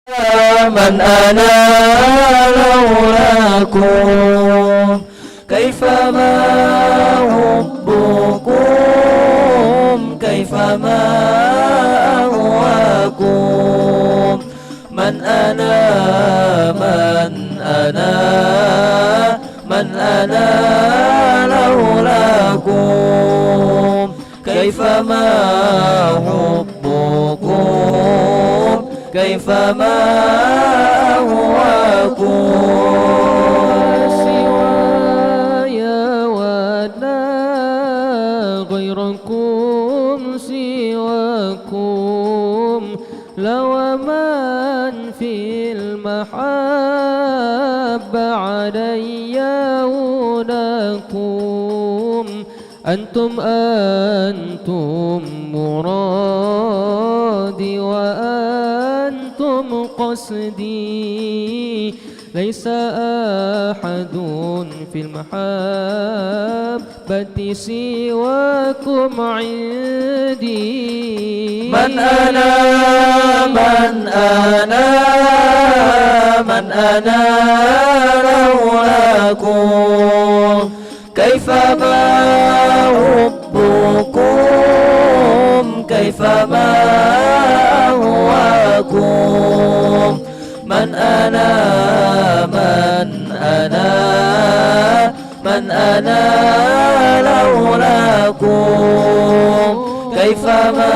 من أنا لولاكم كيفما حبكم كيفما أهواكم من أنا لولاكم كيفما حبكم كيفما أهواكم سواي ولا غيركم سواكم لو من في المحبة علي هناكم أنتم مرادي وأنتم قصدي ليس أحد في المحبة سواكم عندي من أنا لولاكم كيفما حبكم كيفما أهواكم من أنا لولاكم كيفما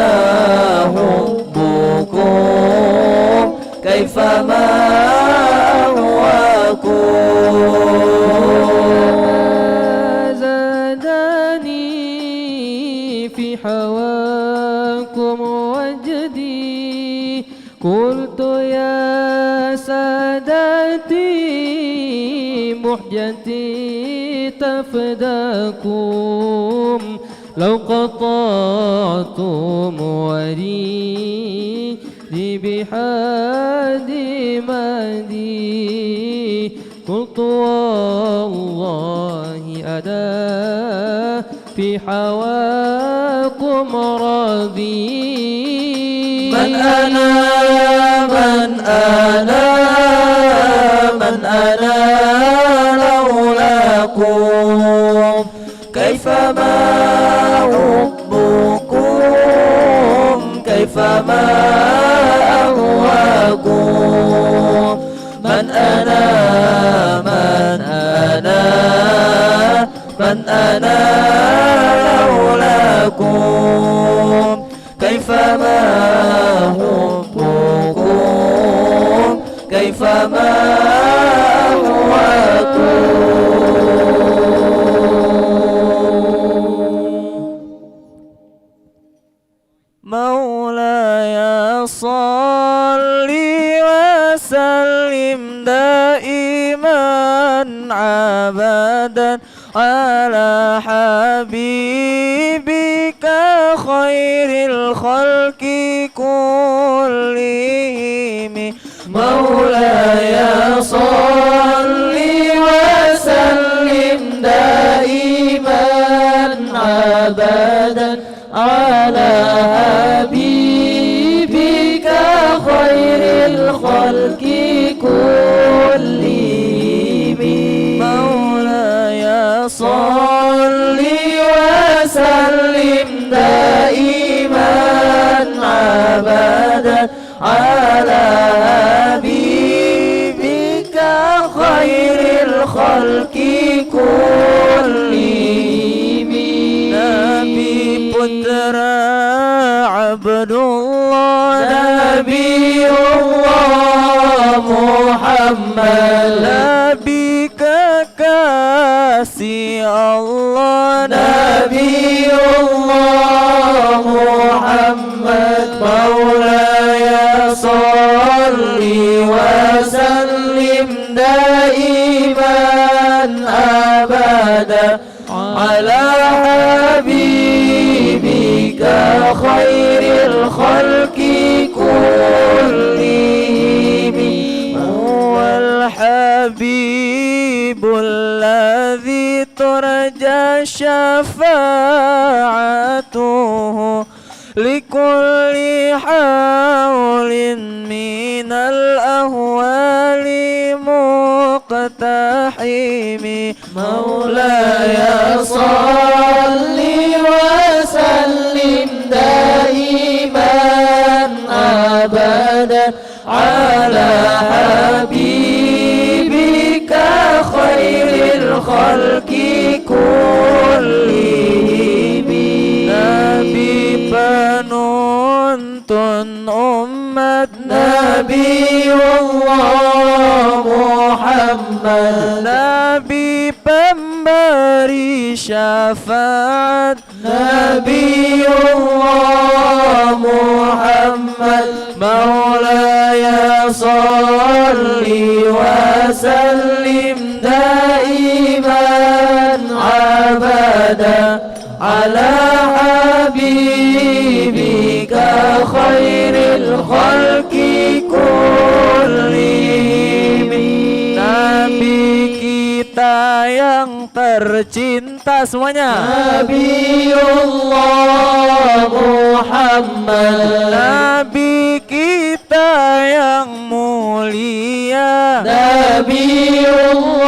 حبكم كيفما زادني في حواكم وجدي قلت يا سادتي محجتي تفداكم لو قطعتم وريدي بحاد مدي قلت والله أنا في حواكم راضي من أنا لولاكم كيفما حبكم كيفما أهواكم من أنا لولاكم كيفما حبكم كيفما مولاي صل وسلم دائما أبدا على حبيبك خير الخلق كلهم مولاي صل وسلم دائما أبدا على حبيبك خير الخلق كلهم مولاي صل وسلم دائما أبدا على حبيبك خير الخلق كلهم نبي putra Abdullah Nabi Allah Muhammad Nabi kekasih Allah Nabi Allah Muhammad Maulaya salli wa sallim daiman abada ala habibika khairil khalqi kullihim huwal habibul ladzi turja syafa'atuhu لكل حول من الأهوال مقتحم مولاي صل وسلم دائما أبدا على حبيبك خير الخلق كلهم نبي penuntun umat Nabi Allah Muhammad Nabi pemberi syafaat Nabi Allah Muhammad Maulaya salli wa sallim daiman abada ala habibika khairil khalqi kullihim Nabi kita yang tercinta semuanya Nabiullah Muhammad Nabi kita yang mulia Nabiullah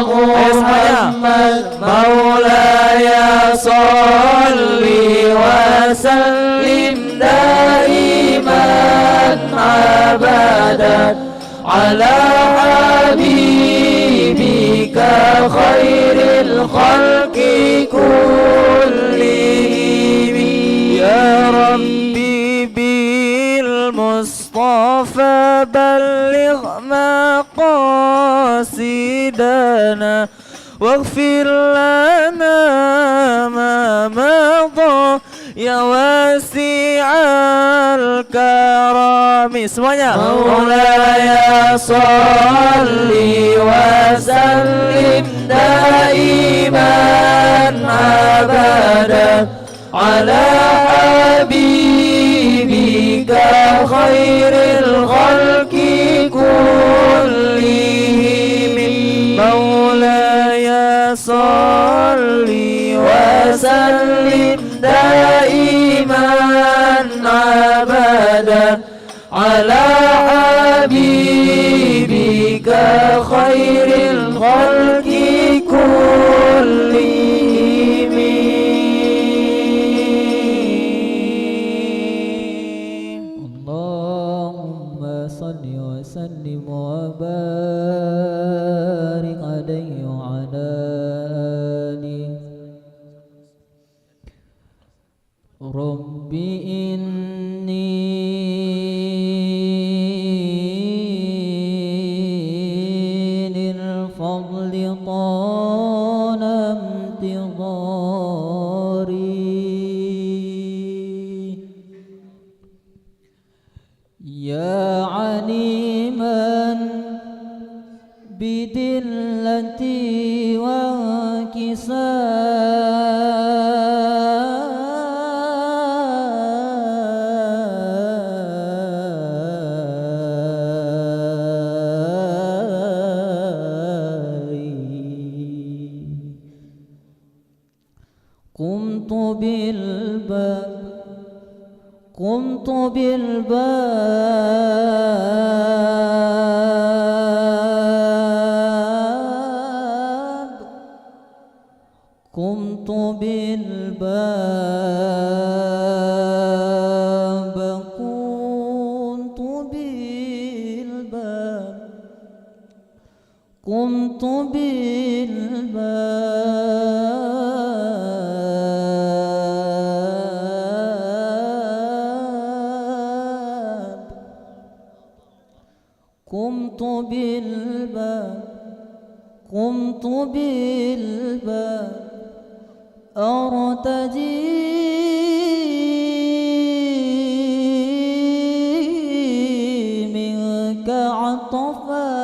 Muhammad Maulaya salli wa sallim daiman abadan ala habibika khairil khalqi kullihim ya rabbi bil mustafa balligh maqasidana واغفر لنا ما مضى يا واسع الكرم semuanya مولاي صل وسلم دائما أبدا على حبيبك خير الخلق كلهم مولاي صل وسلم دائما أبدا على حبيبك خير الخلق كلهم اللهم صل وسلم وبارك عليه وعلى آله رب إني للفضل طال انتظاري يا عليما بدلتي وانكساري قمت بالباب قمت بالباب قمت بالباب أرتجي منك عطفا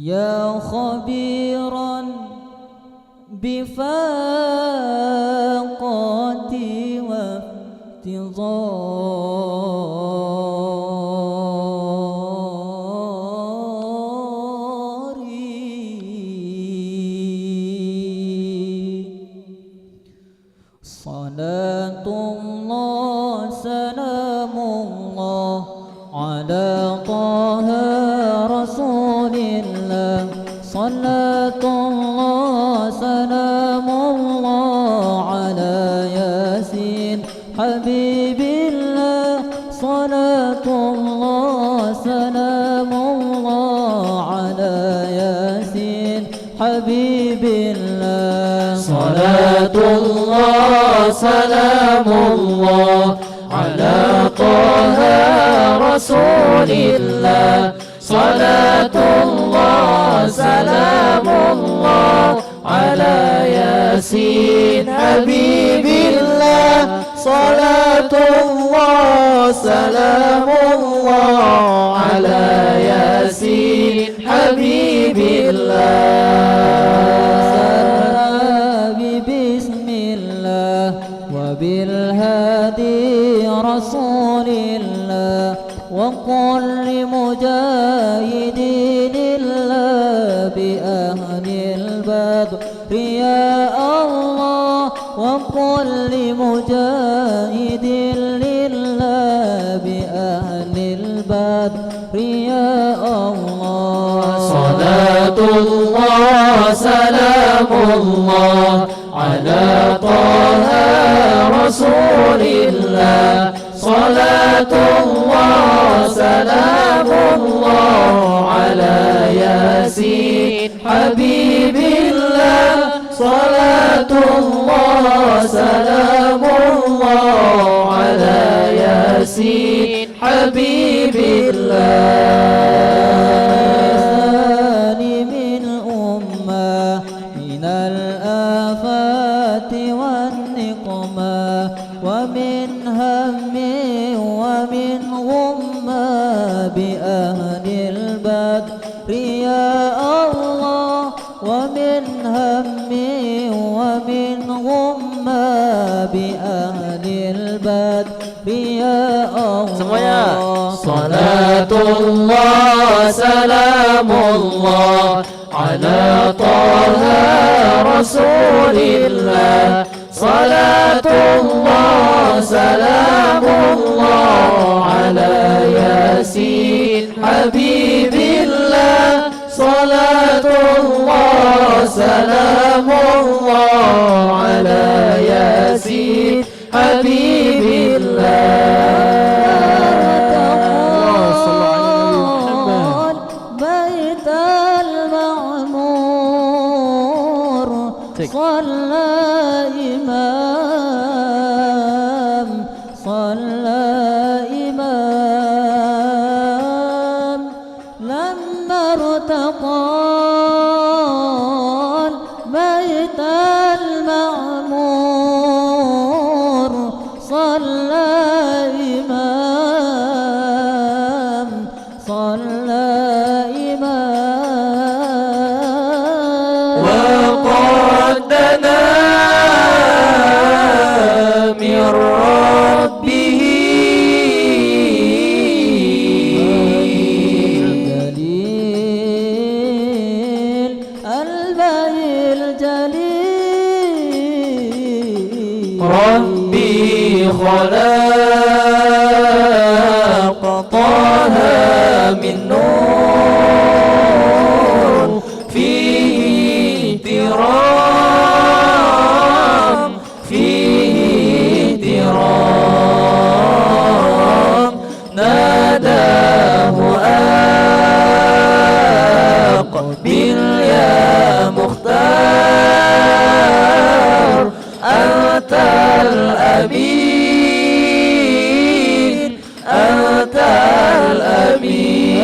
يا خبيرا بفاقتي وافتضاري صلاة الله سلام الله على طه رسول الله صلاة الله سلام الله على ياسين حبيب الله صلاة الله سلام الله على ياسين حبيب الله صلاة الله سلام الله على طه رسول الله صلاة الله سلام الله على ياسين حبيب الله صلاة الله سلام الله على ياسين حبيب الله بسم الله وبالهادي رسول الله وقل لمجاهدين الله بأهل البدر يا الله وقل لمجاهد لله بأهل البدر يا الله صلاة الله سلام الله على طه رسول الله صلاة الله سلام الله على ياسين حبيب الله صلاة الله سلام الله على ياسين حبيب الله من أمة من الآفات والنقمة ومن هم ومن غمة بأهل البدر يا الله ومن هم ومن غمة بأهل البدر يا الله صلاة الله سلام الله على طه رسول الله صلاة الله سلام الله على ياسين حبيب الله صلاة الله سلام الله على ياسين حبيب الله بيت المعمور صلى إمام لما ارتقى بيت المعمور صلى إمام وقد دنا من ربه الجليل البهي الجليل ربي خلق طه من نور فيه احترام ناداه أقبل يا مختار أنت الأمين أنت الأمين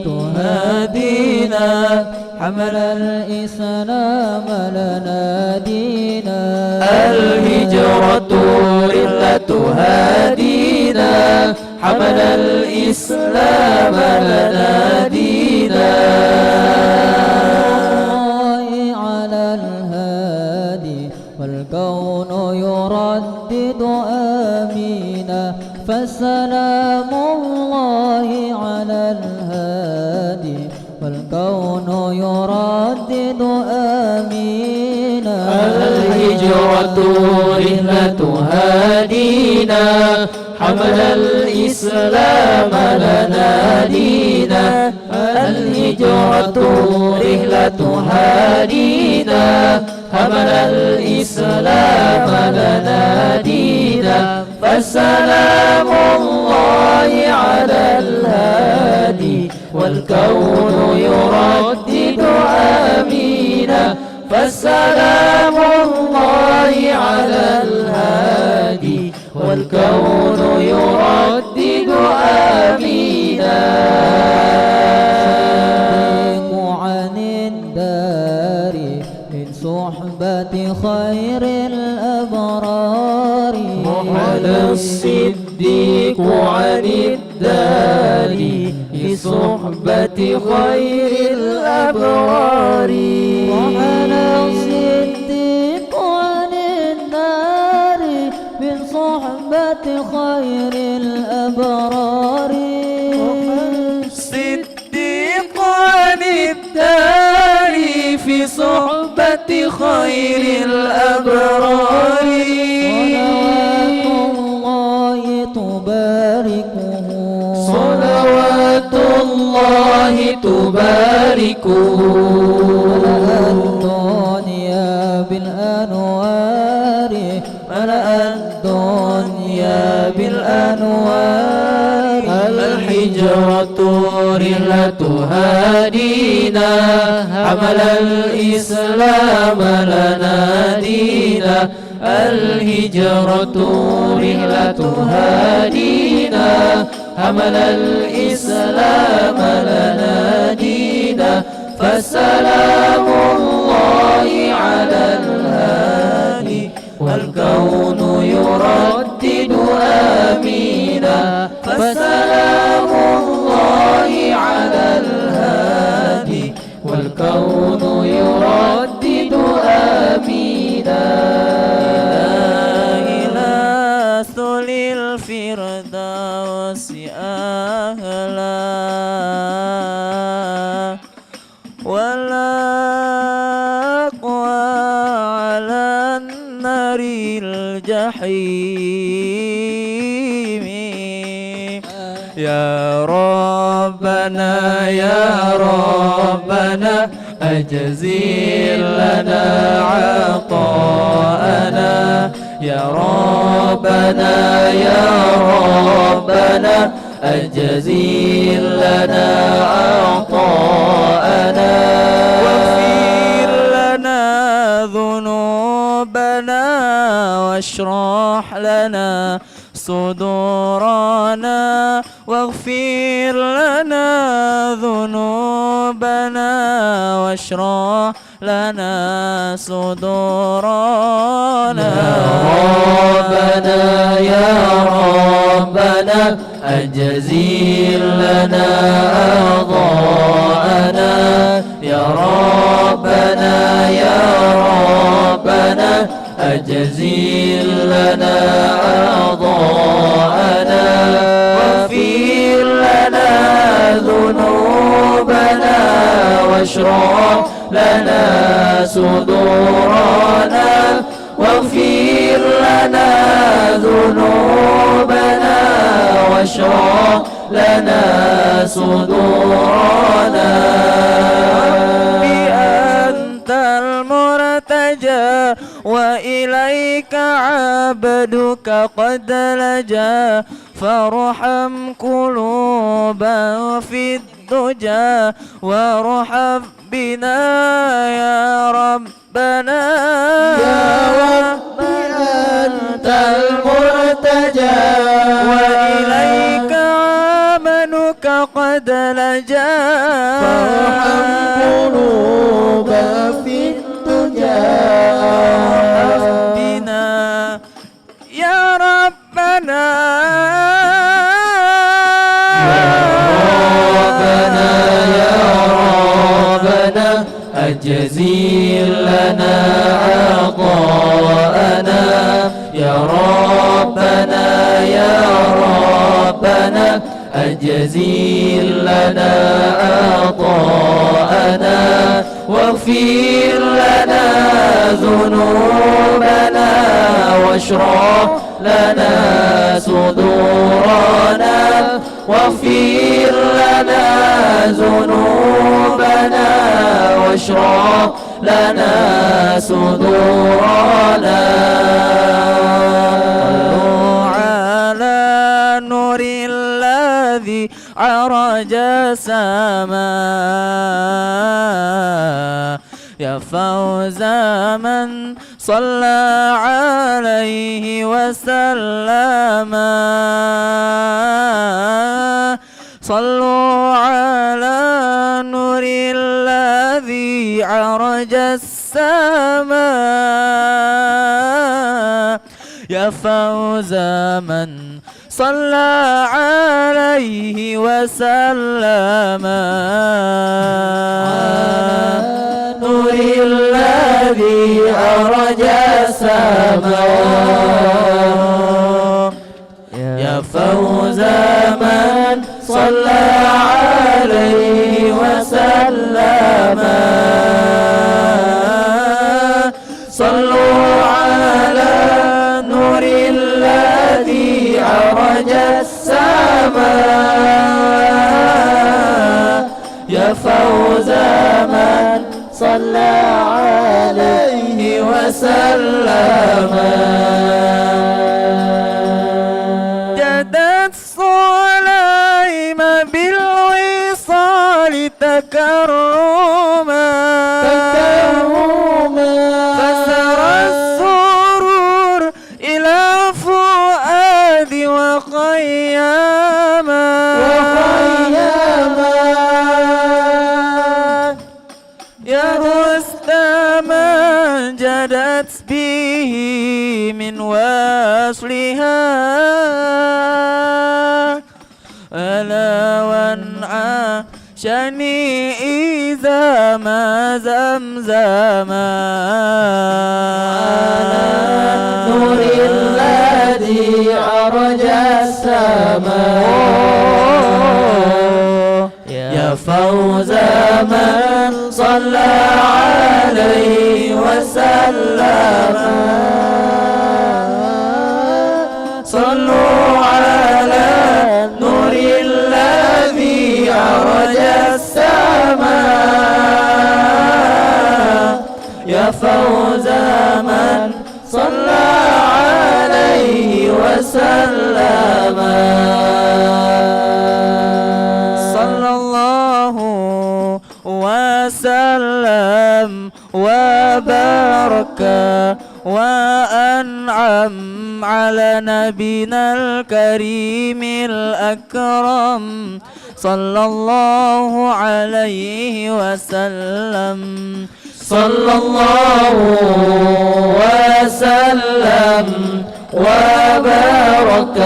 تهادينا حمل الإسلام لنا دينا الهجرة رحلة هادينا حمل الإسلام الإسلام لنا دينا على الهادي والكون يردد آمينا فسلام الله على الهادي والكون يردد آمينا الهجرة رحلة هادينا حمل الإسلام لنا دينا الهجرة رحلة هادينا حمل الإسلام لنا دينا فسلام الله على الهادي والكون يردد آمينا فسلام الله على الهادي والكون يردد آمينا عن الدار من صحبة خير الأبرار على الصديق عن الدار بصحبة خير الأبرار وعلى الصديق عن الدار من صحبة خير الأبرار الصديق عن الدار في صحبة خير الأبرار صلوات الله تباركه الدنيا بالأنوار ملأ الدنيا بالأنوار الحجرة رحلة هادينا حمل الإسلام لنا دينا الهجرة رحلة هادينا حمل الإسلام لنا دينا فسلام الله على الهادي والكون يردد آمينا فسلام الله على الهادي والكون يردد آمينا إلى ثل الفردوس أهلا ولا أقوى على النار الجحيم يا ربنا يا ربنا أجزل لنا عطاءنا يا ربنا يا ربنا أجزل لنا عطاءنا واغفر لنا ذنوبنا واشرح لنا صدورنا واغفر لنا ذنوبنا واشرح لنا صدورنا يا ربنا أجزل لنا أضاءنا يا ربنا يا ربنا أجزل لنا أضاءنا واغفر لنا ذنوبنا واشرح لنا صدورنا واغفر لنا ذنوبنا واشرح لنا صدورنا أنت المرتجى وإليك عبدك قد لجا فارحم قلوبا في الدجى وارحم بنا يا ربنا يا ربي أنت المرتجى وإليك عملك قد لجا فارحم قلوبا في الدجى بنا يا ربنا يا أجزل لنا عطاءنا يا ربنا يا ربنا أجزل لنا عطاءنا واغفر لنا ذنوبنا واشرح لنا صدورنا واغفر لنا ذنوبنا واشرح لنا صدورنا صلوا على نور الذي عرج السماء يا فوز من صلى عليه وسلم صلوا على نور الذي عرج السماء يا فوز من صلى عليه وسلم نور الذي عرج السماء يا فوز من صلى عليه وسلم صلوا على نور الذي عرج السماء يا فوز من صلى عليه وسلم جدت سليم بالوصال تكرما فسر السرور إلى فؤاد وخياما يا رستما جدت به من وصلها ألا وانعاشني إذا ما زمزما نور الذي عرج السماء يا فوز من صلى عليه وسلم صلوا على نور الذي عرج السماء يا فوز من صلى عليه وسلم صلى الله وسلم وبارك وأنعم على نبينا الكريم الأكرم صلى الله عليه وسلم صلى الله وسلم وبارك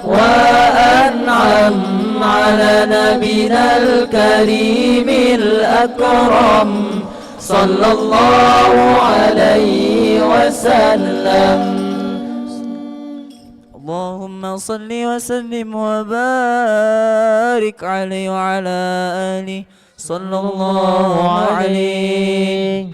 وأنعم على نبينا الكريم الأكرم صلى الله عليه وسلم اللهم صل وسلم وبارك عليه وعلى آله صلى الله عليه.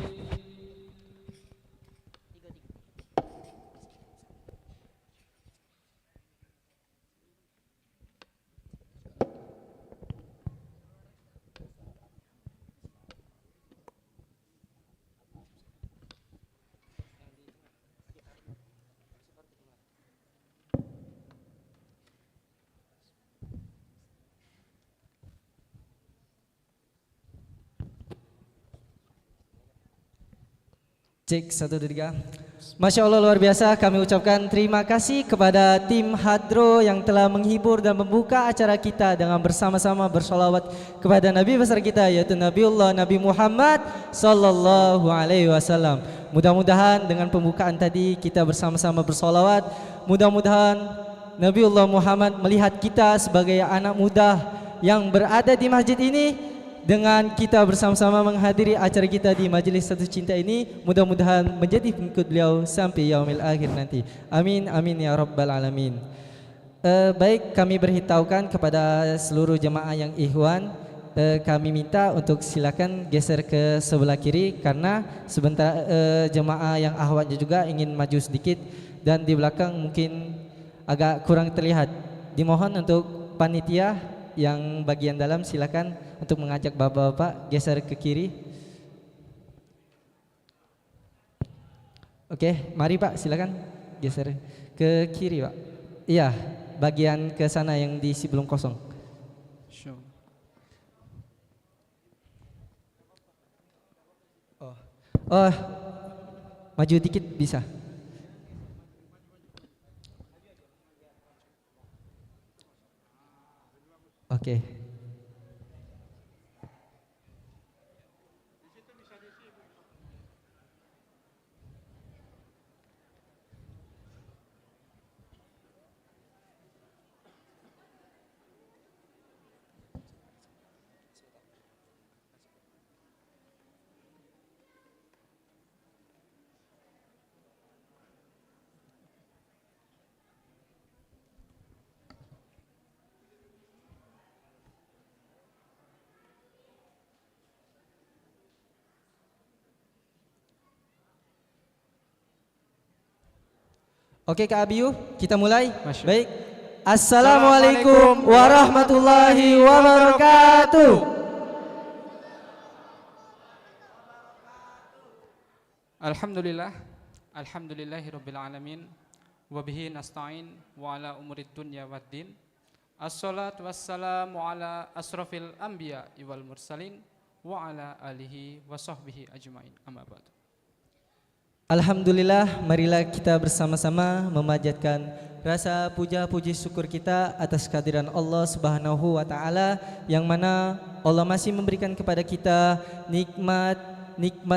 Cek 1, 2, 3. Masya Allah luar biasa, kami ucapkan terima kasih kepada tim Hadro yang telah menghibur dan membuka acara kita dengan bersama-sama bersolawat kepada Nabi besar kita yaitu Nabiullah Nabi Muhammad Sallallahu Alaihi Wasallam. Mudah-mudahan dengan pembukaan tadi kita bersama-sama bersolawat, mudah-mudahan Nabiullah Muhammad melihat kita sebagai anak muda yang berada di masjid ini dengan kita bersama-sama menghadiri acara kita di Majelis Satu Cinta ini, mudah-mudahan menjadi pengikut beliau sampai yaumil akhir nanti. Amin amin ya rabbal alamin. Baik, kami beritahukan kepada seluruh jemaah yang ikhwan, kami minta untuk silakan geser ke sebelah kiri karena sebentar jemaah yang akhwatnya juga ingin maju sedikit dan di belakang mungkin agak kurang terlihat. Dimohon untuk panitia yang bagian dalam silakan untuk mengajak bapak-bapak geser ke kiri. Oke, mari Pak, silakan geser ke kiri Pak. Iya, bagian ke sana yang diisi belum kosong. Oh, maju dikit bisa. Oke. Oke Kak Abiyu, kita mulai. Baik. Assalamualaikum warahmatullahi wabarakatuh. Alhamdulillah, alhamdulillahirabbil alamin, wa bihi nasta'in wa ala umurid dunya waddin. Assalatu wassalamu ala asrafil anbiya wal mursalin wa ala alihi wa sahbihi ajmain. Amma ba'du. Alhamdulillah, marilah kita bersama-sama memanjatkan rasa puja puji syukur kita atas kehadiran Allah Subhanahu wa taala yang mana Allah masih memberikan kepada kita nikmat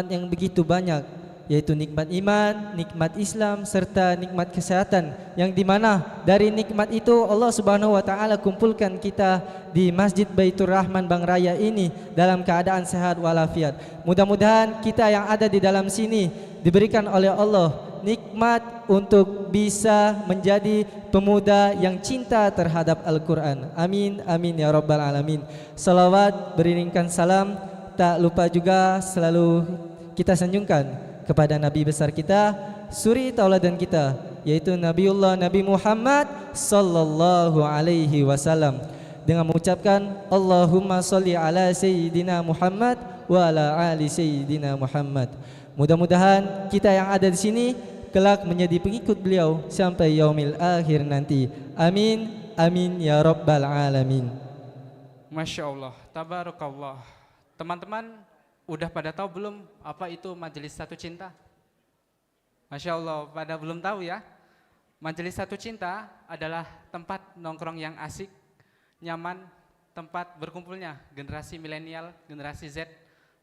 yang begitu banyak, yaitu nikmat iman, nikmat Islam serta nikmat kesehatan, yang dimana dari nikmat itu Allah Subhanahu wa taala kumpulkan kita di Masjid Baitur Rahman Bang Raya ini dalam keadaan sehat walafiat. Mudah-mudahan kita yang ada di dalam sini diberikan oleh Allah nikmat untuk bisa menjadi pemuda yang cinta terhadap Al-Quran. Amin amin ya rabbal alamin. Salawat beriringkan salam tak lupa juga selalu kita sanjungkan kepada Nabi besar kita, suri tauladan kita, yaitu Nabiullah Nabi Muhammad sallallahu alaihi wasallam, dengan mengucapkan Allahumma sholli ala sayyidina Muhammad wa ala ali sayyidina Muhammad. Mudah-mudahan kita yang ada di sini kelak menjadi pengikut beliau sampai yaumil akhir nanti. Amin amin ya rabbal alamin. Masya Allah, tabarakallah. Teman-teman udah pada tahu belum apa itu Majelis Satu Cinta? Masya Allah, pada belum tahu ya. Majelis Satu Cinta adalah tempat nongkrong yang asik, nyaman, tempat berkumpulnya generasi milenial, generasi Z,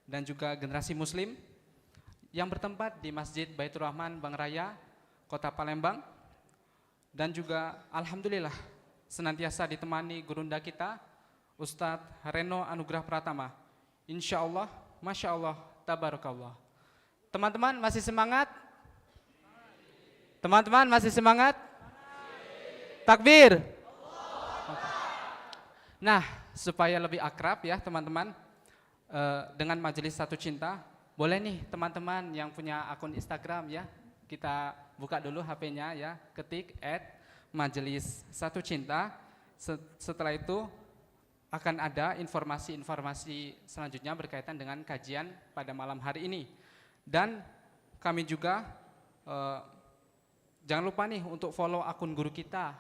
dan juga generasi muslim yang bertempat di Masjid Baitur Rahman Bang Raya, Kota Palembang. Dan juga alhamdulillah senantiasa ditemani gurunda kita Ustadz Reno Anugrah Pratama. Insya Allah, Masya Allah, tabarakallah. Teman-teman masih semangat? Teman-teman masih semangat? Takbir. Nah, supaya lebih akrab ya teman-teman dengan Majelis Satu Cinta, boleh nih teman-teman yang punya akun Instagram ya, kita buka dulu HP-nya ya, ketik @Majelis Satu Cinta. Setelah itu akan ada informasi-informasi selanjutnya berkaitan dengan kajian pada malam hari ini. Dan kami juga jangan lupa nih untuk follow akun guru kita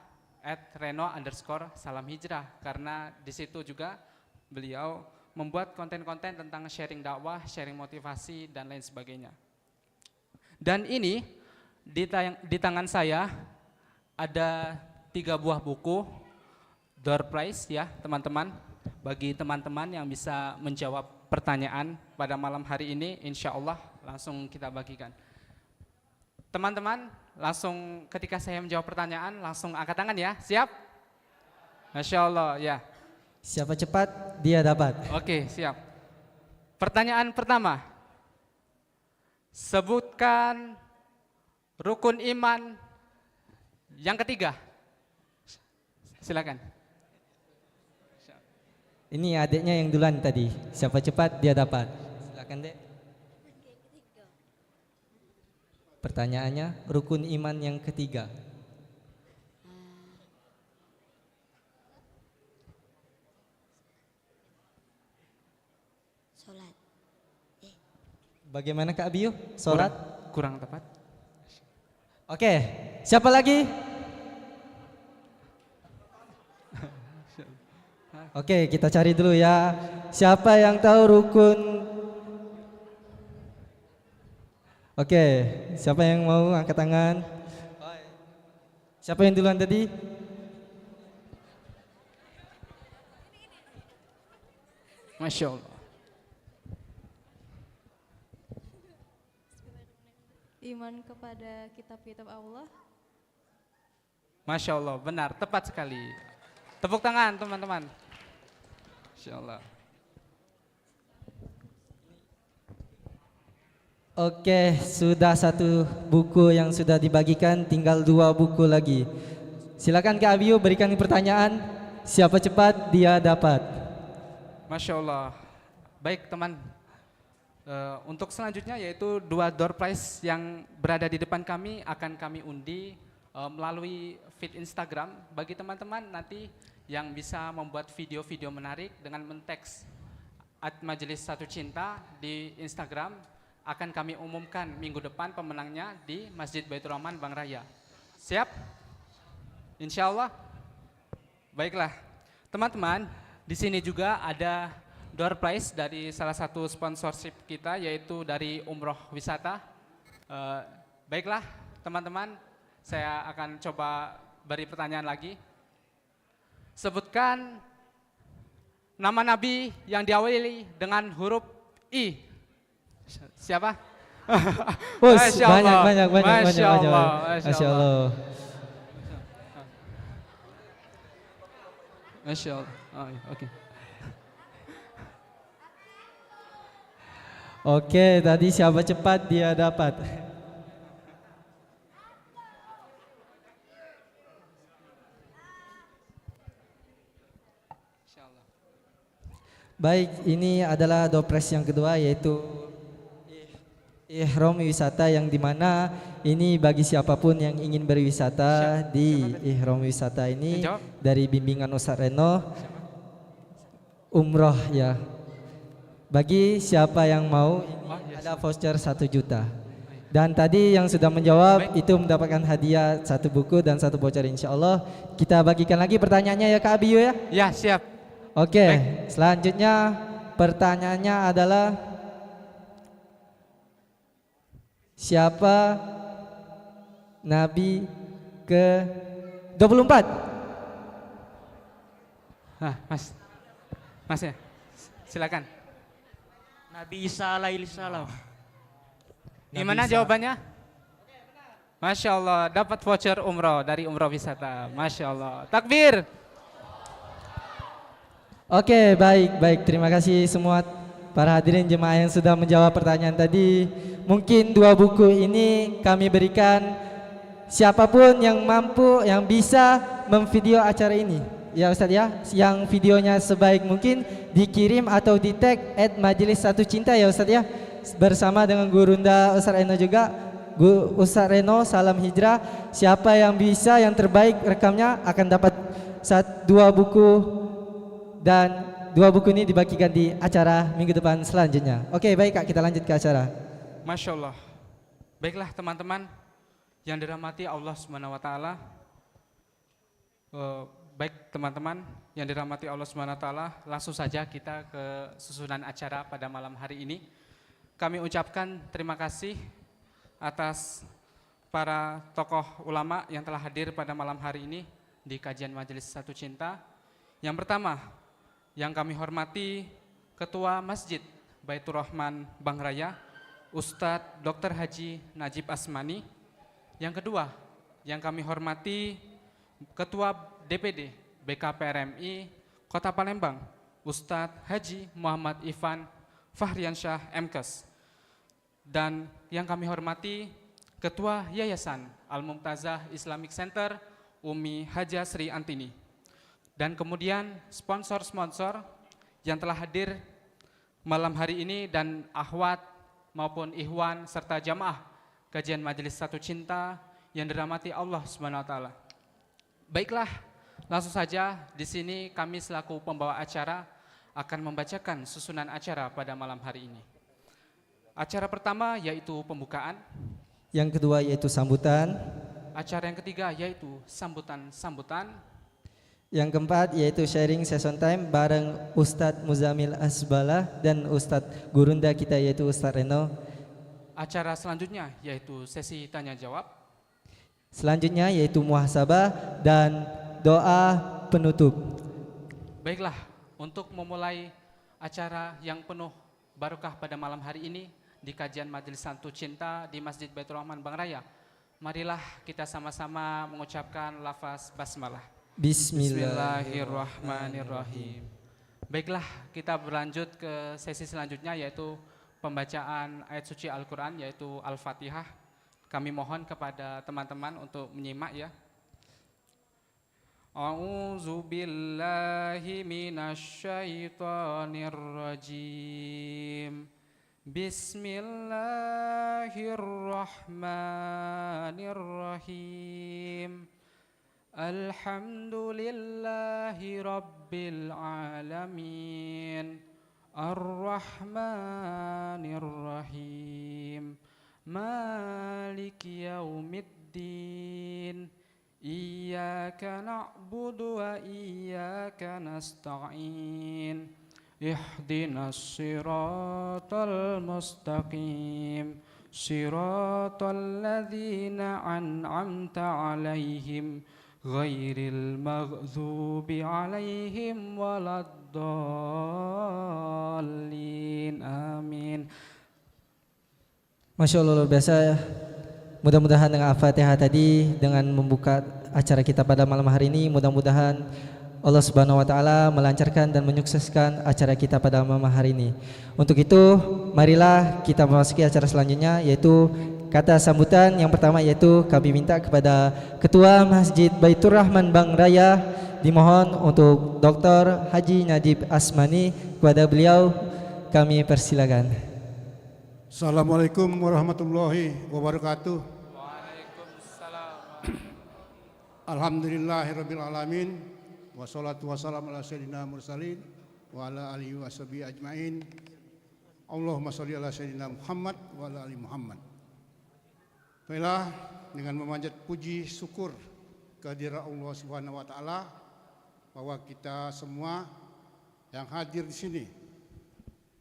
@reno_salamhijrah, karena di situ juga beliau membuat konten-konten tentang sharing dakwah, sharing motivasi dan lain sebagainya. Dan ini di tangan saya ada 3 buah buku door prize ya teman-teman, bagi teman-teman yang bisa menjawab pertanyaan pada malam hari ini, insya Allah langsung kita bagikan. Teman-teman langsung ketika saya menjawab pertanyaan langsung angkat tangan ya, siap? Masya Allah ya. Siapa cepat dia dapat. Oke siap. Pertanyaan pertama. Sebutkan rukun iman yang ketiga. Silakan. Ini adiknya yang duluan tadi. Siapa cepat dia dapat. Silakan, Dek. Pertanyaannya, rukun iman yang ketiga. Sholat. Bagaimana Kak Abiyu? Sholat? Kurang tepat. Oke, siapa lagi? Oke, kita cari dulu ya. Siapa yang tahu rukun? Oke, siapa yang mau angkat tangan? Siapa yang duluan tadi? Masya Allah. Iman kepada kitab-kitab Allah. Masya Allah, benar, tepat sekali. Tepuk tangan teman-teman. Masya Allah. Oke, sudah satu buku yang sudah dibagikan, tinggal 2 buku lagi. Silakan Kak Abiyu berikan pertanyaan. Siapa cepat dia dapat. Masya Allah. Baik teman. Untuk selanjutnya yaitu 2 door prize yang berada di depan kami akan kami undi melalui feed Instagram. Bagi teman-teman nanti yang bisa membuat video-video menarik dengan men-tag Majelis Satu Cinta di Instagram, akan kami umumkan minggu depan pemenangnya di Masjid Baitur Rahman Bang Raya. Siap? Insya Allah. Baiklah, teman-teman, di sini juga ada door prize dari salah satu sponsorship kita, yaitu dari Umroh Wisata. Baiklah, teman-teman, saya akan coba beri pertanyaan lagi. Sebutkan nama Nabi yang diawali dengan huruf I. Siapa? Masya Allah. banyak. Masya Allah. Masya Allah. Masya Allah. Oh, oke. Oke, tadi siapa cepat dia dapat. Baik, ini adalah dopres yang kedua, yaitu ihram wisata, yang dimana ini bagi siapapun yang ingin berwisata di ihram wisata ini dari bimbingan Ustaz Reno, umroh ya. Bagi siapa yang mau, ini ada voucher 1 juta. Dan tadi yang sudah menjawab itu mendapatkan hadiah 1 buku dan 1 voucher, insya Allah. Kita bagikan lagi pertanyaannya ya Kak Abiyu ya. Ya, siap. Oke, selanjutnya pertanyaannya adalah siapa Nabi ke-24? Mas ya, silakan. Nabi Isa alaihi salam. Gimana jawabannya? Masya Allah, dapat voucher umroh dari Umroh Wisata. Masya Allah, takbir. Oke, baik. Terima kasih semua para hadirin jemaah yang sudah menjawab pertanyaan tadi. Mungkin 2 buku ini kami berikan siapapun yang mampu, yang bisa memvideo acara ini. Ya Ustadz ya, yang videonya sebaik mungkin dikirim atau di tag @Majelis Satu Cinta ya Ustadz ya. Bersama dengan Gurunda Ustadz Reno juga. Ustadz Reno, salam hijrah. Siapa yang bisa, yang terbaik rekamnya akan dapat 2 buku. Dan 2 buku ini dibagikan di acara minggu depan selanjutnya. Oke, baik Kak, kita lanjut ke acara. Masya Allah. Baiklah teman-teman yang dirahmati Allah Subhanahu Wa Taala. Baik teman-teman yang dirahmati Allah Subhanahu Wa Taala, langsung saja kita ke susunan acara pada malam hari ini. Kami ucapkan terima kasih atas para tokoh ulama yang telah hadir pada malam hari ini di kajian Majelis Satu Cinta. Yang pertama, yang kami hormati Ketua Masjid Baitur Rahman Bang Raya, Ustadz Dr. Haji Najib Asmani. Yang kedua, yang kami hormati Ketua DPD BKPRMI Kota Palembang, Ustadz Haji Muhammad Ifan Fahriansyah MKes. Dan yang kami hormati Ketua Yayasan Al-Mumtazah Islamic Center Umi Haja Sri Antini. Dan kemudian sponsor-sponsor yang telah hadir malam hari ini dan akhwat maupun ikhwan serta jamaah kajian Majelis Satu Cinta yang dirahmati Allah Subhanahu wa taala. Baiklah, langsung saja di sini kami selaku pembawa acara akan membacakan susunan acara pada malam hari ini. Acara pertama yaitu pembukaan. Yang kedua yaitu sambutan. Acara yang ketiga yaitu sambutan-sambutan. Yang keempat yaitu sharing session time bareng Ustadz Muzamil Asbalah dan Ustadz Gurunda kita yaitu Ustadz Reno. Acara selanjutnya yaitu sesi tanya jawab. Selanjutnya yaitu muhasabah dan doa penutup. Baiklah, untuk memulai acara yang penuh barokah pada malam hari ini di kajian Majelis Satu Cinta di Masjid Baitur Rahman Bang Raya, marilah kita sama-sama mengucapkan lafaz basmalah. Bismillahirrahmanirrahim. Baiklah, kita berlanjut ke sesi selanjutnya yaitu pembacaan ayat suci Al-Quran yaitu Al-Fatihah. Kami mohon kepada teman-teman untuk menyimak ya. A'udzu billahi minasyaitonir rajim. Bismillahirrahmanirrahim. Alhamdulillahi rabbil alamin. Ar-Rahmanir-Rahim. Maliki yaumiddin. Iyyaka na'budu wa iyyaka nasta'in. Ihdinas siratal mustaqim. Siratal ladzina an'amta 'alaihim ghairil maghdubi 'alaihim waladdallin. Amin. Masya Allah, luar biasa. Mudah-mudahan dengan Al-Fatihah tadi dengan membuka acara kita pada malam hari ini, mudah-mudahan Allah Subhanahu wa taala melancarkan dan menyukseskan acara kita pada malam hari ini. Untuk itu, marilah kita memasuki acara selanjutnya yaitu kata sambutan. Yang pertama yaitu kami minta kepada Ketua Masjid Baitur Rahman Bang Raya, dimohon untuk Dr. Haji Najib Asmani, kepada beliau kami persilakan. Assalamualaikum warahmatullahi wabarakatuh. Waalaikumsalam. Alhamdulillahirabbil alamin. Wassalatu wassalamu ala sayyidina mursalin wa ala alihi washabihi ajmain. Allahumma shalli ala sayyidina Muhammad wa ala ali Muhammad. Baiklah, dengan memanjat puji syukur kehadirat Allah Subhanahu wa taala bahwa kita semua yang hadir di sini,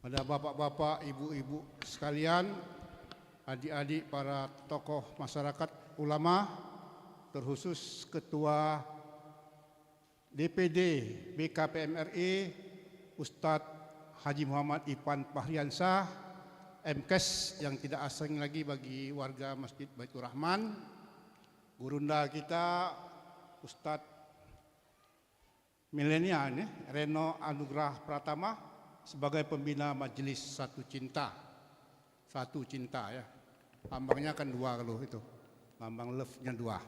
pada bapak-bapak, ibu-ibu sekalian, adik-adik, para tokoh masyarakat, ulama, terkhusus Ketua DPD BKPMRI Ustadz Haji Muhammad Ipan Fahriansyah MKes yang tidak asing lagi bagi warga Masjid Baitur Rahman, gurunda kita Ustadz milenial ini Reno Anugrah Pratama sebagai pembina Majelis Satu Cinta. Satu Cinta ya, lambangnya kan dua kalau itu, lambang love-nya dua.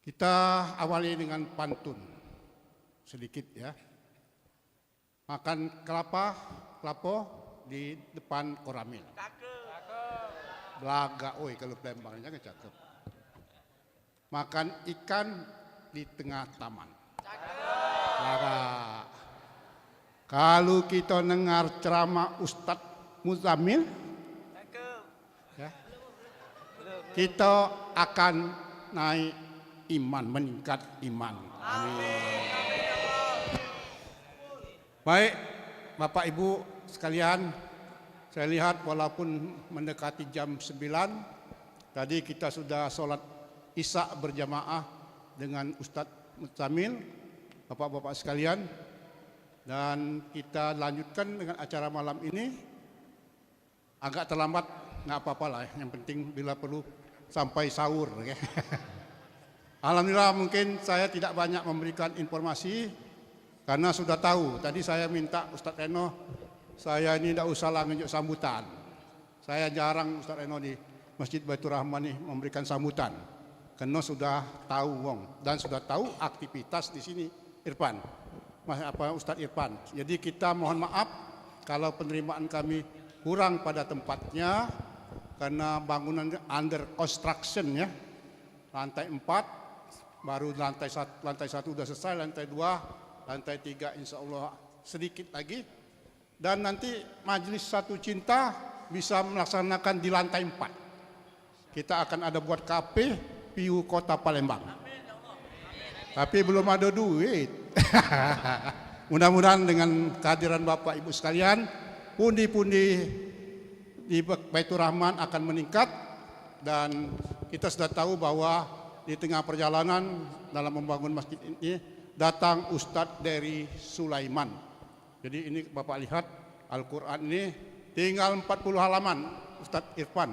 Kita awali dengan pantun sedikit ya. Makan kelapo di depan koramil. Belaga, oi kalau Palembangnya kan cakep. Makan ikan di tengah taman. Belaga. Kalau kita dengar ceramah Ustadz Muzamil, ya, kita akan naik iman, meningkat iman. Amin. Baik, Bapak Ibu sekalian, saya lihat walaupun mendekati jam 9, tadi kita sudah sholat Isya berjamaah dengan Ustadz Muzamil, Bapak-bapak sekalian, dan kita lanjutkan dengan acara malam ini. Agak terlambat, nggak apa-apa lah, yang penting bila perlu sampai sahur. Okay? Alhamdulillah, mungkin saya tidak banyak memberikan informasi karena sudah tahu. Tadi saya minta Ustadz Reno saya ini tidak usah lah nunjuk sambutan. Saya jarang Ustaz Reno di Masjid Baitur Rahman ini memberikan sambutan. Karena sudah tahu wong dan sudah tahu aktivitas di sini Irfan. Ustaz Irfan. Jadi kita mohon maaf kalau penerimaan kami kurang pada tempatnya karena bangunan under construction ya. Lantai 4 baru lantai 1 sudah selesai, lantai 2, lantai 3 insya Allah sedikit lagi. Dan nanti Majelis Satu Cinta bisa melaksanakan di lantai 4. Kita akan ada buat kafe Piu Kota Palembang. Tapi belum ada duit. Mudah-mudahan dengan kehadiran Bapak Ibu sekalian, pundi-pundi di Baitur Rahman akan meningkat. Dan kita sudah tahu bahwa di tengah perjalanan dalam membangun masjid ini datang Ustadz dari Sulaiman. Jadi ini Bapak lihat Al-Quran ini tinggal 40 halaman Ustadz Ipan.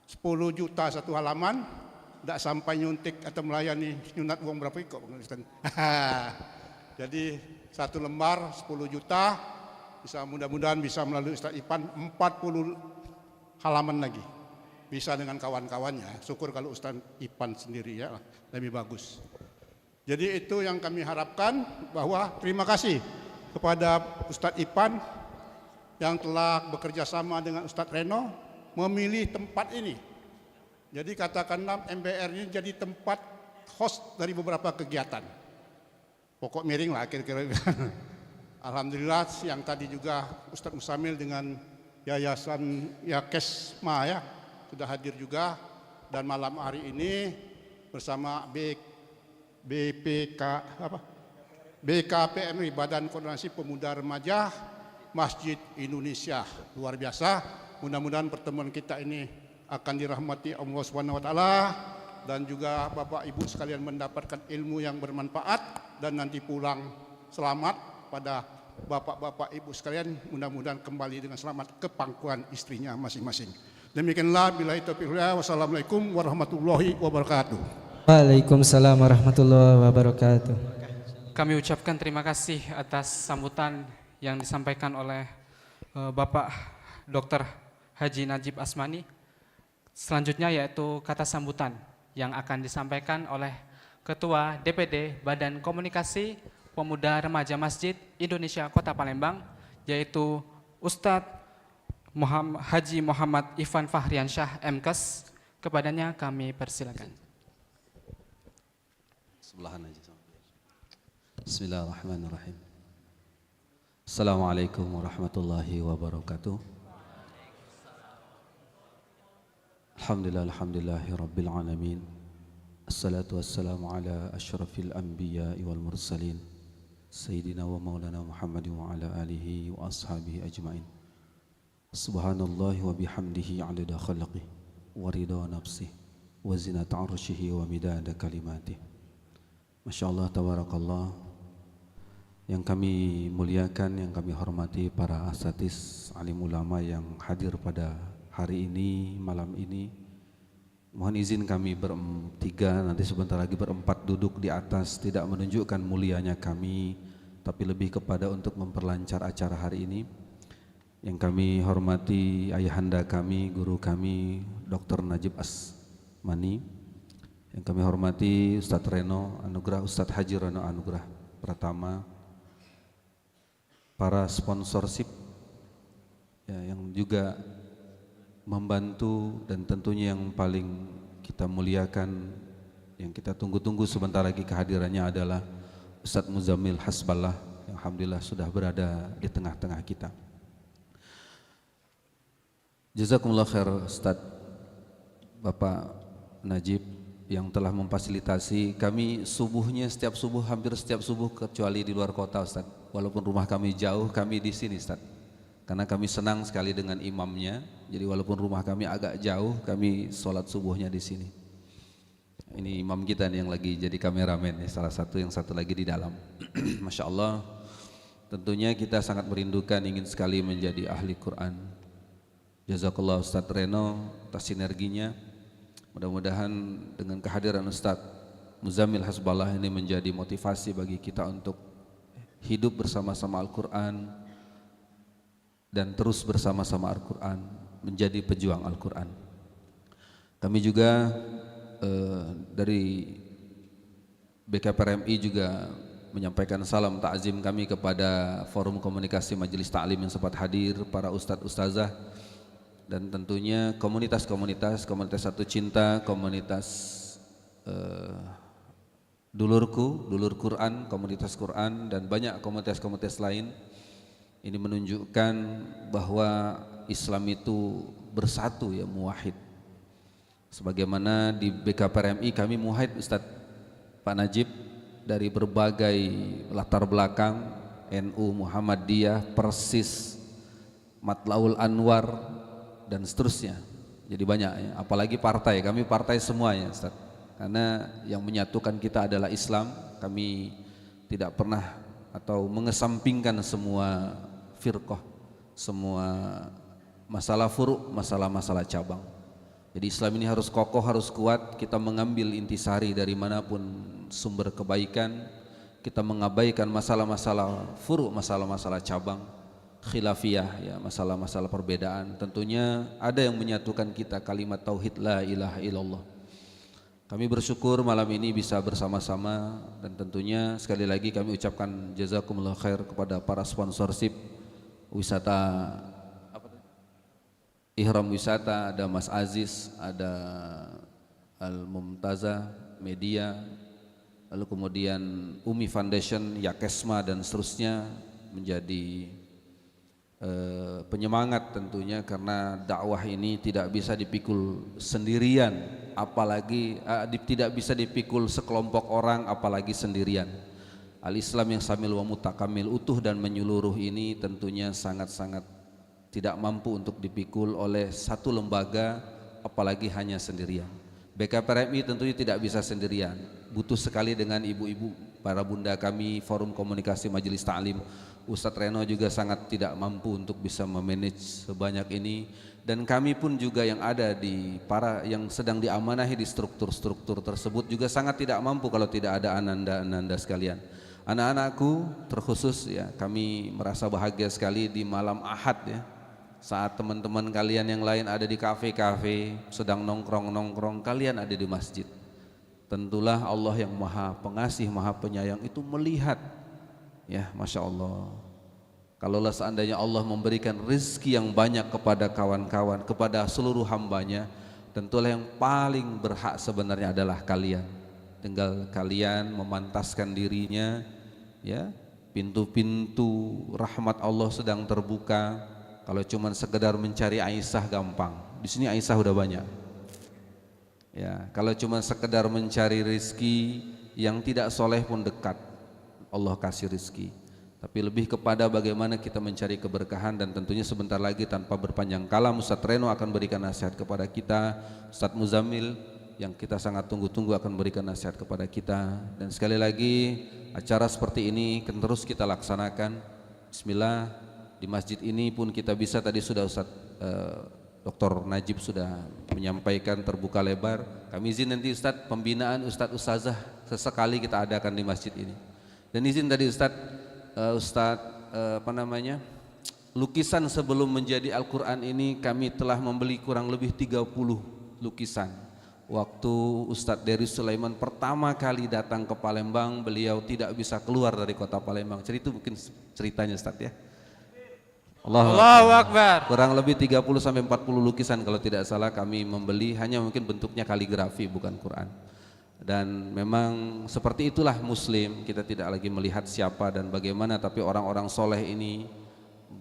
10 juta satu halaman, tidak sampai nyuntik atau melayani nyunat uang berapa kok. Jadi satu lembar 10 juta, bisa mudah-mudahan bisa melalui Ustadz Ipan 40 halaman lagi. Bisa dengan kawan-kawannya, syukur kalau Ustadz Ipan sendiri ya, lebih bagus. Jadi itu yang kami harapkan, bahwa terima kasih kepada Ustadz Ipan yang telah bekerja sama dengan Ustadz Reno memilih tempat ini. Jadi katakanlah MBR ini jadi tempat host dari beberapa kegiatan. Pokok miring lah kira-kira. Alhamdulillah yang tadi juga Ustadz Musamil dengan Yayasan Yakesma ya sudah hadir juga, dan malam hari ini bersama BKPMI Badan Koordinasi Pemuda Remaja Masjid Indonesia. Luar biasa. Mudah-mudahan pertemuan kita ini akan dirahmati Allah SWT dan juga Bapak Ibu sekalian mendapatkan ilmu yang bermanfaat dan nanti pulang selamat pada Bapak-bapak Ibu sekalian, mudah-mudahan kembali dengan selamat ke pangkuan istrinya masing-masing. Demikianlah, billahi taufiq wal hidayah. Wassalamualaikum warahmatullahi wabarakatuh. Waalaikumsalam warahmatullahi wabarakatuh. Kami ucapkan terima kasih atas sambutan yang disampaikan oleh Bapak Dr. Haji Najib Asmani. Selanjutnya yaitu kata sambutan yang akan disampaikan oleh Ketua DPD Badan Komunikasi Pemuda Remaja Masjid Indonesia Kota Palembang, yaitu Ustadz Haji Muhammad Ivan Fahriansyah MKes. Kepadanya kami persilakan. Sebelahan aja. Bismillahirrahmanirrahim. Assalamualaikum warahmatullahi wabarakatuh. Alhamdulillahi rabbil alamin. Assalatu wassalamu ala asyrafil anbiya'i wal mursalin, Sayyidina wa maulana Muhammad wa ala alihi wa ashabihi ajma'in. Subhanallahi wa bihamdihi adada khalqih wa ridha nafsih wa zinata arsyihi wa midada kalimatih. Masya Allah, tabarakallah. Yang kami muliakan, yang kami hormati para asatidz alim ulama yang hadir pada hari ini, malam ini. Mohon izin kami bertiga, nanti sebentar lagi berempat duduk di atas, tidak menunjukkan mulianya kami, tapi lebih kepada untuk memperlancar acara hari ini. Yang kami hormati ayahanda kami, guru kami, Dr. Najib Asmani. Yang kami hormati Ustadz Reno Anugrah, Ustadz Haji Reno Anugrah Pratama, para sponsorship ya, yang juga membantu, dan tentunya yang paling kita muliakan, yang kita tunggu-tunggu sebentar lagi kehadirannya adalah Ustadz Muzammil Hasballah yang alhamdulillah sudah berada di tengah-tengah kita. Jazakumullah khair Ustadz Bapak Najib yang telah memfasilitasi kami subuhnya, hampir setiap subuh kecuali di luar kota Ustadz. Walaupun rumah kami jauh, kami di sini Ustadz. Karena kami senang sekali dengan imamnya, jadi walaupun rumah kami agak jauh, kami sholat subuhnya di sini. Ini imam kita nih yang lagi jadi kameramen, salah satu, yang satu lagi di dalam. Masya Allah, tentunya kita sangat merindukan, ingin sekali menjadi ahli Quran. Jazakallah Ustadz Reno atas sinerginya. Mudah-mudahan dengan kehadiran Ustadz Muzammil Hasballah ini menjadi motivasi bagi kita untuk hidup bersama-sama Al-Quran, dan terus bersama-sama Al-Quran, menjadi pejuang Al-Quran. Kami juga dari BKPRMI juga menyampaikan salam takzim kami kepada Forum Komunikasi Majelis Ta'lim yang sempat hadir, para ustadz ustazah, dan tentunya komunitas Satu Cinta, komunitas dulur Quran, komunitas Quran, dan banyak komunitas lain. Ini menunjukkan bahwa Islam itu bersatu, ya, muwahhid. Sebagaimana di BKPRMI kami muwahhid, Ustadz Pak Najib, dari berbagai latar belakang, NU, Muhammadiyah, Persis, Matlaul Anwar, dan seterusnya. Jadi banyak, ya. Apalagi partai, kami partai semuanya, Ustaz. Karena yang menyatukan kita adalah Islam. Kami tidak pernah atau mengesampingkan semua firqah, semua masalah furu', masalah-masalah cabang. Jadi Islam ini harus kokoh, harus kuat. Kita mengambil intisari dari manapun sumber kebaikan. Kita mengabaikan masalah-masalah furu', masalah-masalah cabang, khilafiyah, ya, masalah-masalah perbedaan. Tentunya ada yang menyatukan kita, kalimat tauhid la ilaha illallah. Kami bersyukur malam ini bisa bersama-sama, dan tentunya sekali lagi kami ucapkan jazakumullah khair kepada para sponsorship wisata, Ihram Wisata, ada Mas Aziz, ada Al-Mumtaza Media, lalu kemudian Umi Foundation, Yakesma, dan seterusnya, menjadi penyemangat tentunya, karena dakwah ini tidak bisa dipikul sendirian, apalagi tidak bisa dipikul sekelompok orang, apalagi sendirian. Al-Islam yang samil wa mutakamil, utuh dan menyeluruh ini tentunya sangat-sangat tidak mampu untuk dipikul oleh satu lembaga, apalagi hanya sendirian. BKPRMI tentunya tidak bisa sendirian, butuh sekali dengan ibu-ibu, para bunda kami, Forum Komunikasi Majelis Ta'lim. Ustadz Reno juga sangat tidak mampu untuk bisa memanage sebanyak ini, dan kami pun juga yang ada di yang sedang diamanahi di struktur-struktur tersebut juga sangat tidak mampu kalau tidak ada ananda-ananda sekalian. Anak-anakku terkhusus, ya, kami merasa bahagia sekali di malam Ahad, ya, saat teman-teman kalian yang lain ada di kafe-kafe sedang nongkrong-nongkrong, kalian ada di masjid. Tentulah Allah yang Maha Pengasih, Maha Penyayang itu melihat, ya, Masya Allah. Kalaulah seandainya Allah memberikan rezeki yang banyak kepada kawan-kawan, kepada seluruh hambanya, tentulah yang paling berhak sebenarnya adalah kalian. Tinggal kalian memantaskan dirinya, ya, pintu-pintu rahmat Allah sedang terbuka. Kalau cuma sekedar mencari Aisyah gampang, di sini Aisyah udah banyak. Ya, kalau cuma sekedar mencari rezeki yang tidak soleh pun dekat, Allah kasih rezeki. Tapi lebih kepada bagaimana kita mencari keberkahan, dan tentunya sebentar lagi tanpa berpanjang kalam Ustadz Reno akan berikan nasihat kepada kita, Ustadz Muzamil yang kita sangat tunggu-tunggu akan berikan nasihat kepada kita. Dan sekali lagi acara seperti ini akan terus kita laksanakan. Bismillah, di masjid ini pun kita bisa, tadi sudah Ustadz Dr. Najib sudah menyampaikan terbuka lebar. Kami izin nanti Ustadz pembinaan Ustadz Ustazah sesekali kita adakan di masjid ini. Dan izin tadi Ustadz lukisan sebelum menjadi Al-Quran ini kami telah membeli kurang lebih 30 lukisan. Waktu Ustadz Darius Sulaiman pertama kali datang ke Palembang, beliau tidak bisa keluar dari kota Palembang. Jadi itu mungkin ceritanya Ustadz, ya. Allahu Akbar. Kurang lebih 30 sampai 40 lukisan kalau tidak salah kami membeli, hanya mungkin bentuknya kaligrafi bukan Quran. Dan memang seperti itulah Muslim, kita tidak lagi melihat siapa dan bagaimana, tapi orang-orang soleh ini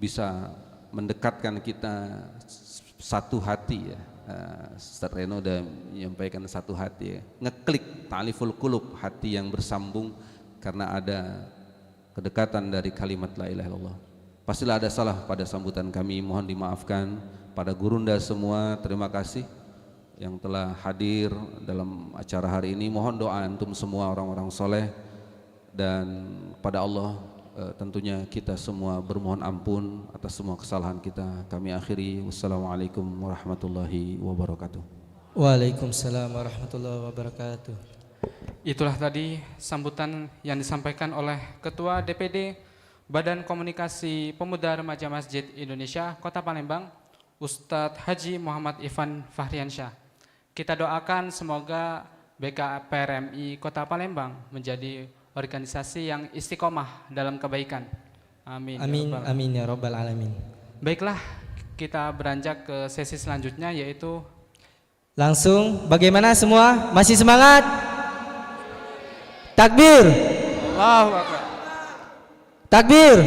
bisa mendekatkan kita satu hati, ya. Ustaz Reno udah menyampaikan satu hati, ya. Ngeklik ta'liful qulub, hati yang bersambung karena ada kedekatan dari kalimat la ilaha illallah. Pastilah ada salah pada sambutan kami, mohon dimaafkan. Pada gurunda semua, terima kasih yang telah hadir dalam acara hari ini. Mohon doa antum semua orang-orang soleh, dan pada Allah tentunya kita semua bermohon ampun atas semua kesalahan kita. Kami akhiri, wassalamualaikum warahmatullahi wabarakatuh. Waalaikumsalam warahmatullahi wabarakatuh. Itulah tadi sambutan yang disampaikan oleh Ketua DPD Badan Komunikasi Pemuda Remaja Masjid Indonesia Kota Palembang, Ustadz Haji Muhammad Ivan Fahriansyah. Kita doakan semoga BKPRMI Kota Palembang menjadi organisasi yang istiqomah dalam kebaikan. Amin. Amin, amin ya Rabbal Alamin. Baiklah, kita beranjak ke sesi selanjutnya, yaitu langsung, bagaimana semua? Masih semangat? Takbir! Allahu Akbar. Takbir!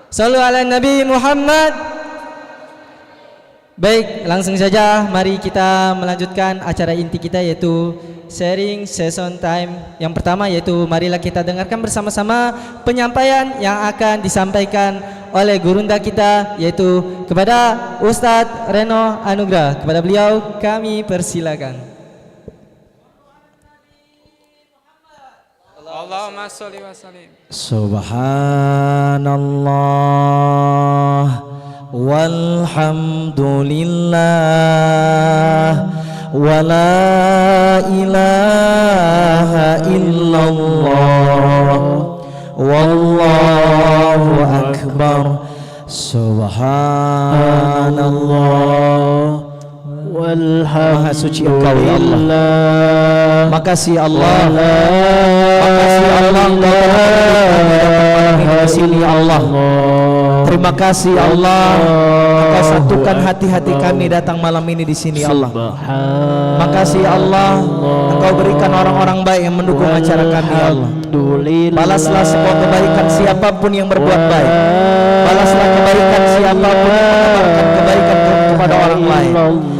Sallu ala Nabi Muhammad. Baik, langsung saja mari kita melanjutkan acara inti kita, yaitu sharing session time. Yang pertama yaitu marilah kita dengarkan bersama-sama penyampaian yang akan disampaikan oleh gurunda kita, yaitu kepada Ustadz Reno Anugrah. Kepada beliau kami persilakan. Allahumma sholli wa sallim. Subhanallah walhamdulillah wa la ilaha illallah wallahu akbar. Subhanallah Maha suci Engkau ya Allah. Makasih Allah. Makasih Allah Engkau di sini Allah. Terima kasih Allah. Engkau satukan hati-hati kami datang malam ini di sini Allah. Makasih Allah. Engkau berikan orang-orang baik yang mendukung acara kami ya Allah. Balaslah semua kebaikan siapapun yang berbuat baik. Balaslah kebaikan siapapun yang mengabarkan kebaikan kepada orang lain.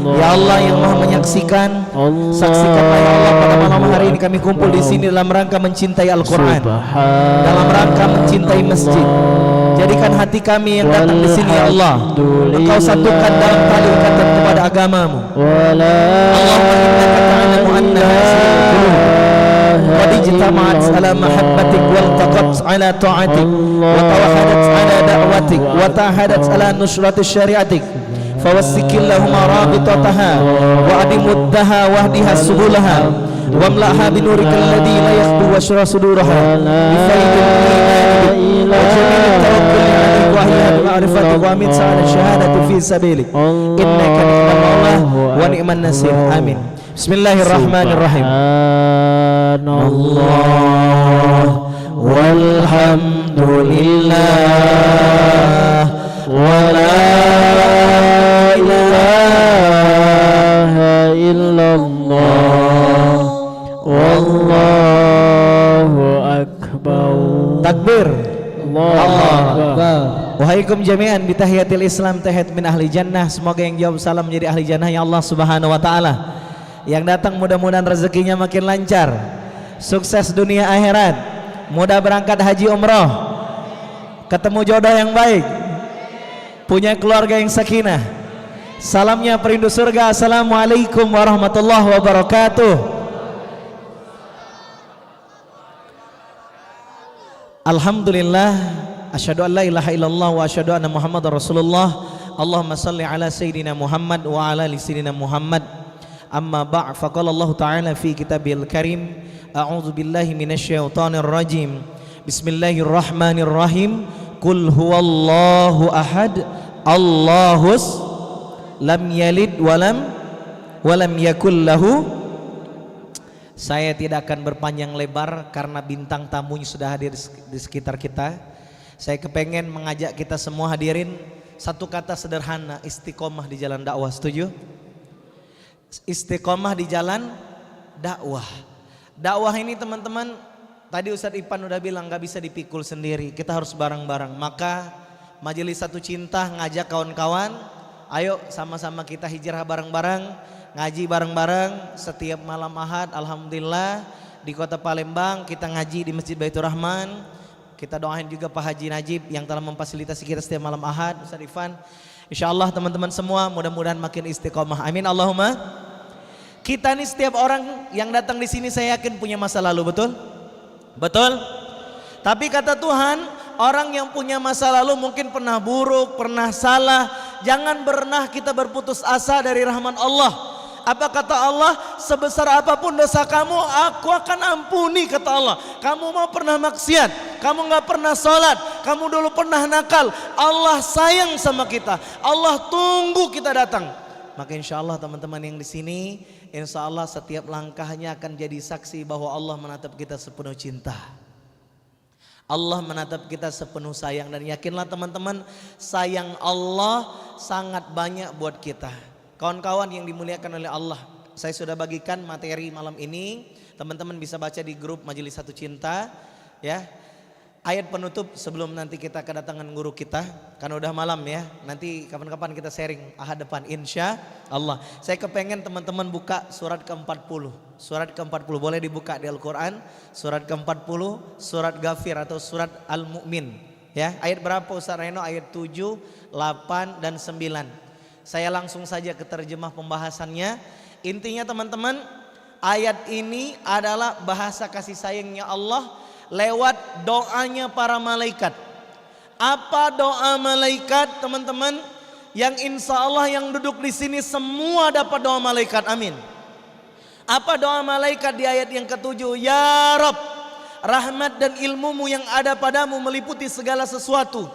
Ya Allah yang Maha menyaksikan, saksikanlah ya Allah pada malam hari ini kami kumpul di sini dalam rangka mencintai Al-Quran, dalam rangka mencintai masjid. Jadikan hati kami yang datang di sini ya Allah, Engkau satukan dalam tali ikatan kepada agamamu. Allahumma innaka ta'lamu anna qad ijtama'at ala mahabbatik wal taqat ala ta'atik wa tawahadat ala da'watik wa tahadat ala nusrati syariatik. فوسك اللهم رابطتها وأدمدها واهدها سبلها واملأها بنورك الذي لا يخبو واشرح صدورها بفيض الإيمان وجميل التوكل عليك وهي بمعرفتك ومن سعى الشهادة في سبيلك إنك نعم المولى ونعم النصير آمين. بسم الله الرحمن الرحيم. الله والحمد لله ولا ilaha illallah wallahu akbar. Takbir. Allah akbar. Wahaikum jami'an bitahiyatil Islam, tahiyat min ahli jannah. Semoga yang jawab salam menjadi ahli jannah ya Allah Subhanahu wa taala. Yang datang mudah-mudahan rezekinya makin lancar, sukses dunia akhirat, mudah berangkat haji umroh, ketemu jodoh yang baik, punya keluarga yang sakinah. Salamnya perindu surga. Assalamualaikum warahmatullahi wabarakatuh. Alhamdulillah, asyhadu an la ilaha illallah wa asyhadu anna Muhammadar Rasulullah. Allahumma salli ala sayyidina Muhammad wa ala ali sayyidina Muhammad. Amma ba' faqala Allah ta'ala fi kitabil karim, a'udzu billahi minasyaitonir rajim. Bismillahirrahmanirrahim. Qul huwallahu ahad, Allahus lam yalid walam yakul lahu. Saya tidak akan berpanjang lebar karena bintang tamunya sudah hadir di sekitar kita. Saya kepengen mengajak kita semua hadirin satu kata sederhana, istiqomah di jalan dakwah. Setuju? Istiqomah di jalan dakwah. Dakwah ini teman-teman, tadi Ustadz Ipan udah bilang gak bisa dipikul sendiri, kita harus bareng-bareng. Maka Majelis Satu Cinta ngajak kawan-kawan, ayo sama-sama kita hijrah bareng-bareng, ngaji bareng-bareng setiap malam Ahad. Alhamdulillah di Kota Palembang kita ngaji di Masjid Baitur Rahman. Kita doain juga Pak Haji Najib yang telah memfasilitasi kita setiap malam Ahad, Ustaz Irfan. Insyaallah teman-teman semua mudah-mudahan makin istiqomah. Amin Allahumma. Kita nih setiap orang yang datang di sini saya yakin punya masa lalu, betul? Betul? Tapi kata Tuhan, orang yang punya masa lalu mungkin pernah buruk, pernah salah. Jangan pernah kita berputus asa dari rahmat Allah. Apa kata Allah? Sebesar apapun dosa kamu, aku akan ampuni, kata Allah. Kamu mau pernah maksiat, kamu nggak pernah sholat, kamu dulu pernah nakal. Allah sayang sama kita, Allah tunggu kita datang. Maka insya Allah teman-teman yang di sini, insya Allah setiap langkahnya akan jadi saksi bahwa Allah menatap kita sepenuh cinta. Allah menatap kita sepenuh sayang, dan yakinlah teman-teman, sayang Allah sangat banyak buat kita. Kawan-kawan yang dimuliakan oleh Allah, saya sudah bagikan materi malam ini. Teman-teman bisa baca di grup Majelis Satu Cinta ya. Ayat penutup sebelum nanti kita kedatangan guru kita, karena udah malam ya. Nanti kapan-kapan kita sharing ahad depan insya Allah. Saya kepengen teman-teman buka surat ke-40. Surat ke-40 boleh dibuka di Al-Quran. Surat ke-40 surat Ghafir atau surat Al-Mu'min ya. Ayat berapa Ustaz Reno? Ayat 7, 8 dan 9. Saya langsung saja ke terjemah pembahasannya. Intinya teman-teman, ayat ini adalah bahasa kasih sayangnya Allah lewat doanya para malaikat. Apa doa malaikat teman-teman? Yang insya Allah yang duduk di sini semua dapat doa malaikat, amin. Apa doa malaikat di ayat yang ke-7? Ya Rabb, rahmat dan ilmumu yang ada padamu meliputi segala sesuatu.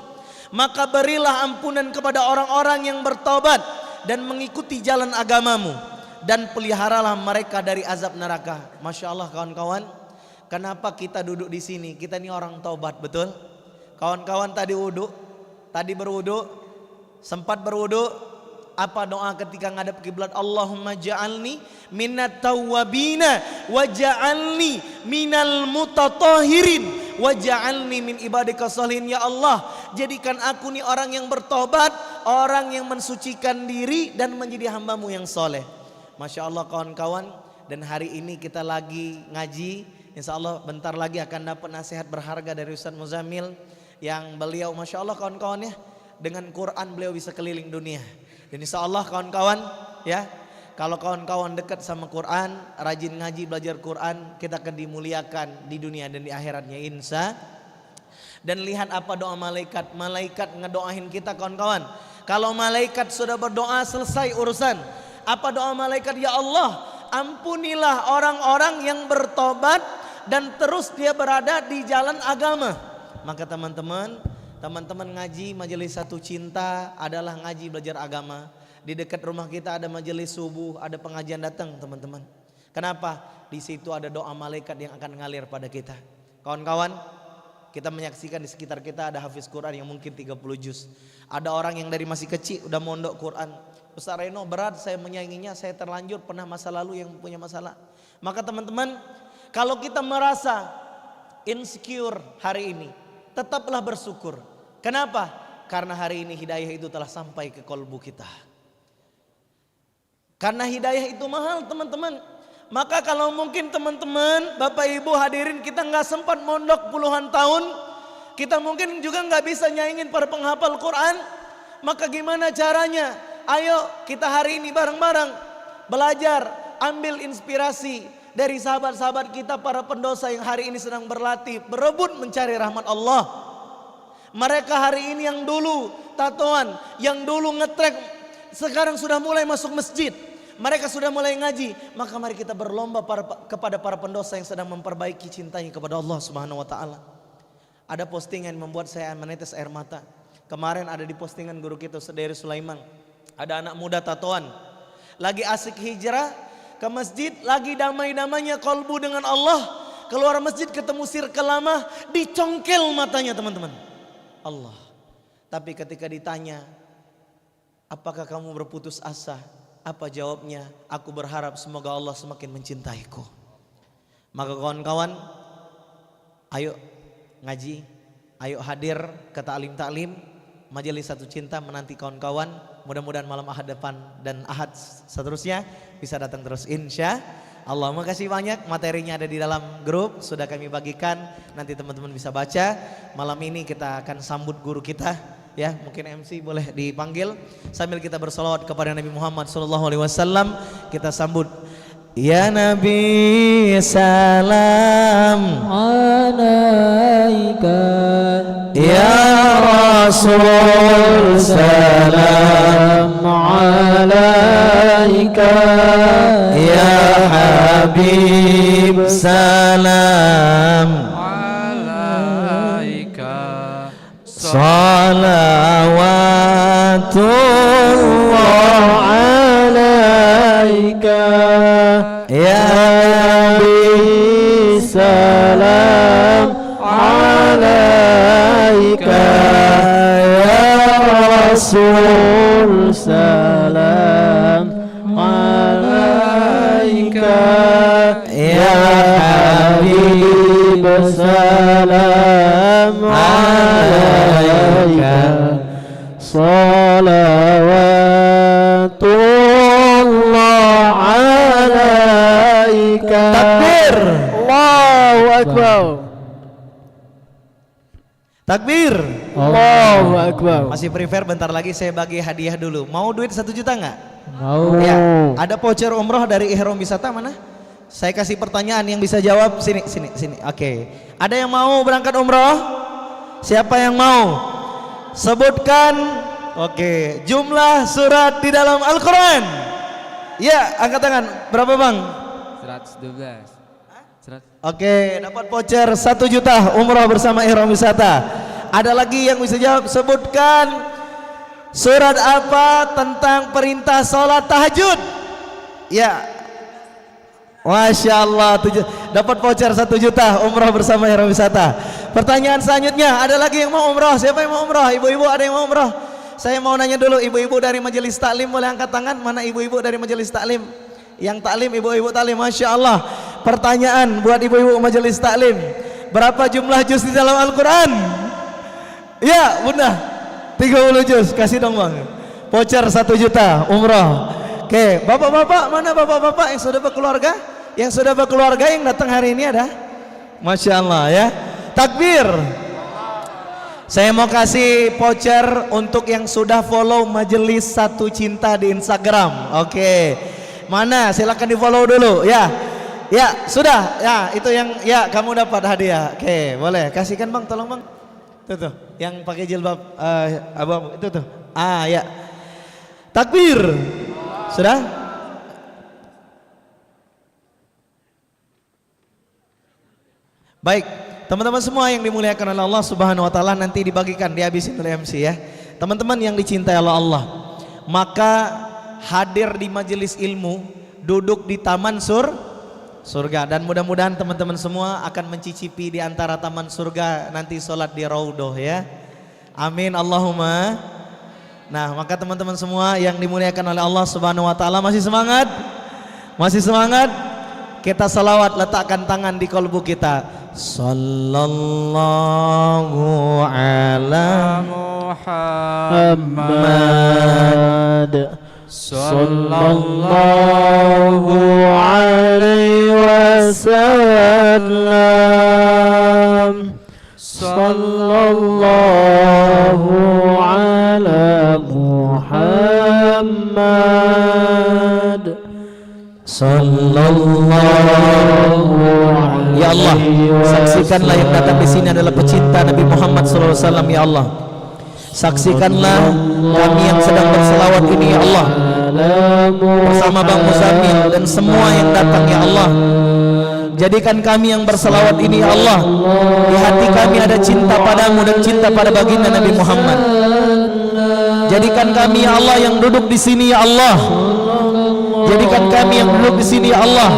Maka berilah ampunan kepada orang-orang yang bertobat dan mengikuti jalan agamamu, dan peliharalah mereka dari azab neraka. Masya Allah kawan-kawan, kenapa kita duduk di sini? Kita ini orang taubat, betul? Kawan-kawan tadi wudu, tadi berwudu, sempat berwudu. Apa doa ketika ngadep kiblat? Allahumma ja'alni minat tawwabina wa ja'alni minal mutatahirin wa ja'alni min ibadika sholihin. Ya Allah, jadikan aku nih orang yang bertobat, orang yang mensucikan diri dan menjadi hambamu yang soleh. Masya Allah kawan-kawan, dan hari ini kita lagi ngaji. Insya Allah bentar lagi akan dapat nasihat berharga dari Ustaz Muzamil, yang beliau Masya Allah kawan-kawan ya, dengan Quran beliau bisa keliling dunia. Dan insya Allah kawan-kawan ya, kalau kawan-kawan dekat sama Quran, rajin ngaji, belajar Quran, kita akan dimuliakan di dunia dan di akhiratnya insya. Dan lihat apa doa malaikat. Malaikat ngedoain kita kawan-kawan. Kalau malaikat sudah berdoa selesai urusan. Apa doa malaikat? Ya Allah, ampunilah orang-orang yang bertobat dan terus dia berada di jalan agama. Maka teman-teman ngaji Majelis Satu Cinta adalah ngaji belajar agama. Di dekat rumah kita ada majelis subuh, ada pengajian datang teman-teman. Kenapa? Di situ ada doa malaikat yang akan ngalir pada kita. Kawan-kawan, kita menyaksikan di sekitar kita ada hafiz Quran yang mungkin 30 juz. Ada orang yang dari masih kecil udah mondok Quran. Ustaz Reno berat saya menyainginya, saya terlanjur pernah masa lalu yang punya masalah. Maka teman-teman, kalau kita merasa insecure hari ini, tetaplah bersyukur. Kenapa? Karena hari ini hidayah itu telah sampai ke kolbu kita. Karena hidayah itu mahal teman-teman. Maka kalau mungkin teman-teman, Bapak Ibu hadirin, kita nggak sempat mondok puluhan tahun, kita mungkin juga nggak bisa nyaingin para penghafal Quran. Maka gimana caranya? Ayo kita hari ini bareng-bareng belajar, ambil inspirasi dari sahabat-sahabat kita para pendosa yang hari ini sedang berlatih, berebut mencari rahmat Allah. Mereka hari ini yang dulu tatoan, yang dulu ngetrek, sekarang sudah mulai masuk masjid. Mereka sudah mulai ngaji. Maka mari kita berlomba kepada para pendosa yang sedang memperbaiki cintanya kepada Allah Subhanahu wa taala. Ada postingan membuat saya menetes air mata. Kemarin ada di postingan guru kita Saudara Sulaiman. Ada anak muda tatoan, lagi asik hijrah ke masjid, lagi damai-damainya kolbu dengan Allah. Keluar masjid ketemu sirkel lama, dicongkel matanya teman-teman. Allah. Tapi ketika ditanya, apakah kamu berputus asa? Apa jawabnya? Aku berharap semoga Allah semakin mencintaiku. Maka kawan-kawan, ayo ngaji, ayo hadir ke taklim Majelis Satu Cinta menanti kawan-kawan. Mudah-mudahan malam ahad depan dan ahad seterusnya bisa datang terus insya Allah. Makasih banyak, materinya ada di dalam grup sudah kami bagikan, nanti teman-teman bisa baca. Malam ini kita akan sambut guru kita ya, mungkin MC boleh dipanggil sambil kita bersolawat kepada Nabi Muhammad SAW. Kita sambut. Ya Nabi salam alaika, ya Rasul salam alaika, ya Habib salam alaika. salam alaika ya Rasul, salam alaika ya Habib, salam alaika salawatullah alaika. Takbir. Allahu Akbar. Takbir. Allahu Akbar. Masih prefer, bentar lagi saya bagi hadiah dulu. Mau duit 1 juta nggak? Mau. Ya, ada voucher umroh dari Ihram Wisata mana? Saya kasih pertanyaan yang bisa jawab sini. Oke. Ada yang mau berangkat umroh? Siapa yang mau? Sebutkan. Oke, jumlah surat di dalam Al-Quran. Ya, angkat tangan. Berapa bang? 112. Oke, dapat voucher 1 juta umroh bersama Ihram Wisata. Ada lagi yang bisa jawab? Sebutkan surat apa tentang perintah sholat tahajud. Ya, Masya Allah, dapat voucher 1 juta umroh bersama Ihram Wisata. Pertanyaan selanjutnya, ada lagi yang mau umroh? Siapa yang mau umroh? Ibu-ibu ada yang mau umroh? Saya mau nanya dulu, ibu-ibu dari majelis taklim boleh angkat tangan? Mana ibu-ibu dari majelis taklim? Yang taklim, ibu-ibu taklim, Masya Allah. Pertanyaan buat ibu-ibu majelis taklim, berapa jumlah juz di dalam Al-Quran? Ya bunda, 30 juz, kasih dong bang. Voucher 1 juta umroh. Oke, bapak-bapak, mana bapak-bapak yang sudah berkeluarga? Yang sudah berkeluarga yang datang hari ini ada? Masya Allah ya. Takbir. Saya mau kasih voucher untuk yang sudah follow Majelis Satu Cinta di Instagram. Oke. Mana? Silakan di follow dulu ya. Ya, sudah. Ya, itu yang ya kamu dapat hadiah. Oke, boleh. Kasihkan bang, tolong bang. Tuh, yang pakai jilbab abang itu tuh. Ah, ya. Takbir. Sudah? Baik, teman-teman semua yang dimuliakan oleh Allah Subhanahu wa taala, nanti dibagikan, dihabisin oleh MC ya. Teman-teman yang dicintai oleh Allah, maka hadir di majelis ilmu, duduk di taman surga, dan mudah-mudahan teman-teman semua akan mencicipi di antara taman surga nanti sholat di raudhah ya. Amin Allahumma. Nah, maka teman-teman semua yang dimuliakan oleh Allah Subhanahu wa taala, masih semangat? Masih semangat? Kita salawat, letakkan tangan di kolbu kita. Sallallahu ala Muhammad sallallahu alaihi wasallam. Sallallahu ala Muhammad sallallahu alaihi. Ya Allah, saksikanlah yang datang di sini adalah pecinta Nabi Muhammad sallallahu alaihi wasallam ya Allah. Saksikanlah kami yang sedang berselawat ini ya Allah, bersama Bang Muzamil dan semua yang datang ya Allah. Jadikan kami yang berselawat ini ya Allah, di hati kami ada cinta padamu dan cinta pada baginda Nabi Muhammad. Jadikan kami ya Allah yang duduk di sini ya Allah. Jadikan kami yang duduk di sini ya Allah,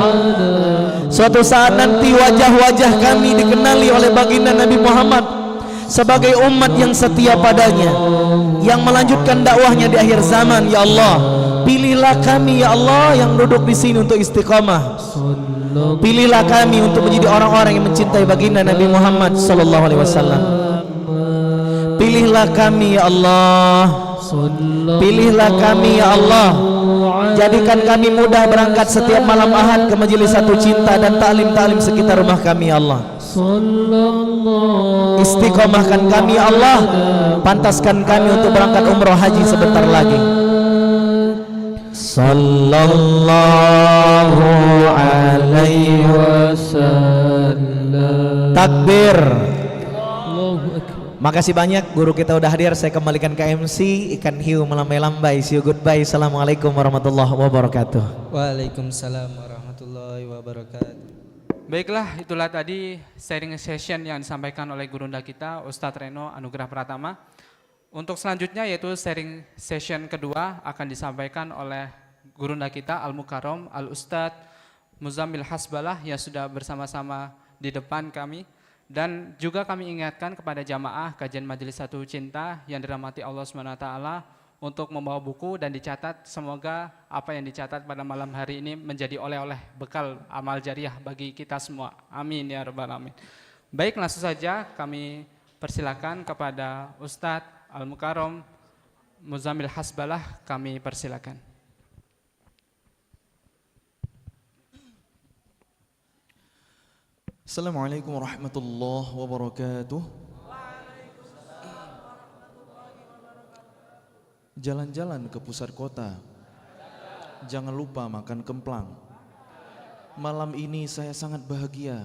suatu saat nanti wajah-wajah kami dikenali oleh baginda Nabi Muhammad sebagai umat yang setia padanya, yang melanjutkan dakwahnya di akhir zaman ya Allah. Pilihlah kami ya Allah yang duduk di sini untuk istiqamah. Pilihlah kami untuk menjadi orang-orang yang mencintai baginda Nabi Muhammad sallallahu alaihi wasallam. Pilihlah kami ya Allah. Pilihlah kami ya Allah. Jadikan kami mudah berangkat setiap malam Ahad ke majelis Satu Cinta dan taklim-taklim sekitar rumah kami ya Allah. Istiqomahkan kami ya Allah. Pantaskan kami untuk berangkat umroh haji sebentar lagi. Sallallahu alaihi wasallam. Takbir. Makasih banyak, guru kita udah hadir. Saya kembalikan ke MC. Ikan hiu melambai-lambai. See you, goodbye. Assalamualaikum warahmatullahi wabarakatuh. Waalaikumsalam warahmatullahi wabarakatuh. Baiklah, itulah tadi sharing session yang disampaikan oleh gurunda kita Ustadz Reno Anugrah Pratama. Untuk selanjutnya yaitu sharing session kedua akan disampaikan oleh gurunda kita Al-Mukarram Al-Ustadz Muzamil Hasbalah yang sudah bersama-sama di depan kami. Dan juga kami ingatkan kepada jamaah kajian Majelis Satu Cinta yang dirahmati Allah SWT untuk membawa buku dan dicatat. Semoga apa yang dicatat pada malam hari ini menjadi oleh-oleh bekal amal jariah bagi kita semua. Amin ya rabbal alamin. Baik, langsung saja kami persilakan kepada Ustadz Al-Mukarram Muzammil Hasbalah, kami persilakan. Assalamualaikum warahmatullahi wabarakatuh. Jalan-jalan ke pusat kota, jangan lupa makan kemplang. Malam ini saya sangat bahagia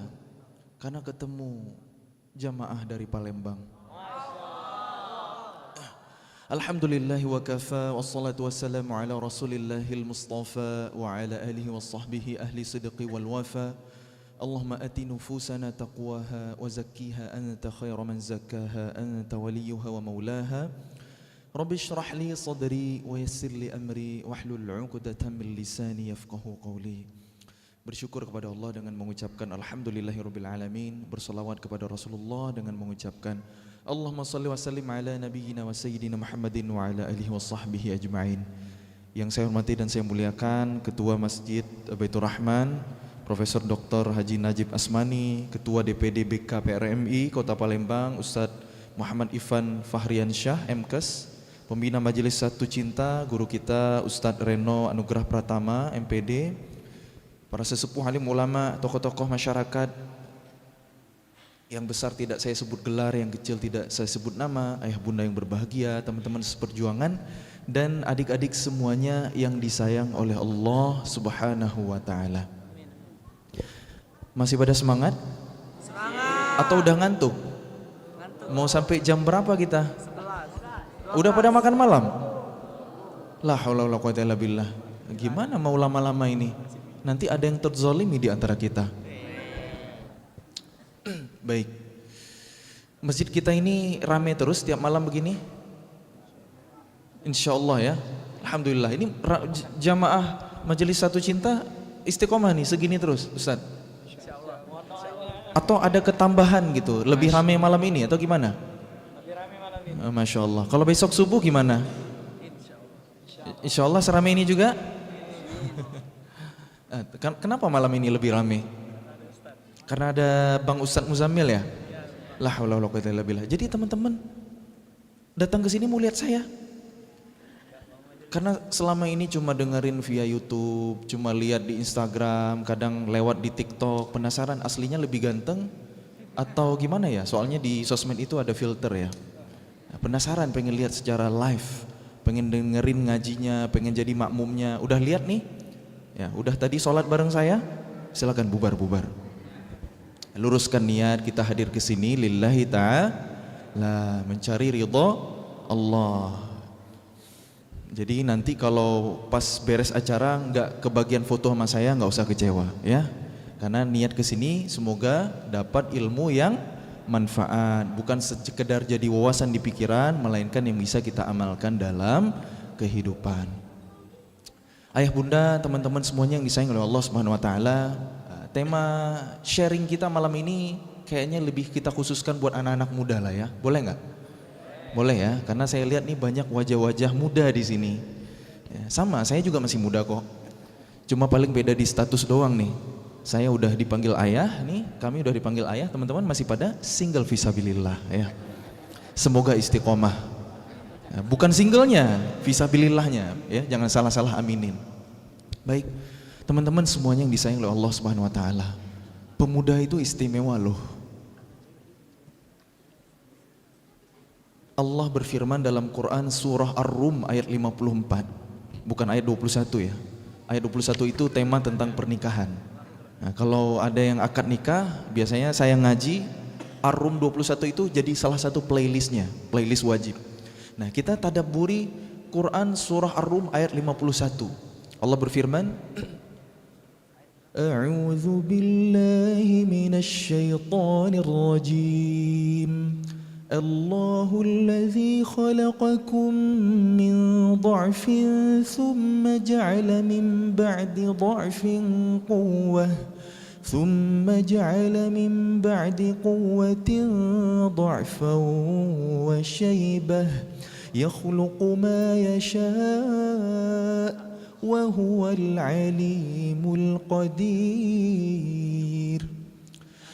karena ketemu jamaah dari Palembang. Alhamdulillahi wa kafa, wassalatu wassalamu ala rasulillahil mustafa wa ala alihi wa sahbihi ahli sidqi wal wafa. Allahumma ati nufusana taqwaha wa zakkiha anta khairu man zakkaha anta waliyuha wa maulaha. Rabbi shrah li sadri wa yassir li amri wahlul 'uqdatam min lisani yafqahu qawli. Bersyukur kepada Allah dengan mengucapkan alhamdulillahirabbil alamin, berselawat kepada Rasulullah dengan mengucapkan Allahumma shalli wa sallim ala nabiyyina wa sayyidina Muhammadin wa ala alihi wa sahbihi ajma'in. Yang saya hormati dan saya muliakan Ketua Masjid Baitur Rahman Profesor Dr. Haji Najib Asmani, Ketua DPD BK PRMI Kota Palembang Ustadz Muhammad Ifan Fahriansyah MKes, Pembina Majelis Satu Cinta guru kita Ustadz Reno Anugrah Pratama MPD, para sesepuh alim ulama, tokoh-tokoh masyarakat, yang besar tidak saya sebut gelar, yang kecil tidak saya sebut nama, ayah bunda yang berbahagia, teman-teman seperjuangan, dan adik-adik semuanya yang disayang oleh Allah Subhanahu wa Ta'ala. Masih pada semangat? Semangat! Atau udah ngantuk? Mau sampai jam berapa kita? Udah pada makan malam? La haula wala quwwata illa billah. Gimana mau lama-lama ini? Nanti ada yang terzalimi di antara kita. Baik. Masjid kita ini ramai terus tiap malam begini? Insyaallah ya. Alhamdulillah. Ini jamaah Majelis Satu Cinta istiqomah nih segini terus, Ustaz. Atau ada ketambahan gitu, lebih ramai malam ini atau gimana? Lebih ramai malam ini. Masya Allah. Kalau besok subuh gimana? Insya Allah seramai ini juga? Kenapa malam ini lebih ramai? Karena ada Bang Ustadz Muzammil ya? La haula wala quwwata illa billah. Jadi teman-teman datang ke sini mau lihat saya. Karena selama ini cuma dengerin via YouTube, cuma lihat di Instagram, kadang lewat di TikTok, penasaran aslinya lebih ganteng atau gimana ya? Soalnya di sosmed itu ada filter ya. Penasaran pengen lihat secara live, pengen dengerin ngajinya, pengen jadi makmumnya. Udah lihat nih? Ya, udah tadi sholat bareng saya? Silakan bubar-bubar. Luruskan niat kita hadir ke sini lillahi ta'ala, mencari ridha Allah. Jadi nanti kalau pas beres acara nggak kebagian foto sama saya nggak usah kecewa ya, karena niat kesini semoga dapat ilmu yang manfaat, bukan sekedar jadi wawasan di pikiran, melainkan yang bisa kita amalkan dalam kehidupan. Ayah bunda, teman-teman semuanya yang disayang oleh Allah Subhanahu Wa Taala, tema sharing kita malam ini kayaknya lebih kita khususkan buat anak-anak muda lah ya, boleh nggak? Boleh ya, karena saya lihat nih banyak wajah-wajah muda di sini. Ya, sama, saya juga masih muda kok. Cuma paling beda di status doang nih. Saya udah dipanggil ayah nih, kami udah dipanggil ayah, teman-teman masih pada single fisabilillah ya. Semoga istiqomah. Ya, bukan singlenya, fisabilillahnya ya, jangan salah-salah aminin. Baik, teman-teman semuanya yang disayang oleh Allah Subhanahu Wa Taala. Pemuda itu istimewa loh. Allah berfirman dalam Quran surah Ar-Rum ayat 54, bukan ayat 21 ya. Ayat 21 itu tema tentang pernikahan. Nah, kalau ada yang akad nikah, biasanya saya ngaji Ar-Rum 21 itu jadi salah satu playlistnya, playlist wajib. Nah, kita tadabburi Quran surah Ar-Rum ayat 51. Allah berfirman, A'udzu billahi minasy syaithanir rajim. الله الذي خلقكم من ضعف ثم جعل من بعد ضعف قوة ثم جعل من بعد قوة ضعفا وشيبة يخلق ما يشاء وهو العليم القدير.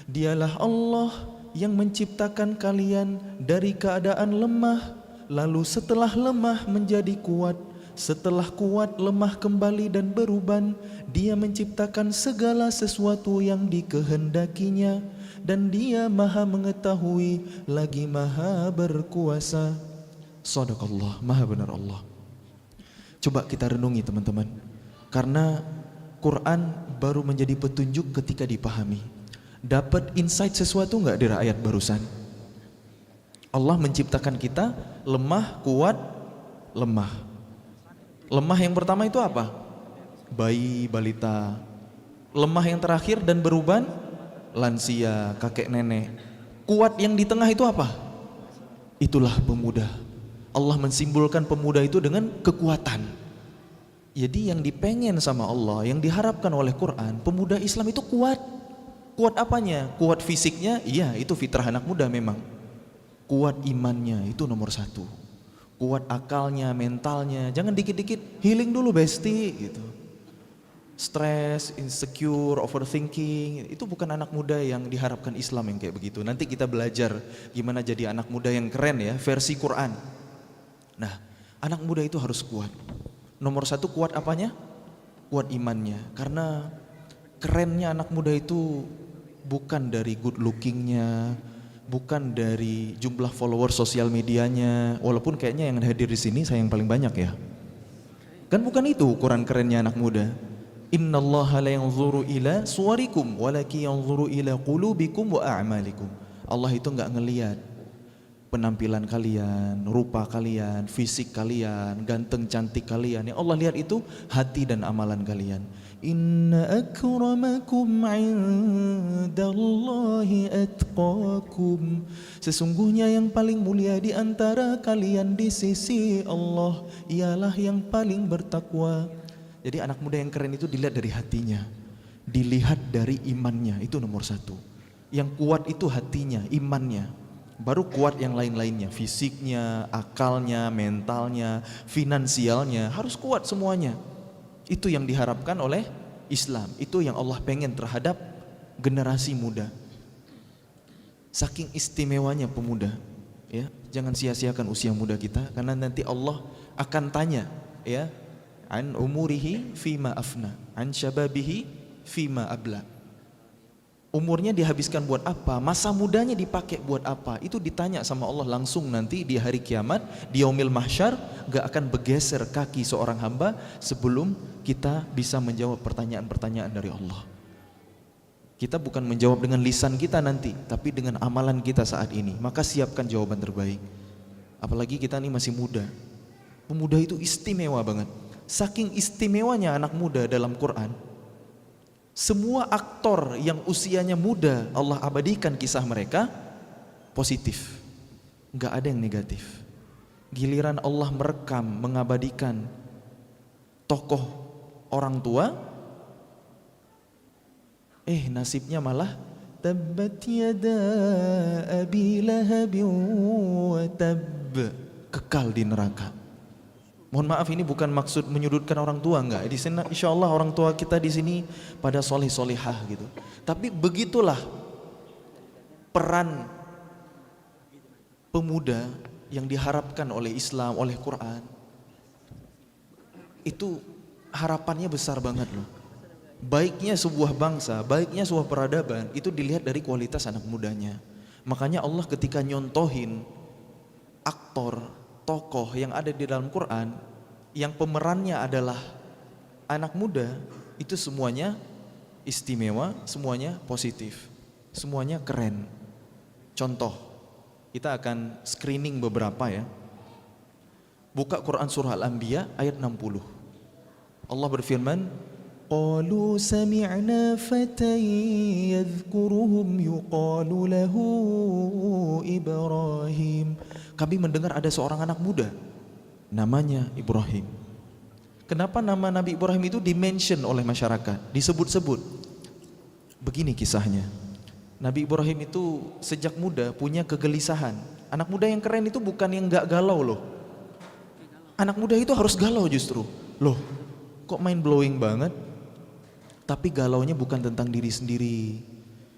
Dialah Allah yang menciptakan kalian dari keadaan lemah, lalu setelah lemah menjadi kuat, setelah kuat lemah kembali dan beruban. Dia menciptakan segala sesuatu yang dikehendakinya, dan Dia Maha mengetahui lagi Maha berkuasa. Shadaqallah, Maha benar Allah. Coba kita renungi teman-teman, karena Quran baru menjadi petunjuk ketika dipahami. Dapat insight sesuatu nggak dari ayat barusan? Allah menciptakan kita lemah, kuat, lemah. Lemah yang pertama itu apa? Bayi, balita. Lemah yang terakhir dan beruban, lansia, kakek nenek. Kuat yang di tengah itu apa? Itulah pemuda. Allah mensimbolkan pemuda itu dengan kekuatan. Jadi yang dipengen sama Allah, yang diharapkan oleh Quran, pemuda Islam itu kuat. Kuat apanya? Kuat fisiknya, iya itu fitrah anak muda memang. Kuat imannya, itu nomor satu. Kuat akalnya, mentalnya, jangan dikit-dikit healing dulu besti gitu. Stres, insecure, overthinking, itu bukan anak muda yang diharapkan Islam yang kayak begitu. Nanti kita belajar gimana jadi anak muda yang keren ya, versi Quran. Nah, anak muda itu harus kuat. Nomor satu kuat apanya? Kuat imannya. Karena kerennya anak muda itu bukan dari good lookingnya, bukan dari jumlah follower sosial medianya. Walaupun kayaknya yang hadir di sini saya yang paling banyak ya. Kan bukan itu ukuran kerennya anak muda. Innallaha la yanzuru ila suwarikum walaki yanzuru ila qulubikum wa a'malikum. Allah itu enggak ngelihat penampilan kalian, rupa kalian, fisik kalian, ganteng cantik kalian. Yang Allah lihat itu hati dan amalan kalian. Inna akramakum indallahi atqakum. Sesungguhnya yang paling mulia di antara kalian di sisi Allah ialah yang paling bertakwa. Jadi anak muda yang keren itu dilihat dari hatinya, dilihat dari imannya, itu nomor satu. Yang kuat itu hatinya, imannya. Baru kuat yang lain-lainnya, fisiknya, akalnya, mentalnya, finansialnya, harus kuat semuanya. Itu yang diharapkan oleh Islam, itu yang Allah pengen terhadap generasi muda. Saking istimewanya pemuda, ya, jangan sia-siakan usia muda kita, karena nanti Allah akan tanya, ya, an umurihi fima afna, an syababihi fima abla. Umurnya dihabiskan buat apa? Masa mudanya dipakai buat apa? Itu ditanya sama Allah langsung nanti di hari kiamat, di yaumil mahsyar. Gak akan bergeser kaki seorang hamba sebelum kita bisa menjawab pertanyaan-pertanyaan dari Allah. Kita bukan menjawab dengan lisan kita nanti, tapi dengan amalan kita saat ini. Maka siapkan jawaban terbaik. Apalagi kita ini masih muda. Pemuda itu istimewa banget. Saking istimewanya anak muda dalam Quran, semua aktor yang usianya muda Allah abadikan kisah mereka positif, nggak ada yang negatif. Giliran Allah merekam, mengabadikan tokoh orang tua, nasibnya malah tabbat yada abi lahabin wa tab, kekal di neraka. Mohon maaf, ini bukan maksud menyudutkan orang tua, enggak. Di sini insyaallah orang tua kita di sini pada soleh-solehah gitu. Tapi begitulah peran pemuda yang diharapkan oleh Islam, oleh Quran. Itu harapannya besar banget loh. Baiknya sebuah bangsa, baiknya sebuah peradaban itu dilihat dari kualitas anak mudanya. Makanya Allah ketika nyontohin aktor, tokoh yang ada di dalam Quran yang pemerannya adalah anak muda, itu semuanya istimewa, semuanya positif, semuanya keren. Contoh, kita akan screening beberapa ya. Buka Quran surah Al-Anbiya ayat 60. Allah berfirman, qalu sami'na fatan yadhkuruhum yuqalu lahu Ibrahim. Kami mendengar ada seorang anak muda namanya Ibrahim. Kenapa nama Nabi Ibrahim itu dimention oleh masyarakat, disebut-sebut? Begini kisahnya. Nabi Ibrahim itu sejak muda punya kegelisahan. Anak muda yang keren itu bukan yang gak galau loh. Anak muda itu harus galau justru. Loh, kok mind blowing banget? Tapi galaunya bukan tentang diri sendiri.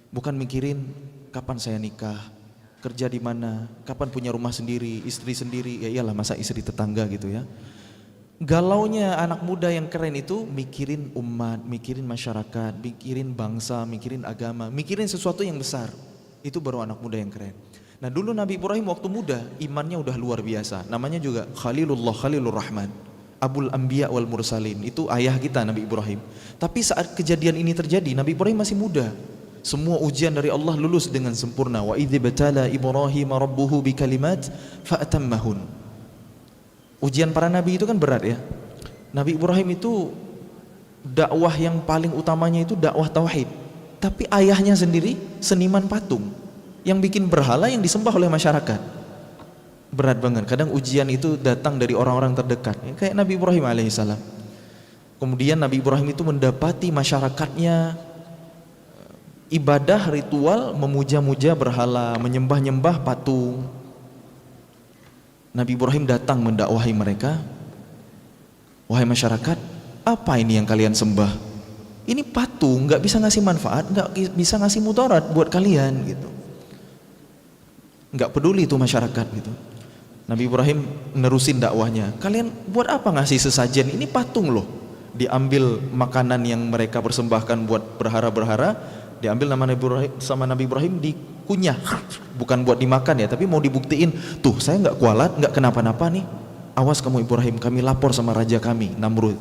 Bukan mikirin kapan saya nikah, kerja di mana, kapan punya rumah sendiri, istri sendiri. Ya iyalah, masa istri tetangga gitu ya. Galaunya anak muda yang keren itu mikirin umat, mikirin masyarakat, mikirin bangsa, mikirin agama, mikirin sesuatu yang besar. Itu baru anak muda yang keren. Nah dulu Nabi Ibrahim waktu muda imannya udah luar biasa. Namanya juga Khalilullah, Khalilur Rahman, Abul Anbiya wal Mursalin. Itu ayah kita Nabi Ibrahim. Tapi saat kejadian ini terjadi, Nabi Ibrahim masih muda. Semua ujian dari Allah lulus dengan sempurna. Wa idz batala Ibrahim rabbuhu bikalimat fa'tammahun. Ujian para nabi itu kan berat ya. Nabi Ibrahim itu dakwah yang paling utamanya itu dakwah tauhid. Tapi ayahnya sendiri seniman patung yang bikin berhala yang disembah oleh masyarakat. Berat banget. Kadang ujian itu datang dari orang-orang terdekat. Kayak Nabi Ibrahim alaihissalam. Kemudian Nabi Ibrahim itu mendapati masyarakatnya ibadah ritual memuja-muja berhala, menyembah-nyembah patung. Nabi Ibrahim datang mendakwahi mereka. Wahai masyarakat, apa ini yang kalian sembah? Ini patung, nggak bisa ngasih manfaat, nggak bisa ngasih mudarat buat kalian gitu. Nggak peduli itu masyarakat gitu. Nabi Ibrahim nerusin dakwahnya. Kalian buat apa ngasih sesajen? Ini patung loh. Diambil makanan yang mereka persembahkan buat berhara-berhara, diambil sama Nabi Ibrahim dikunyah, bukan buat dimakan ya, tapi mau dibuktiin, tuh saya nggak kualat, nggak kenapa-napa nih. Awas kamu Ibrahim, kami lapor sama raja kami Namrud.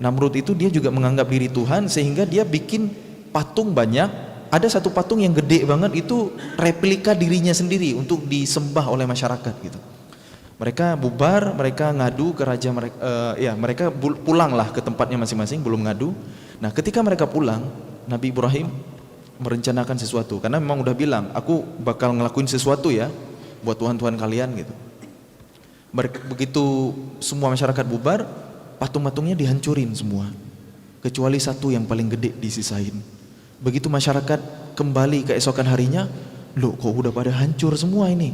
Namrud itu dia juga menganggap diri Tuhan sehingga dia bikin patung banyak. Ada satu patung yang gede banget itu replika dirinya sendiri untuk disembah oleh masyarakat gitu. Mereka bubar, mereka ngadu ke raja mereka, mereka pulanglah ke tempatnya masing-masing, belum ngadu. Nah ketika mereka pulang, Nabi Ibrahim merencanakan sesuatu karena memang udah bilang aku bakal ngelakuin sesuatu ya buat Tuhan-Tuhan kalian gitu. Begitu semua masyarakat bubar, patung-patungnya dihancurin semua kecuali satu yang paling gede disisain. Begitu masyarakat kembali keesokan harinya, loh kok udah pada hancur semua ini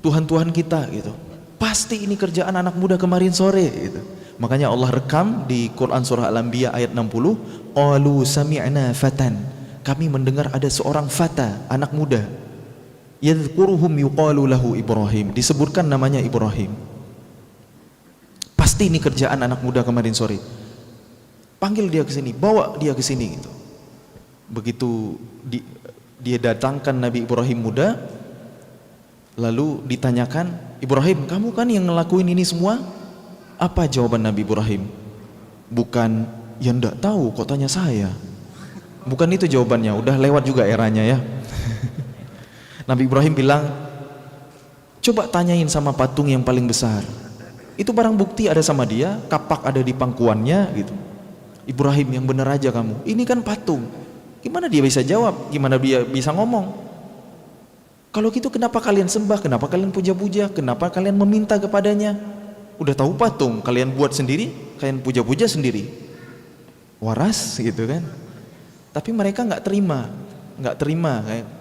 Tuhan-Tuhan kita gitu. Pasti ini kerjaan anak muda kemarin sore gitu. Makanya Allah rekam di Quran surah Al-Anbiya ayat 60, qalu sami'na fatan, kami mendengar ada seorang fata, anak muda, yadhkuruhum yuqalu lahu Ibrahim, disebutkan namanya Ibrahim. Pasti ini kerjaan anak muda kemarin sore. Panggil dia ke sini, bawa dia ke sini gitu. Begitu dia datangkan Nabi Ibrahim muda, lalu ditanyakan, Ibrahim, kamu kan yang ngelakuin ini semua? Apa jawaban Nabi Ibrahim? Bukan, ya ndak tahu, kok tanya saya. Bukan itu jawabannya, udah lewat juga eranya ya. Nabi Ibrahim bilang, coba tanyain sama patung yang paling besar. Itu barang bukti ada sama dia, kapak ada di pangkuannya gitu. Ibrahim yang bener aja kamu, ini kan patung. Gimana dia bisa jawab, gimana dia bisa ngomong? Kalau gitu kenapa kalian sembah, kenapa kalian puja-puja, kenapa kalian meminta kepadanya? Udah tahu patung, kalian buat sendiri, kalian puja-puja sendiri. Waras gitu kan. Tapi mereka nggak terima,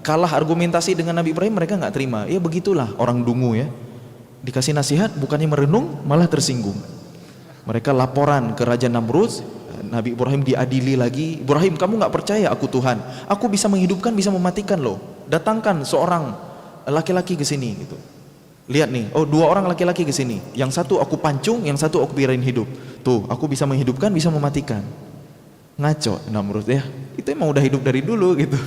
kalah argumentasi dengan Nabi Ibrahim, mereka nggak terima. Ya begitulah orang dungu ya, dikasih nasihat bukannya merenung malah tersinggung. Mereka laporan ke Raja Namrud, Nabi Ibrahim diadili lagi. Ibrahim, kamu nggak percaya aku Tuhan? Aku bisa menghidupkan, bisa mematikan loh. Datangkan seorang laki-laki ke sini gitu. Lihat nih, oh 2 orang laki-laki ke sini. Yang satu aku pancung, yang satu aku biarin hidup. Tuh, aku bisa menghidupkan, bisa mematikan. Ngaco Namrud ya. Itu emang udah hidup dari dulu gitu.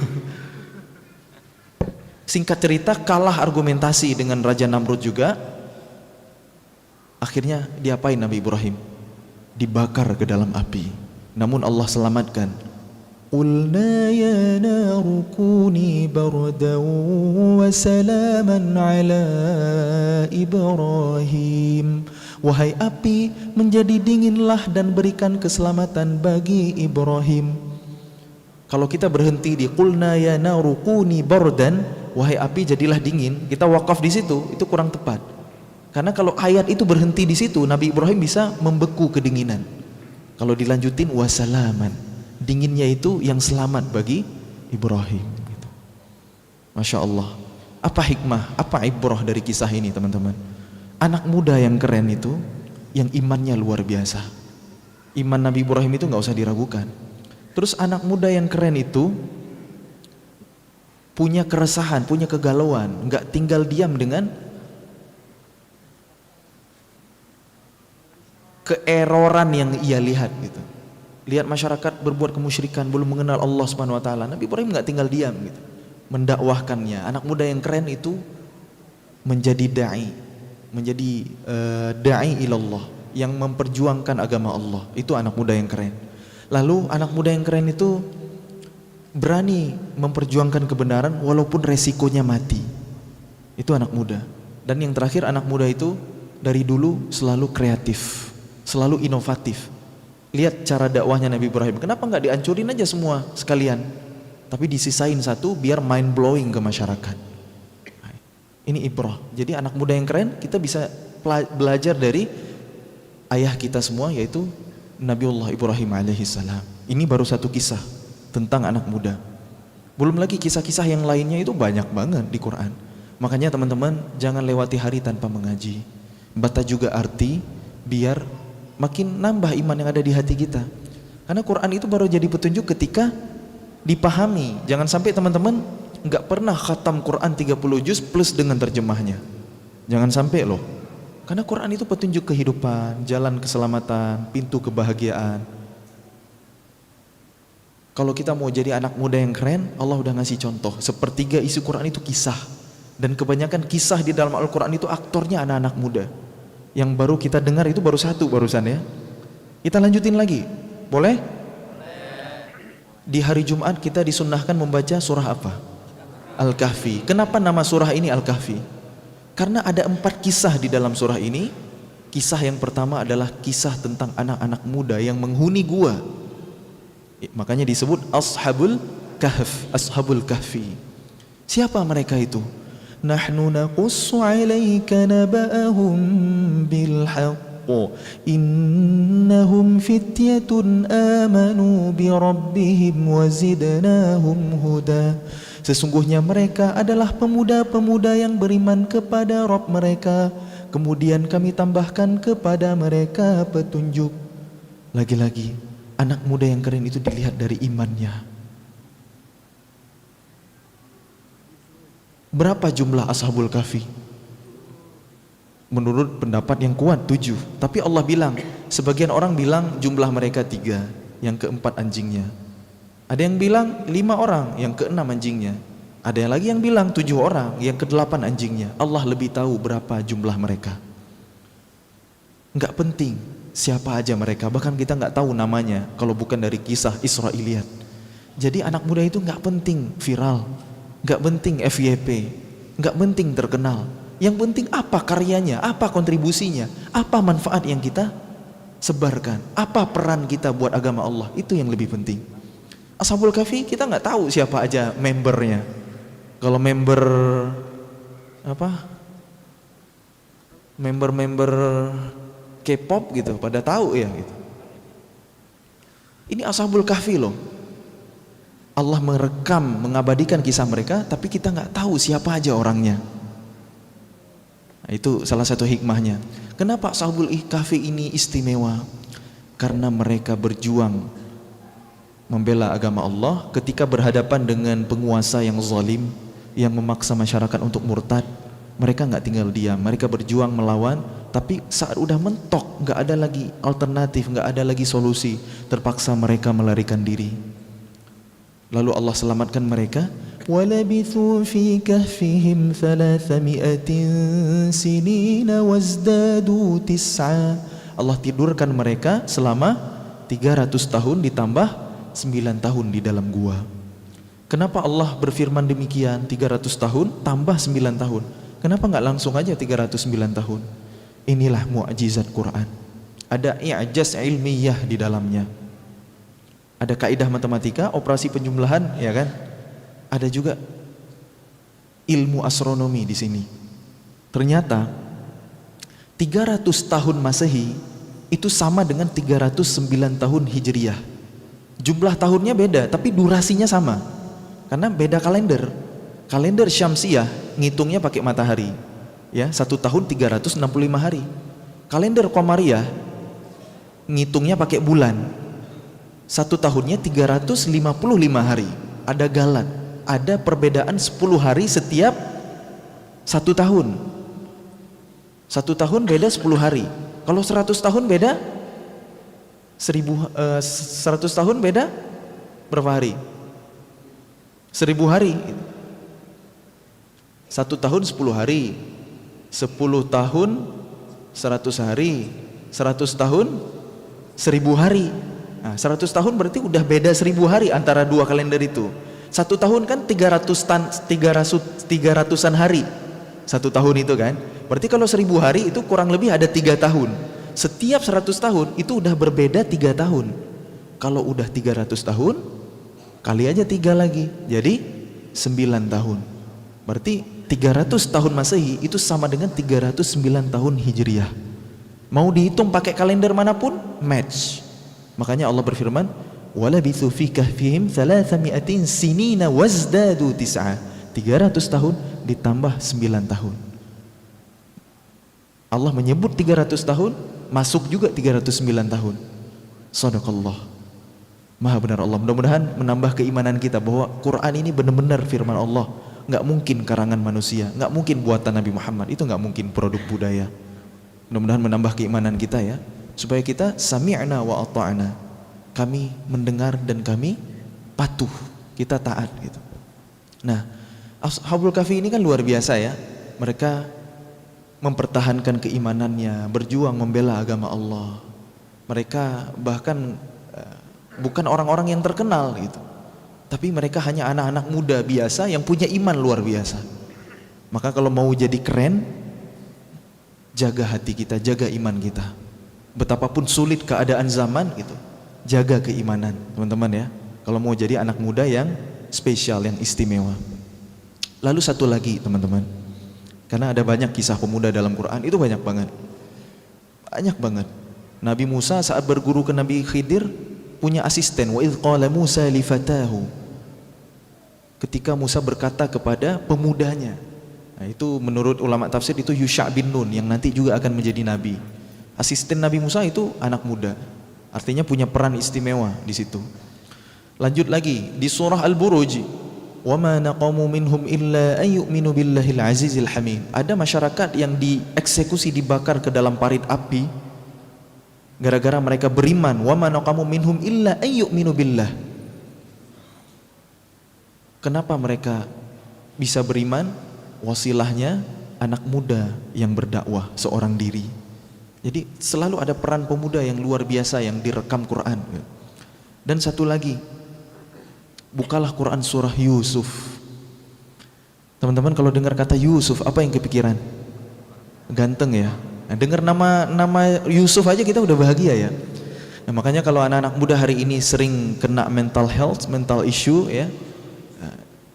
Singkat cerita, kalah argumentasi dengan Raja Namrud juga. Akhirnya diapain Nabi Ibrahim? Dibakar ke dalam api. Namun Allah selamatkan. Qulna ya naru kuni bardan wa salaman ala Ibrahim. Wahai api, menjadi dinginlah dan berikan keselamatan bagi Ibrahim. Kalau kita berhenti di qulna ya naru kuni bardan, wahai api jadilah dingin, kita wakaf di situ, itu kurang tepat. Karena kalau ayat itu berhenti di situ, Nabi Ibrahim bisa membeku kedinginan. Kalau dilanjutin wasalaman, dinginnya itu yang selamat bagi Ibrahim gitu. Masya Allah. Apa hikmah, apa ibrah dari kisah ini teman-teman? Anak muda yang keren itu, yang imannya luar biasa. Iman Nabi Ibrahim itu nggak usah diragukan. Terus anak muda yang keren itu punya keresahan, punya kegalauan, nggak tinggal diam dengan keeroran yang ia lihat gitu. Lihat masyarakat berbuat kemusyrikan, belum mengenal Allah Subhanahu wa taala. Nabi Ibrahim nggak tinggal diam gitu. Mendakwahkannya. Anak muda yang keren itu menjadi dai, menjadi dai ilallah, yang memperjuangkan agama Allah. Itu anak muda yang keren. Lalu anak muda yang keren itu berani memperjuangkan kebenaran walaupun resikonya mati. Itu anak muda. Dan yang terakhir, anak muda itu dari dulu selalu kreatif, selalu inovatif. Lihat cara dakwahnya Nabi Ibrahim. Kenapa nggak dihancurin aja semua sekalian, tapi disisain satu biar mind blowing ke masyarakat. Ini ibrah. Jadi anak muda yang keren, kita bisa belajar dari ayah kita semua, yaitu Nabiullah Ibrahim alaihissalam. Ini baru satu kisah tentang anak muda. Belum lagi kisah-kisah yang lainnya, itu banyak banget di Quran. Makanya teman-teman jangan lewati hari tanpa mengaji. Baca juga arti biar makin nambah iman yang ada di hati kita. Karena Quran itu baru jadi petunjuk ketika dipahami. Jangan sampai teman-teman nggak pernah khatam Quran 30 juz plus dengan terjemahnya. Jangan sampai loh. Karena Quran itu petunjuk kehidupan, jalan keselamatan, pintu kebahagiaan. Kalau kita mau jadi anak muda yang keren, Allah udah ngasih contoh. Sepertiga isi Quran itu kisah. Dan kebanyakan kisah di dalam Al-Quran itu aktornya anak-anak muda. Yang baru kita dengar itu baru satu barusan ya. Kita lanjutin lagi, boleh? Di hari Jumat kita disunnahkan membaca surah apa? Al-Kahfi. Kenapa nama surah ini Al-Kahfi? Karena ada 4 kisah di dalam surah ini. Kisah yang pertama adalah kisah tentang anak-anak muda yang menghuni gua. Makanya disebut Ashabul Kahf, Ashabul Kahfi. Siapa mereka itu? Nahnu naqussu 'alaika naba'ahum bil haqq innahum fityatun amanu bi rabbihim wa zidnahum huda. Sesungguhnya mereka adalah pemuda-pemuda yang beriman kepada Rabb mereka, kemudian kami tambahkan kepada mereka petunjuk. Lagi-lagi anak muda yang keren itu dilihat dari imannya. Berapa jumlah Ashabul Kahfi? Menurut pendapat yang kuat 7. Tapi Allah bilang, sebagian orang bilang jumlah mereka 3, yang keempat anjingnya. Ada yang bilang 5 orang, yang keenam anjingnya. Ada yang lagi yang bilang 7 orang, yang ke-8 anjingnya. Allah lebih tahu berapa jumlah mereka. Enggak penting siapa aja mereka, bahkan kita enggak tahu namanya kalau bukan dari kisah Israiliyat. Jadi anak muda itu enggak penting viral, enggak penting FYP, enggak penting terkenal. Yang penting apa karyanya, apa kontribusinya, apa manfaat yang kita sebarkan, apa peran kita buat agama Allah, itu yang lebih penting. Ashabul Kahfi kita nggak tahu siapa aja membernya. Kalau member apa, member K-pop gitu, pada tahu ya gitu. Ini Ashabul Kahfi loh. Allah merekam, mengabadikan kisah mereka, tapi kita nggak tahu siapa aja orangnya. Nah, itu salah satu hikmahnya. Kenapa Ashabul Kahfi ini istimewa? Karena mereka berjuang membela agama Allah ketika berhadapan dengan penguasa yang zalim, yang memaksa masyarakat untuk murtad. Mereka nggak tinggal diam, mereka berjuang melawan. Tapi saat udah mentok, nggak ada lagi alternatif, nggak ada lagi solusi, terpaksa mereka melarikan diri. Lalu Allah selamatkan mereka. وَلَبِثُوا فِي كَهْفِهِمْ 300 سِنِينَ وَازْدَادُوا 9. Allah tidurkan mereka selama 300 tahun ditambah 9 tahun di dalam gua. Kenapa Allah berfirman demikian? 300 tahun tambah 9 tahun. Kenapa nggak langsung aja 309 tahun? Inilah mukjizat Quran. Ada i'jaz ilmiah di dalamnya. Ada kaidah matematika, operasi penjumlahan, ya kan? Ada juga ilmu astronomi di sini. Ternyata 300 tahun Masehi itu sama dengan 309 tahun Hijriyah. Jumlah tahunnya beda, tapi durasinya sama. karena beda kalender. Kalender Syamsiyah ngitungnya pakai matahari, ya, 1 tahun 365 hari. Kalender Qamariyah ngitungnya pakai bulan, 1 tahunnya 355 hari. Ada galat, ada perbedaan 10 hari setiap 1 tahun. 1 tahun beda 10 hari. Kalau 100 tahun beda 100 tahun beda berapa hari? 1000 hari. 1 tahun 10 hari, 10 tahun 100 hari, 100 tahun 1000 hari. Nah, 100 tahun berarti udah beda 1000 hari antara dua kalender itu. 1 tahun kan 300-an hari. 1 tahun itu kan. Berarti kalau 1000 hari itu kurang lebih ada 3 tahun. Setiap 100 tahun itu udah berbeda 3 tahun. Kalau udah 300 tahun, kali aja 3 lagi. Jadi 9 tahun. Berarti 300 tahun Masehi itu sama dengan 309 tahun Hijriah. Mau dihitung pakai kalender manapun, match. Makanya Allah berfirman, "Walabithu fi kahfihim 300 sinina wazdadu 9." 300 tahun ditambah 9 tahun. Allah menyebut 300 tahun, masuk juga 309 tahun. Shadaqallah. Maha benar Allah. Mudah-mudahan menambah keimanan kita bahwa Quran ini benar-benar firman Allah. Nggak mungkin karangan manusia, nggak mungkin buatan Nabi Muhammad, itu nggak mungkin produk budaya. Mudah-mudahan menambah keimanan kita ya, supaya kita sami'na wa ata'na, kami mendengar dan kami patuh, kita taat gitu. Nah, Ashabul Kahfi ini kan luar biasa ya, mereka mempertahankan keimanannya, berjuang membela agama Allah. Mereka bahkan bukan orang-orang yang terkenal gitu, tapi mereka hanya anak-anak muda biasa yang punya iman luar biasa. Maka kalau mau jadi keren, jaga hati kita, jaga iman kita. Betapapun sulit keadaan zaman gitu, jaga keimanan teman-teman ya. Kalau mau jadi anak muda yang spesial, yang istimewa. Lalu satu lagi teman-teman, karena ada banyak kisah pemuda dalam Quran, itu banyak banget. Banyak banget. Nabi Musa saat berguru ke Nabi Khidir punya asisten. Wa idh qala Musa li fatahu, ketika Musa berkata kepada pemudanya. Nah, itu menurut ulama tafsir itu Yusha' bin Nun yang nanti juga akan menjadi nabi. Asisten Nabi Musa itu anak muda, artinya punya peran istimewa di situ. Lanjut lagi di surah Al-Buruj, wa ma naqamu minhum illa ay yu'minu billahil azizil hamid. Ada masyarakat yang dieksekusi, dibakar ke dalam parit api gara-gara mereka beriman. Wa ma naqamu minhum illa ay yu'minu billah. Kenapa mereka bisa beriman? Wasilahnya anak muda yang berdakwah seorang diri. Jadi selalu ada peran pemuda yang luar biasa yang direkam Quran. Dan satu lagi, bukalah Quran surah Yusuf. Teman-teman kalau dengar kata Yusuf, apa yang kepikiran? Ganteng ya. Nah, dengar nama Yusuf aja kita udah bahagia ya. Nah, makanya kalau anak-anak muda hari ini sering kena mental health, mental issue ya,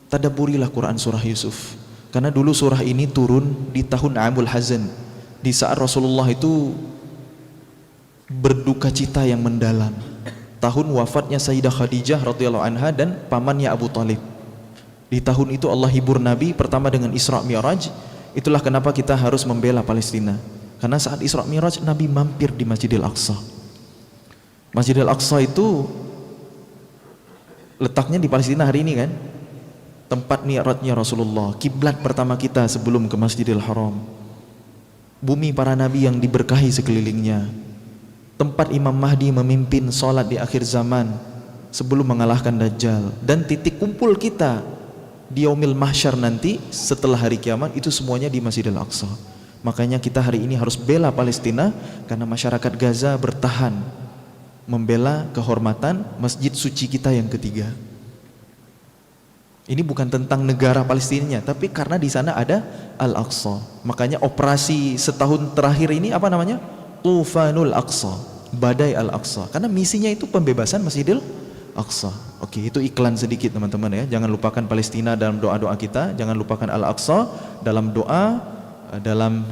tadabburilah Quran surah Yusuf. Karena dulu surah ini turun di tahun Amul Hazan, di saat Rasulullah itu berduka cita yang mendalam. Tahun wafatnya Sayyidah Khadijah radhiyallahu anha dan pamannya Abu Talib. Di tahun itu Allah hibur Nabi pertama dengan Isra Mi'raj. Itulah kenapa kita harus membela Palestina. Karena saat Isra Mi'raj Nabi mampir di Masjidil Aqsa. Masjidil Aqsa itu letaknya di Palestina hari ini kan. Tempat mi'rajnya Rasulullah, kiblat pertama kita sebelum ke Masjidil Haram. Bumi para nabi yang diberkahi sekelilingnya. Tempat Imam Mahdi memimpin sholat di akhir zaman sebelum mengalahkan Dajjal. Dan titik kumpul kita di Yaumil Mahsyar nanti setelah hari kiamat itu semuanya di Masjidil Aqsa. Makanya kita hari ini harus bela Palestina karena masyarakat Gaza bertahan membela kehormatan masjid suci kita yang ketiga. Ini bukan tentang negara Palestina, tapi karena di sana ada Al-Aqsa. Makanya operasi setahun terakhir ini apa namanya? Tufanul Aqsa, badai Al-Aqsa. Karena misinya itu pembebasan Masjidil Aqsa. Oke, itu iklan sedikit teman-teman ya. Jangan lupakan Palestina dalam doa-doa kita, jangan lupakan Al-Aqsa dalam doa, dalam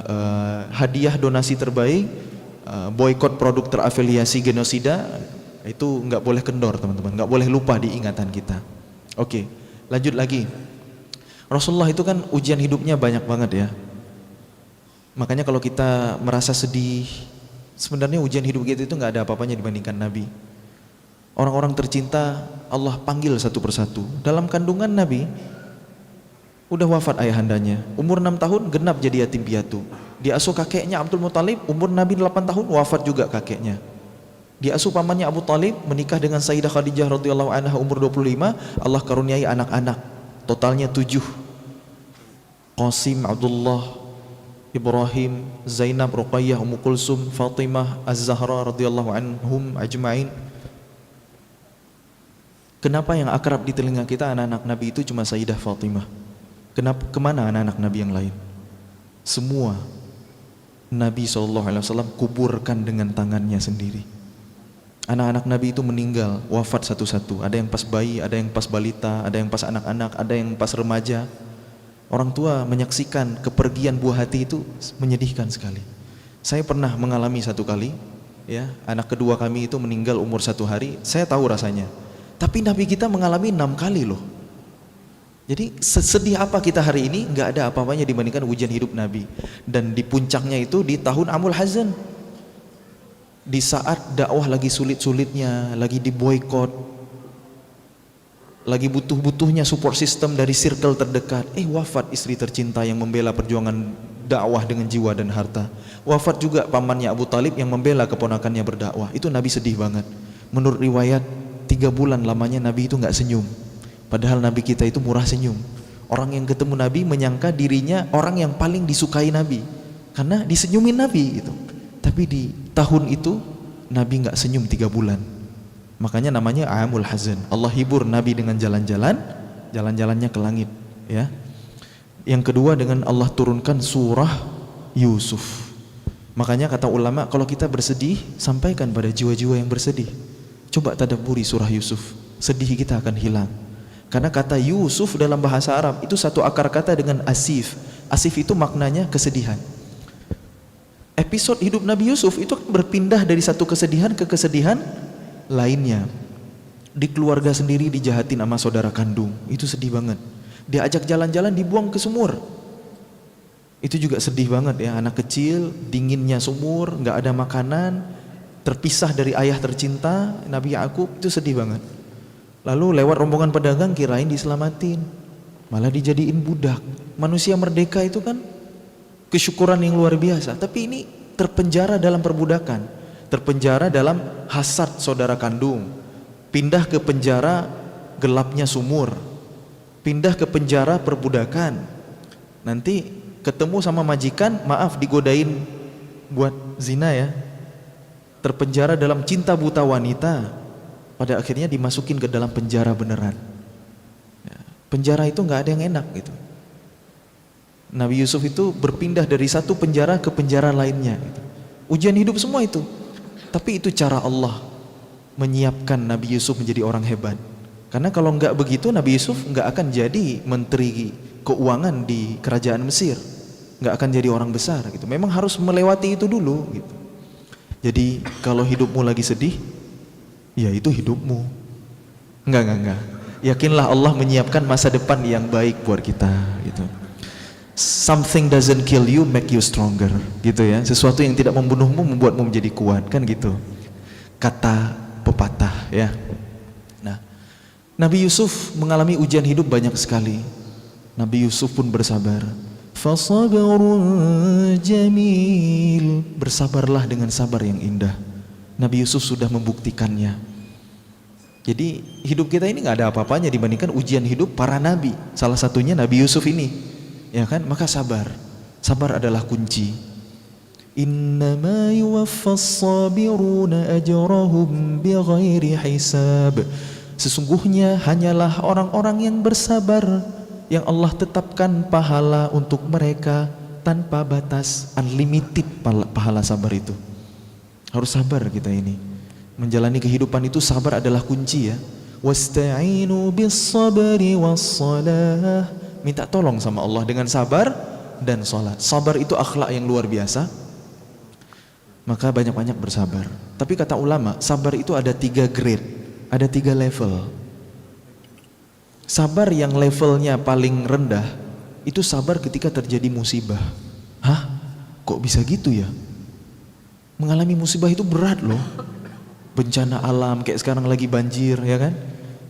hadiah donasi terbaik, boykot produk terafiliasi genosida. Itu nggak boleh kendor teman-teman, nggak boleh lupa di ingatan kita. Oke. Lanjut lagi. Rasulullah itu kan ujian hidupnya banyak banget ya. Makanya kalau kita merasa sedih, sebenarnya ujian hidup kita itu nggak ada apa-apanya dibandingkan Nabi. Orang-orang tercinta Allah panggil satu persatu. Dalam kandungan Nabi udah wafat ayahandanya, umur 6 tahun genap jadi yatim piatu. Diasuh kakeknya Abdul Muthalib, umur Nabi 8 tahun wafat juga kakeknya. Diasuh pamannya Abu Talib, menikah dengan Sayyidah Khadijah radhiyallahu anha umur 25, Allah karuniai anak-anak. Totalnya 7. Qasim, Abdullah, Ibrahim, Zainab, Ruqayyah, Ummu Kulsum, Fatimah, Az-Zahra radhiyallahu anhum ajma'in. Kenapa yang akrab di telinga kita anak-anak Nabi itu cuma Sayyidah Fatimah? Kenapa, kemana anak-anak Nabi yang lain? Semua Nabi SAW kuburkan dengan tangannya sendiri. Anak-anak Nabi itu meninggal, wafat satu-satu. Ada yang pas bayi, ada yang pas balita, ada yang pas anak-anak, ada yang pas remaja. Orang tua menyaksikan kepergian buah hati itu menyedihkan sekali. Saya pernah mengalami satu kali, ya, anak kedua kami itu meninggal umur 1 hari. Saya tahu rasanya. Tapi Nabi kita mengalami 6 kali loh. Jadi sesedih apa kita hari ini, nggak ada apa-apanya dibandingkan ujian hidup Nabi. Dan di puncaknya itu di tahun Amul Hazan. Di saat dakwah lagi sulit-sulitnya, lagi diboykot, lagi butuh-butuhnya support system dari circle terdekat, wafat istri tercinta yang membela perjuangan dakwah dengan jiwa dan harta. Wafat juga pamannya Abu Talib yang membela keponakannya berdakwah. Itu Nabi sedih banget. Menurut riwayat 3 bulan lamanya Nabi itu nggak senyum. Padahal Nabi kita itu murah senyum. Orang yang ketemu Nabi menyangka dirinya orang yang paling disukai Nabi karena disenyumin Nabi gitu. Tapi di tahun itu Nabi nggak senyum 3 bulan. Makanya namanya Amul Hazan. Allah hibur Nabi dengan jalan-jalannya ke langit, ya. Yang kedua dengan Allah turunkan surah Yusuf. Makanya kata ulama, kalau kita bersedih, sampaikan pada jiwa-jiwa yang bersedih. Coba tadabburi surah Yusuf, sedih kita akan hilang. Karena kata Yusuf dalam bahasa Arab itu satu akar kata dengan asif. Asif itu maknanya kesedihan. Episode hidup Nabi Yusuf itu berpindah dari satu kesedihan ke kesedihan lainnya. Di keluarga sendiri dijahatin sama saudara kandung, itu sedih banget. Diajak jalan-jalan dibuang ke sumur, itu juga sedih banget ya. Anak kecil, dinginnya sumur, nggak ada makanan, terpisah dari ayah tercinta Nabi Yakub, itu sedih banget. Lalu lewat rombongan pedagang kirain diselamatin, malah dijadiin budak. Manusia merdeka itu kan kesyukuran yang luar biasa, tapi ini terpenjara dalam perbudakan, terpenjara dalam hasad saudara kandung, pindah ke penjara gelapnya sumur, pindah ke penjara perbudakan, nanti ketemu sama majikan, maaf digodain buat zina ya, terpenjara dalam cinta buta wanita, pada akhirnya dimasukin ke dalam penjara beneran. Penjara itu nggak ada yang enak gitu. Nabi Yusuf itu berpindah dari satu penjara ke penjara lainnya gitu. Ujian hidup semua itu. Tapi itu cara Allah menyiapkan Nabi Yusuf menjadi orang hebat. Karena kalau nggak begitu Nabi Yusuf nggak akan jadi menteri keuangan di kerajaan Mesir, nggak akan jadi orang besar gitu. Memang harus melewati itu dulu gitu. Jadi kalau hidupmu lagi sedih, ya itu hidupmu. Enggak. Yakinlah Allah menyiapkan masa depan yang baik buat kita gitu. Something doesn't kill you, make you stronger, gitu ya. Sesuatu yang tidak membunuhmu membuatmu menjadi kuat, kan gitu. Kata pepatah, ya. Nah, Nabi Yusuf mengalami ujian hidup banyak sekali. Nabi Yusuf pun bersabar. Fasabarun jamil, bersabarlah dengan sabar yang indah. Nabi Yusuf sudah membuktikannya. Jadi hidup kita ini nggak ada apa-apanya dibandingkan ujian hidup para nabi. Salah satunya Nabi Yusuf ini. Ya kan, maka sabar adalah kunci. Innama yuwaffas sabiruna ajrahum bighairi hisab. Sesungguhnya hanyalah orang-orang yang bersabar yang Allah tetapkan pahala untuk mereka tanpa batas, unlimited pahala sabar itu. Harus sabar kita ini. Menjalani kehidupan itu sabar adalah kunci ya. Wasta'inu bis sabri was salah. Minta tolong sama Allah dengan sabar dan sholat. Sabar itu akhlak yang luar biasa. Maka banyak-banyak bersabar. Tapi kata ulama, sabar itu ada 3 grade, ada 3 level. Sabar yang levelnya paling rendah itu sabar ketika terjadi musibah. Hah? Kok bisa gitu ya? Mengalami musibah itu berat loh. Bencana alam kayak sekarang lagi banjir, ya kan?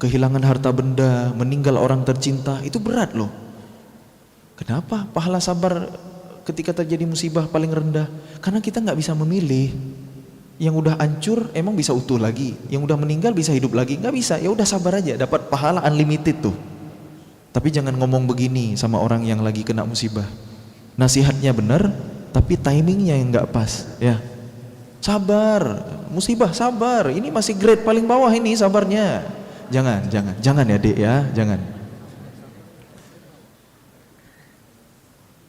Kehilangan harta benda, meninggal orang tercinta, itu berat loh. Kenapa pahala sabar ketika terjadi musibah paling rendah? Karena kita nggak bisa memilih. Yang udah hancur emang bisa utuh lagi, yang udah meninggal bisa hidup lagi? Nggak bisa. Ya udah sabar aja, dapat pahala unlimited tuh. Tapi jangan ngomong begini sama orang yang lagi kena musibah. Nasihatnya benar, tapi timingnya yang nggak pas. Ya, sabar, musibah sabar. Ini masih grade paling bawah ini sabarnya. Jangan ya dek ya, jangan.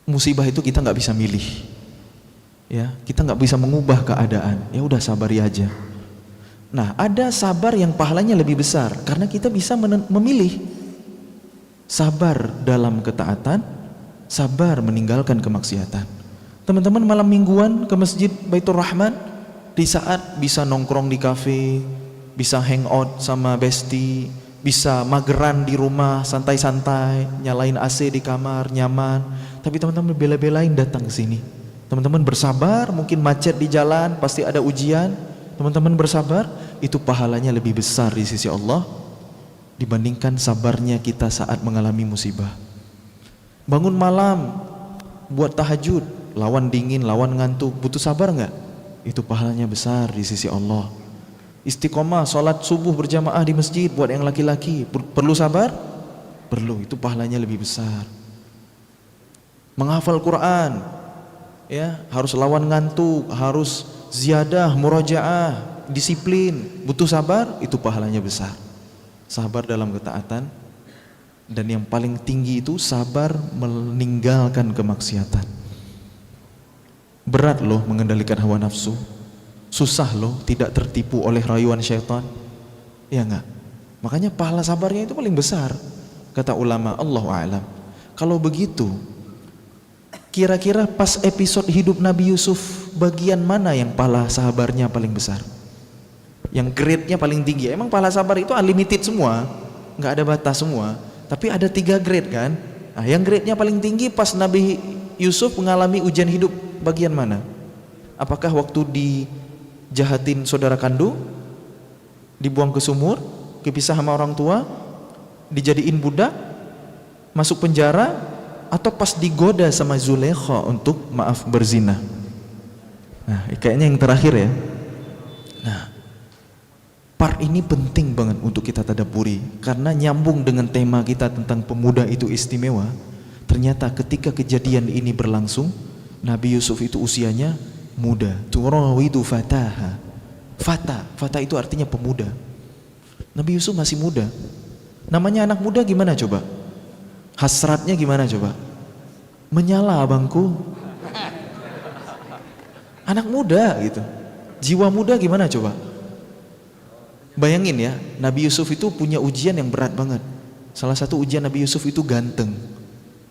Musibah itu kita nggak bisa milih. Ya, kita nggak bisa mengubah keadaan. Ya udah sabari aja. Nah, ada sabar yang pahalanya lebih besar karena kita bisa memilih. Sabar dalam ketaatan, sabar meninggalkan kemaksiatan. Teman-teman malam mingguan ke masjid Baitur Rahman, di saat bisa nongkrong di kafe, bisa hangout sama bestie, bisa mageran di rumah santai-santai, nyalain AC di kamar nyaman, tapi teman-teman bela-belain datang ke sini. Teman-teman bersabar, mungkin macet di jalan, pasti ada ujian. Teman-teman bersabar, itu pahalanya lebih besar di sisi Allah dibandingkan sabarnya kita saat mengalami musibah. Bangun malam, buat tahajud, lawan dingin, lawan ngantuk, butuh sabar nggak? Itu pahalanya besar di sisi Allah. Istiqomah, sholat subuh berjamaah di masjid buat yang laki-laki, perlu sabar? Perlu, itu pahalanya lebih besar. Menghafal Quran, ya harus lawan ngantuk, harus ziyadah, murajaah, disiplin, butuh sabar, itu pahalanya besar. Sabar dalam ketaatan, dan yang paling tinggi itu sabar meninggalkan kemaksiatan. Berat loh mengendalikan hawa nafsu, susah loh tidak tertipu oleh rayuan syaitan, ya enggak? Makanya pahala sabarnya itu paling besar, kata ulama. Allahu a'lam. Kalau begitu, kira-kira pas episode hidup Nabi Yusuf, bagian mana yang pahala sabarnya paling besar? Yang grade-nya paling tinggi. Emang pahala sabar itu unlimited semua, nggak ada batas semua. Tapi ada 3 grade kan? Nah, yang grade-nya paling tinggi pas Nabi Yusuf mengalami ujian hidup, bagian mana? Apakah waktu dijahatin saudara kandung, dibuang ke sumur, kepisah sama orang tua, dijadiin budak, masuk penjara, atau pas digoda sama Zulaikha untuk maaf berzina? Nah, kayaknya yang terakhir ya. Nah, part ini penting banget untuk kita tadabburi karena nyambung dengan tema kita tentang pemuda itu istimewa. Ternyata ketika kejadian ini berlangsung, Nabi Yusuf itu usianya muda. Turawidu fataha. Fata itu artinya pemuda. Nabi Yusuf masih muda. Namanya anak muda gimana coba? Hasratnya gimana coba? Menyala abangku. Anak muda gitu. Jiwa muda gimana coba? Bayangin ya, Nabi Yusuf itu punya ujian yang berat banget. Salah satu ujian Nabi Yusuf itu ganteng.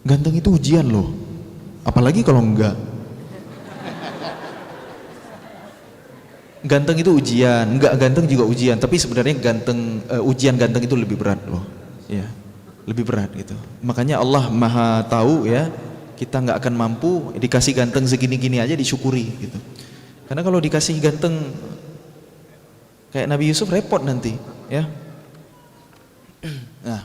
Ganteng itu ujian loh. Apalagi kalau enggak. Ganteng itu ujian, enggak ganteng juga ujian. Tapi sebenarnya ujian ganteng itu lebih berat loh. Ya, lebih berat gitu. Makanya Allah Maha tahu ya, kita nggak akan mampu, dikasih ganteng segini-gini aja disyukuri gitu. Karena kalau dikasih ganteng kayak Nabi Yusuf repot nanti ya. Nah,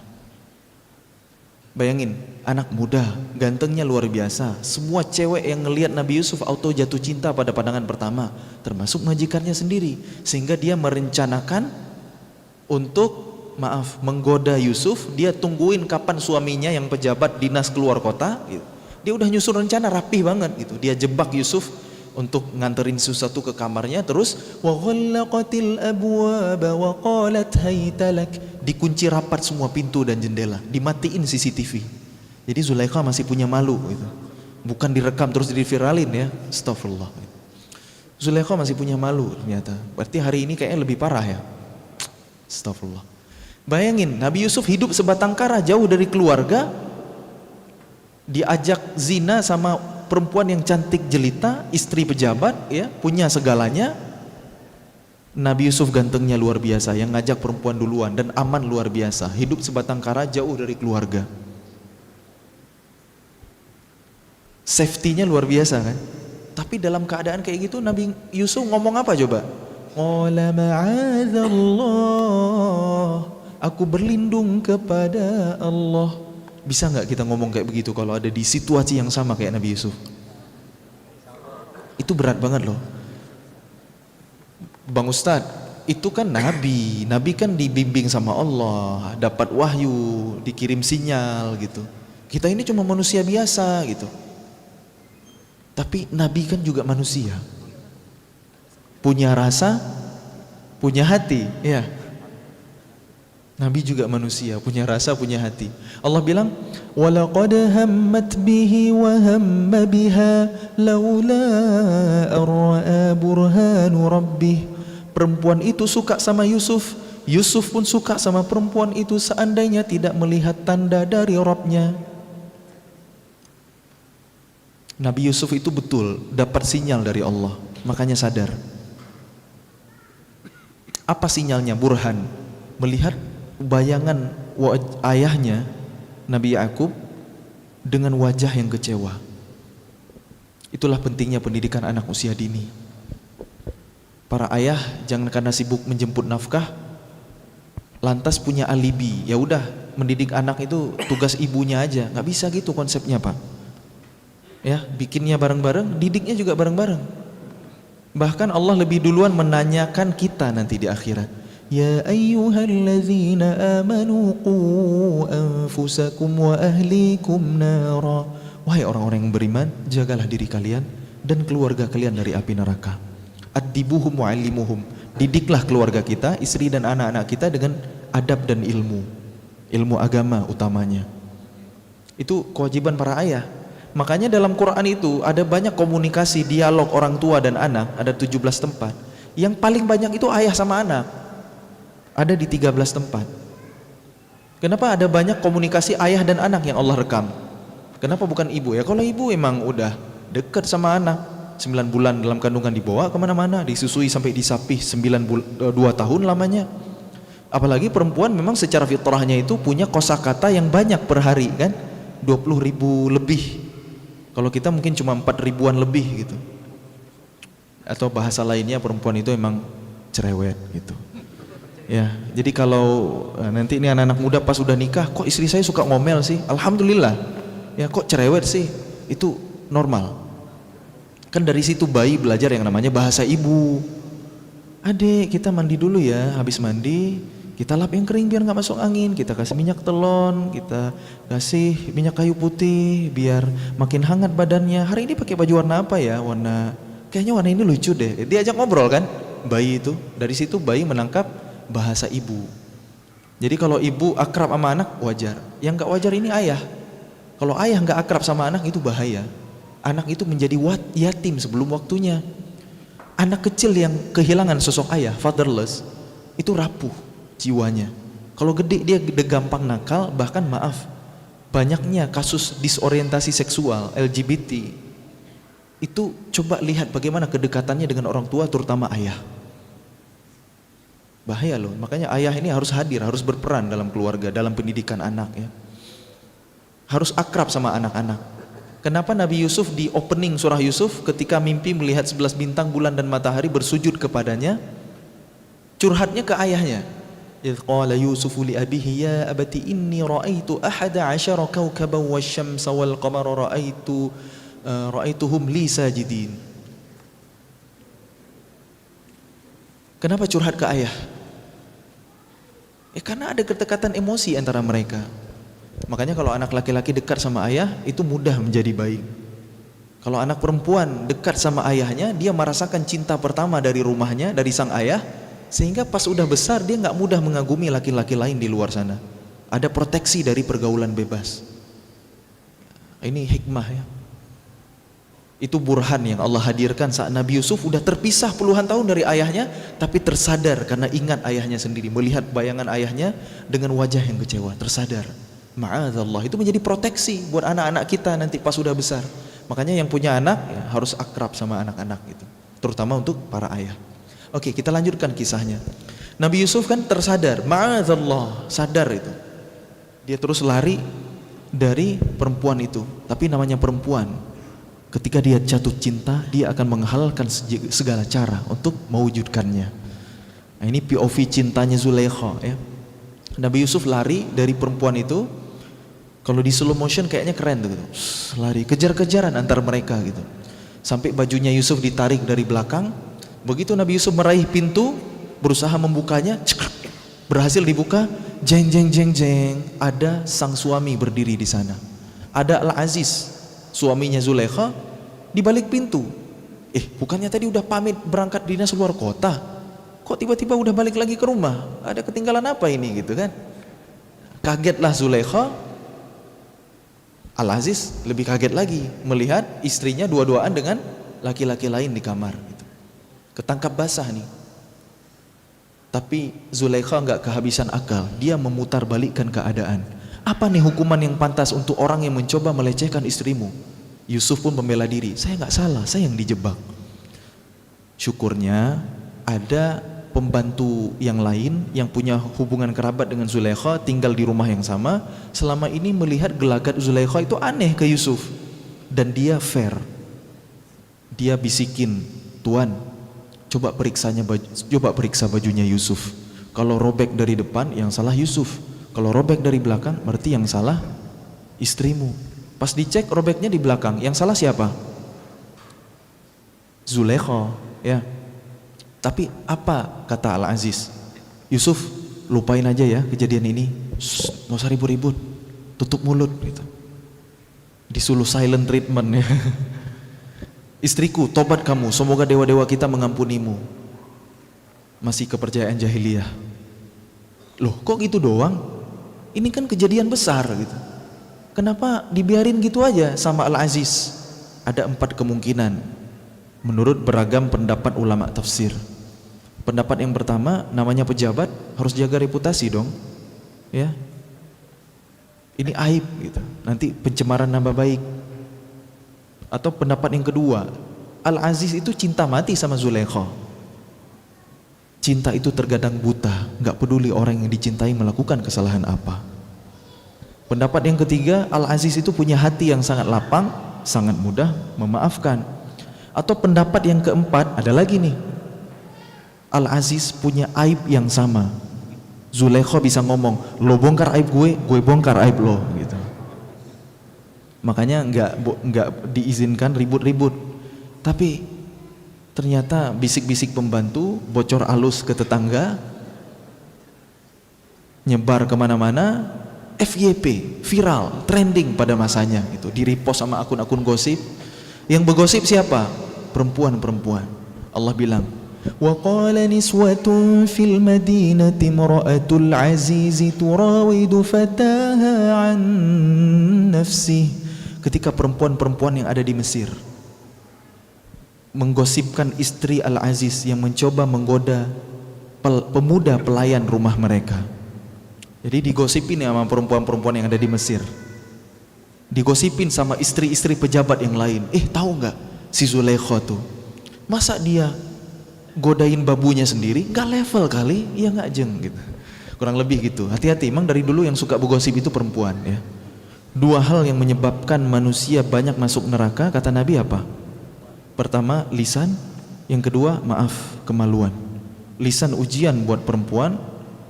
bayangin anak muda, gantengnya luar biasa. Semua cewek yang ngelihat Nabi Yusuf auto jatuh cinta pada pandangan pertama, termasuk majikannya sendiri. Sehingga dia merencanakan untuk menggoda Yusuf. Dia tungguin kapan suaminya yang pejabat dinas keluar kota gitu. Dia udah nyusun rencana rapih banget gitu. Dia jebak Yusuf untuk nganterin sesuatu ke kamarnya, terus wa ghallaqatil abwaba wa qalat haytalak, dikunci rapat semua pintu dan jendela, dimatiin CCTV. Jadi Zulaikha masih punya malu gitu. Bukan direkam terus diviralin ya. Astagfirullah. Zulaikha masih punya malu ternyata. Berarti hari ini kayaknya lebih parah ya. Astagfirullah. Bayangin Nabi Yusuf hidup sebatang kara, jauh dari keluarga, diajak zina sama perempuan yang cantik jelita, istri pejabat ya, punya segalanya. Nabi Yusuf gantengnya luar biasa, yang ngajak perempuan duluan, dan aman luar biasa, hidup sebatang kara jauh dari keluarga. Safety-nya luar biasa kan. Tapi dalam keadaan kayak gitu Nabi Yusuf ngomong apa coba? Qala ma'adzallah, aku berlindung kepada Allah. Bisa nggak kita ngomong kayak begitu kalau ada di situasi yang sama kayak Nabi Yusuf? Itu berat banget loh Bang Ustadz, itu kan Nabi kan dibimbing sama Allah, dapat wahyu, dikirim sinyal gitu. Kita ini cuma manusia biasa gitu. Tapi Nabi kan juga manusia, punya rasa, punya hati, ya. Nabi juga manusia, punya rasa, punya hati. Allah bilang, "Walaqad hammat bihi wa hamma biha laula ar-ra'a burhanu rabbih." Perempuan itu suka sama Yusuf, Yusuf pun suka sama perempuan itu seandainya tidak melihat tanda dari Rabb-nya. Nabi Yusuf itu betul dapat sinyal dari Allah, makanya sadar. Apa sinyalnya? Burhan, melihat bayangan ayahnya Nabi Yakub dengan wajah yang kecewa. Itulah pentingnya pendidikan anak usia dini. Para ayah jangan karena sibuk menjemput nafkah lantas punya alibi, ya udah mendidik anak itu tugas ibunya aja. Nggak bisa gitu konsepnya Pak. Ya, bikinnya bareng-bareng, didiknya juga bareng-bareng. Bahkan Allah lebih duluan menanyakan kita nanti di akhirat. Ya ayyuhallazina amanu qu anfusakum wa ahlikum nara. Wahai orang-orang yang beriman, jagalah diri kalian dan keluarga kalian dari api neraka. Addibuhum wa'allimuhum, didiklah keluarga kita, istri dan anak-anak kita dengan adab dan ilmu agama utamanya. Itu kewajiban para ayah. Makanya dalam Quran itu ada banyak komunikasi, dialog orang tua dan anak, ada 17 tempat. Yang paling banyak itu ayah sama anak, ada di 13 tempat. Kenapa ada banyak komunikasi ayah dan anak yang Allah rekam? Kenapa bukan ibu? Ya kalau ibu emang udah dekat sama anak, 9 bulan dalam kandungan dibawa kemana-mana, disusui sampai disapih 2 tahun lamanya. Apalagi perempuan memang secara fitrahnya itu punya kosakata yang banyak per hari kan, 20.000 lebih. Kalau kita mungkin cuma 4.000-an lebih gitu. Atau bahasa lainnya perempuan itu emang cerewet gitu. Ya, jadi kalau nanti ini anak-anak muda pas udah nikah, kok istri saya suka ngomel sih? Alhamdulillah. Ya kok cerewet sih? Itu normal. Kan dari situ bayi belajar yang namanya bahasa ibu. Adek, kita mandi dulu ya, habis mandi kita lap yang kering biar nggak masuk angin, kita kasih minyak telon, kita kasih minyak kayu putih biar makin hangat badannya. Hari ini pakai baju warna apa ya? Kayaknya warna ini lucu deh. Diajak ngobrol kan bayi itu. Dari situ bayi menangkap bahasa ibu. Jadi kalau ibu akrab sama anak wajar, yang nggak wajar ini ayah. Kalau ayah nggak akrab sama anak itu bahaya. Anak itu menjadi yatim sebelum waktunya. Anak kecil yang kehilangan sosok ayah, fatherless, itu rapuh jiwanya. Kalau gede dia gampang nakal, bahkan maaf, banyaknya kasus disorientasi seksual, LGBT. Itu coba lihat bagaimana kedekatannya dengan orang tua, terutama ayah. Bahaya loh, makanya ayah ini harus hadir, harus berperan dalam keluarga, dalam pendidikan anak ya. Harus akrab sama anak-anak. Kenapa Nabi Yusuf di opening surah Yusuf ketika mimpi melihat 11 bintang, bulan dan matahari bersujud kepadanya, curhatnya ke ayahnya. Idh qala Yusufu li abihi ya abati inni ra'aitu ahada 'asyara kawkaban wasyamsa wal qamara ra'aituhum li sajidin. Kenapa curhat ke ayah? Karena ada kedekatan emosi antara mereka. Makanya kalau anak laki-laki dekat sama ayah itu mudah menjadi baik. Kalau anak perempuan dekat sama ayahnya, dia merasakan cinta pertama dari rumahnya, dari sang ayah, sehingga pas udah besar dia nggak mudah mengagumi laki-laki lain di luar sana. Ada proteksi dari pergaulan bebas. Ini hikmah ya. Itu burhan yang Allah hadirkan saat Nabi Yusuf udah terpisah puluhan tahun dari ayahnya, tapi tersadar karena ingat ayahnya sendiri, melihat bayangan ayahnya dengan wajah yang kecewa, tersadar. Ma'adzallah, itu menjadi proteksi buat anak-anak kita nanti pas sudah besar. Makanya yang punya anak ya, harus akrab sama anak-anak gitu, terutama untuk para ayah. Oke, kita lanjutkan kisahnya. Nabi Yusuf kan tersadar, ma'adzallah, sadar itu. Dia terus lari dari perempuan itu. Tapi namanya perempuan, ketika dia jatuh cinta, dia akan menghalalkan segala cara untuk mewujudkannya. Nah, ini POV cintanya Zulaikha ya. Nabi Yusuf lari dari perempuan itu. Kalau di slow motion kayaknya keren tuh gitu. Lari kejar-kejaran antar mereka gitu. Sampai bajunya Yusuf ditarik dari belakang. Begitu Nabi Yusuf meraih pintu, berusaha membukanya, berhasil dibuka, jeng jeng jeng jeng, ada sang suami berdiri di sana. Ada Al-Aziz, suaminya Zulaikha, di balik pintu. Bukannya tadi udah pamit berangkat dinas luar kota? Kok tiba-tiba udah balik lagi ke rumah? Ada ketinggalan apa ini gitu kan? Kagetlah Zulaikha. Al-Aziz lebih kaget lagi melihat istrinya dua-duaan dengan laki-laki lain di kamar gitu. Ketangkap basah nih. Tapi Zulaikha nggak kehabisan akal, dia memutar balikkan keadaan. Apa nih hukuman yang pantas untuk orang yang mencoba melecehkan istrimu? Yusuf pun membela diri, saya nggak salah, saya yang dijebak. Syukurnya ada pembantu yang lain yang punya hubungan kerabat dengan Zulaikha, tinggal di rumah yang sama, selama ini melihat gelagat Zulaikha itu aneh ke Yusuf, dan dia fair. Dia bisikin, "Tuan, coba periksa bajunya Yusuf. Kalau robek dari depan, yang salah Yusuf. Kalau robek dari belakang, berarti yang salah istrimu." Pas dicek robeknya di belakang, yang salah siapa? Zulaikha, ya. Tapi apa kata Al-Aziz? "Yusuf, lupain aja ya kejadian ini. Nggak usah ribut-ribut. Tutup mulut." Gitu. Disuruh silent treatment ya. "Istriku, tobat kamu, semoga dewa-dewa kita mengampunimu." Masih kepercayaan jahiliyah. Loh, kok gitu doang? Ini kan kejadian besar gitu. Kenapa dibiarin gitu aja sama Al-Aziz? Ada 4 kemungkinan menurut beragam pendapat ulama tafsir. Pendapat yang pertama, namanya pejabat harus jaga reputasi dong, ya. Ini aib gitu. Nanti pencemaran nama baik. Atau pendapat yang kedua, Al-Aziz itu cinta mati sama Zulaikha. Cinta itu terkadang buta, nggak peduli orang yang dicintai melakukan kesalahan apa. Pendapat yang ketiga, Al-Aziz itu punya hati yang sangat lapang, sangat mudah memaafkan. Atau pendapat yang keempat, ada lagi nih, Al-Aziz punya aib yang sama. Zulaikha bisa ngomong, "Lo bongkar aib gue bongkar aib lo," gitu. Makanya nggak diizinkan ribut-ribut. Tapi ternyata bisik-bisik pembantu, bocor alus ke tetangga, nyebar kemana-mana, FYP, viral, trending pada masanya gitu, di-repost sama akun-akun gosip. Yang bergosip siapa? Perempuan-perempuan. Allah bilang, وَقَالَ نِسْوَةٌ فِي الْمَدِينَةِ امْرَأَةُ الْعَزِيزِ تُرَاوِدُ فَتَاهَا عَنْ نَفْسِهِ. Ketika perempuan-perempuan yang ada di Mesir menggosipkan istri Al-Aziz yang mencoba menggoda pemuda pelayan rumah mereka. Jadi digosipin ya sama perempuan-perempuan yang ada di Mesir. Digosipin sama istri-istri pejabat yang lain. Tahu nggak si Zulaikha tuh? Masa dia godain babunya sendiri? Nggak level kali, ya nggak jeng gitu. Kurang lebih gitu. Hati-hati, emang dari dulu yang suka bergosip itu perempuan ya. 2 hal yang menyebabkan manusia banyak masuk neraka kata Nabi apa? Pertama lisan, yang kedua maaf, kemaluan. Lisan ujian buat perempuan,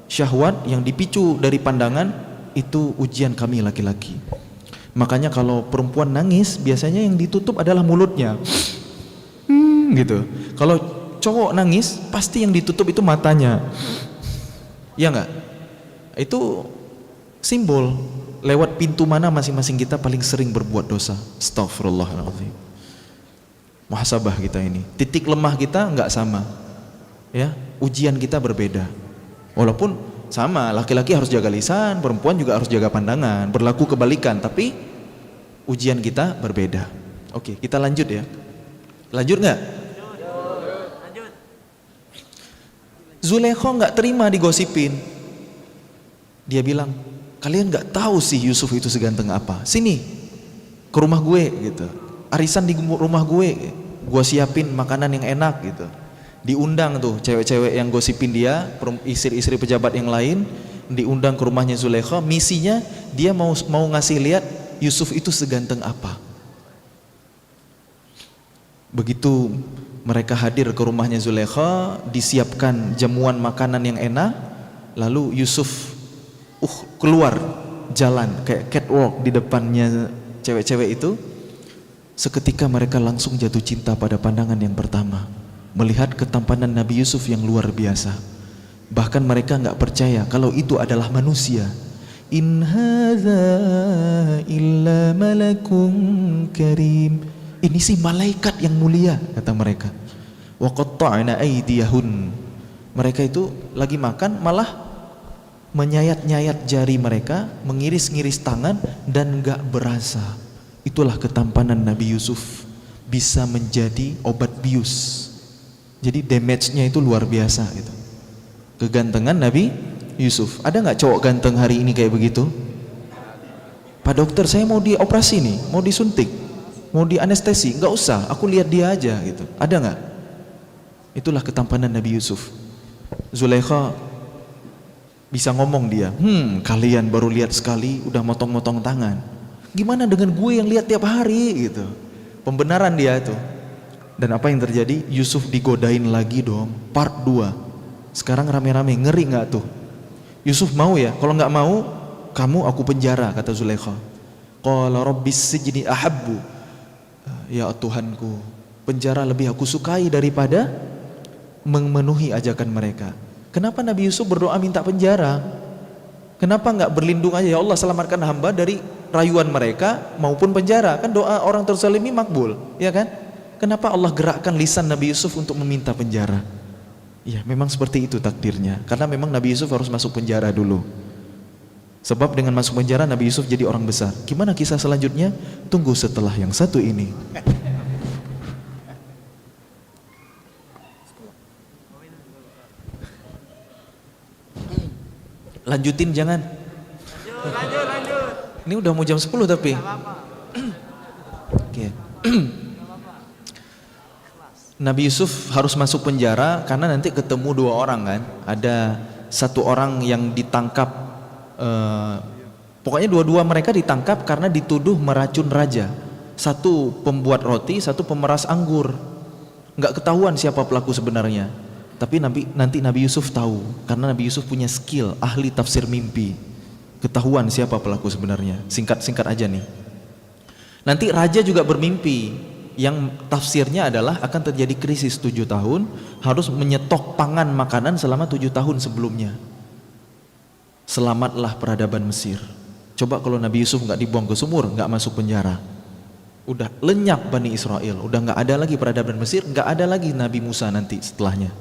syahwat yang dipicu dari pandangan itu ujian kami laki-laki. Makanya kalau perempuan nangis biasanya yang ditutup adalah mulutnya, gitu. Kalau cowok nangis pasti yang ditutup itu matanya, ya nggak? Itu simbol lewat pintu mana masing-masing kita paling sering berbuat dosa. Astaghfirullahaladzim. Muhasabah kita ini, titik lemah kita nggak sama, ya. Ujian kita berbeda. Walaupun sama, laki-laki harus jaga lisan, perempuan juga harus jaga pandangan, berlaku kebalikan, tapi ujian kita berbeda. Oke, kita lanjut ya. Lanjut nggak? Lanjut. Zulaikha nggak terima digosipin. Dia bilang, "Kalian nggak tahu sih Yusuf itu seganteng apa. Sini ke rumah gue gitu. Arisan di rumah gue siapin makanan yang enak gitu. Diundang tuh cewek-cewek yang gosipin dia, istri-istri pejabat yang lain, diundang ke rumahnya Zulaikha. Misinya dia mau ngasih lihat Yusuf itu seganteng apa. Begitu mereka hadir ke rumahnya Zulaikha, disiapkan jamuan makanan yang enak, lalu Yusuf keluar jalan kayak catwalk di depannya cewek-cewek itu. Seketika mereka langsung jatuh cinta pada pandangan yang pertama, melihat ketampanan Nabi Yusuf yang luar biasa. Bahkan mereka nggak percaya kalau itu adalah manusia. In hadza illa malakun karim. Ini sih malaikat yang mulia, kata mereka. Wa qatta'na aydiyahun. Mereka itu lagi makan malah menyayat-nyayat jari mereka, mengiris-ngiris tangan dan enggak berasa. Itulah ketampanan Nabi Yusuf, bisa menjadi obat bius. Jadi damage-nya itu luar biasa gitu. Kegantengan Nabi Yusuf. Ada nggak cowok ganteng hari ini kayak begitu? Pak dokter, saya mau dioperasi nih, mau disuntik, mau di anestesi. Nggak usah, aku lihat dia aja gitu. Ada nggak? Itulah ketampanan Nabi Yusuf. Zulaikha bisa ngomong dia, kalian baru lihat sekali udah motong-motong tangan. Gimana dengan gue yang lihat tiap hari gitu. Pembenaran dia itu. Dan apa yang terjadi? Yusuf digodain lagi dong, part 2. Sekarang rame-rame, ngeri nggak tuh? Yusuf mau ya? Kalau nggak mau, kamu aku penjara, kata Zulaikha. Qala rabbis sijni ahabbu. Ya Tuhanku, penjara lebih aku sukai daripada memenuhi ajakan mereka. Kenapa Nabi Yusuf berdoa minta penjara? Kenapa nggak berlindung aja, ya Allah selamatkan hamba dari rayuan mereka maupun penjara? Kan doa orang terzalimi makbul, ya kan? Kenapa Allah gerakkan lisan Nabi Yusuf untuk meminta penjara? Ya memang seperti itu takdirnya. Karena memang Nabi Yusuf harus masuk penjara dulu. Sebab dengan masuk penjara Nabi Yusuf jadi orang besar. Gimana kisah selanjutnya? Tunggu setelah yang satu ini. Lanjutin jangan. Lanjut. Ini udah mau jam 10 tapi. Oke. Nabi Yusuf harus masuk penjara karena nanti ketemu 2 orang kan. Ada 1 orang yang ditangkap, pokoknya 2 mereka ditangkap karena dituduh meracun raja. 1 pembuat roti, 1 pemeras anggur. Nggak ketahuan siapa pelaku sebenarnya. Tapi nanti Nabi Yusuf tahu karena Nabi Yusuf punya skill, ahli tafsir mimpi. Ketahuan siapa pelaku sebenarnya. Singkat aja nih. Nanti raja juga bermimpi yang tafsirnya adalah akan terjadi krisis 7 tahun, harus menyetok pangan makanan selama 7 tahun sebelumnya. Selamatlah peradaban Mesir. Coba kalau Nabi Yusuf nggak dibuang ke sumur, nggak masuk penjara, udah lenyap Bani Israel, udah nggak ada lagi peradaban Mesir, nggak ada lagi Nabi Musa nanti setelahnya.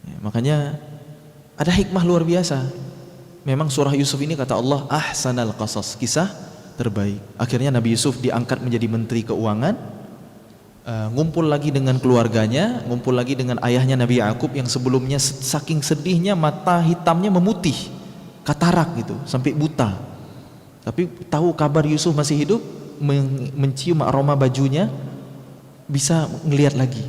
Ya, makanya ada hikmah luar biasa. Memang surah Yusuf ini kata Allah ahsanal qasas, kisah terbaik. Akhirnya Nabi Yusuf diangkat menjadi menteri keuangan, ngumpul lagi dengan keluarganya, ngumpul lagi dengan ayahnya Nabi Yakub yang sebelumnya saking sedihnya mata hitamnya memutih, katarak gitu, sampai buta. Tapi tahu kabar Yusuf masih hidup, mencium aroma bajunya, bisa ngelihat lagi.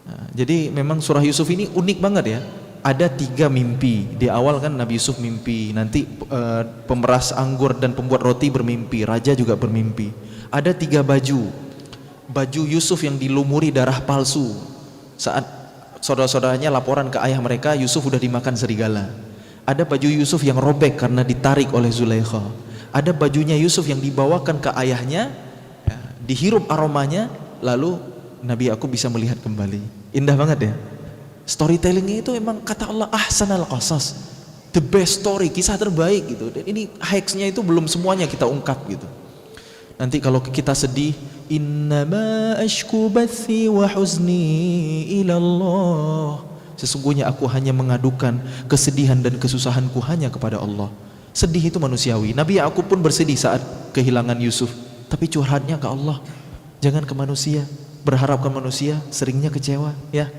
Nah, jadi memang surah Yusuf ini unik banget ya. Ada 3 mimpi. Di awal kan Nabi Yusuf mimpi, nanti pemeras anggur dan pembuat roti bermimpi, raja juga bermimpi. Ada 3 baju Yusuf yang dilumuri darah palsu. Saat saudara-saudaranya laporan ke ayah mereka, Yusuf udah dimakan serigala. Ada baju Yusuf yang robek karena ditarik oleh Zulaikha. Ada bajunya Yusuf yang dibawakan ke ayahnya, ya, dihirup aromanya, lalu Nabi Yakub bisa melihat kembali. Indah banget ya. Storytellingnya itu emang kata Allah ahsanal qasas, the best story, kisah terbaik gitu. Dan ini hikmahnya itu belum semuanya kita ungkap gitu. Nanti kalau kita sedih, innama ashku bathi wa huzni ila Allah. Sesungguhnya aku hanya mengadukan kesedihan dan kesusahanku hanya kepada Allah. Sedih itu manusiawi. Nabi Yakub pun bersedih saat kehilangan Yusuf, tapi curhatnya ke Allah, jangan ke manusia. Berharap ke manusia seringnya kecewa ya.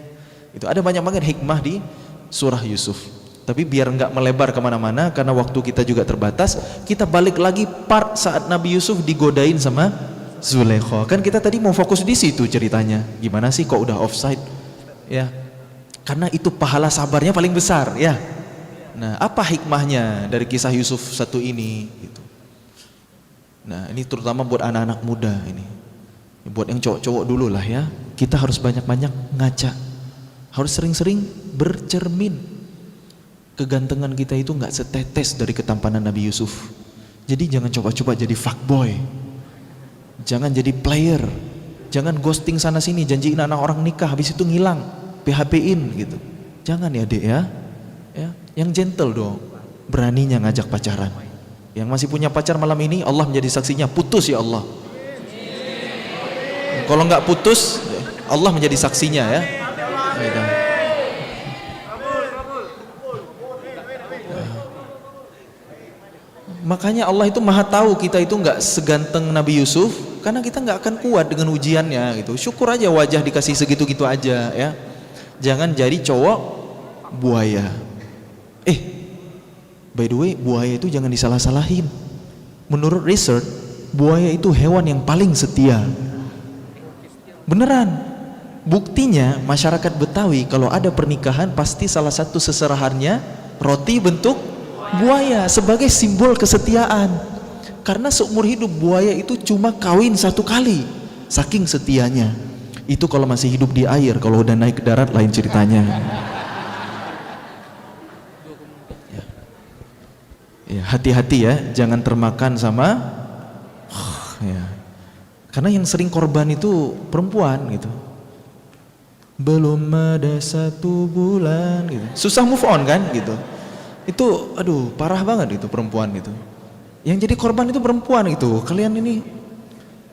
Itu ada banyak banget hikmah di surah Yusuf. Tapi biar nggak melebar kemana-mana karena waktu kita juga terbatas, kita balik lagi part saat Nabi Yusuf digodain sama Zulaikha. Kan kita tadi mau fokus di situ ceritanya. Gimana sih kok udah offside? Ya, Karena itu pahala sabarnya paling besar ya. Nah, apa hikmahnya dari kisah Yusuf satu ini gitu. Nah, ini terutama buat anak-anak muda ini. Buat yang cowok-cowok dulu lah ya. Kita harus banyak-banyak ngaca. Harus sering-sering bercermin. Kegantengan kita itu nggak setetes dari ketampanan Nabi Yusuf. Jadi jangan coba-coba jadi fuckboy. Jangan jadi player. Jangan ghosting sana sini, janjiin anak orang nikah habis itu ngilang, PHP-in gitu. Jangan ya, Dek ya. Ya, yang gentle dong. Beraninya ngajak pacaran. Yang masih punya pacar malam ini, Allah menjadi saksinya, putus ya Allah. Kalau nggak putus, Allah menjadi saksinya ya. Gitu. Makanya Allah itu maha tahu kita itu nggak seganteng Nabi Yusuf, karena kita nggak akan kuat dengan ujiannya gitu. Syukur aja wajah dikasih segitu-gitu aja ya. Jangan jadi cowok buaya. By the way, buaya itu jangan disalah-salahin. Menurut research, buaya itu hewan yang paling setia. Beneran. Buktinya masyarakat Betawi kalau ada pernikahan pasti salah satu seserahannya roti bentuk buaya sebagai simbol kesetiaan. Karena seumur hidup buaya itu cuma kawin 1 kali, saking setianya. Itu kalau masih hidup di air, kalau udah naik ke darat lain ceritanya. Ya, hati-hati ya, jangan termakan sama ya. Karena yang sering korban itu perempuan gitu. Belum ada 1 bulan gitu. Susah move on kan gitu. Itu aduh parah banget itu perempuan itu. Yang jadi korban itu perempuan gitu. Kalian ini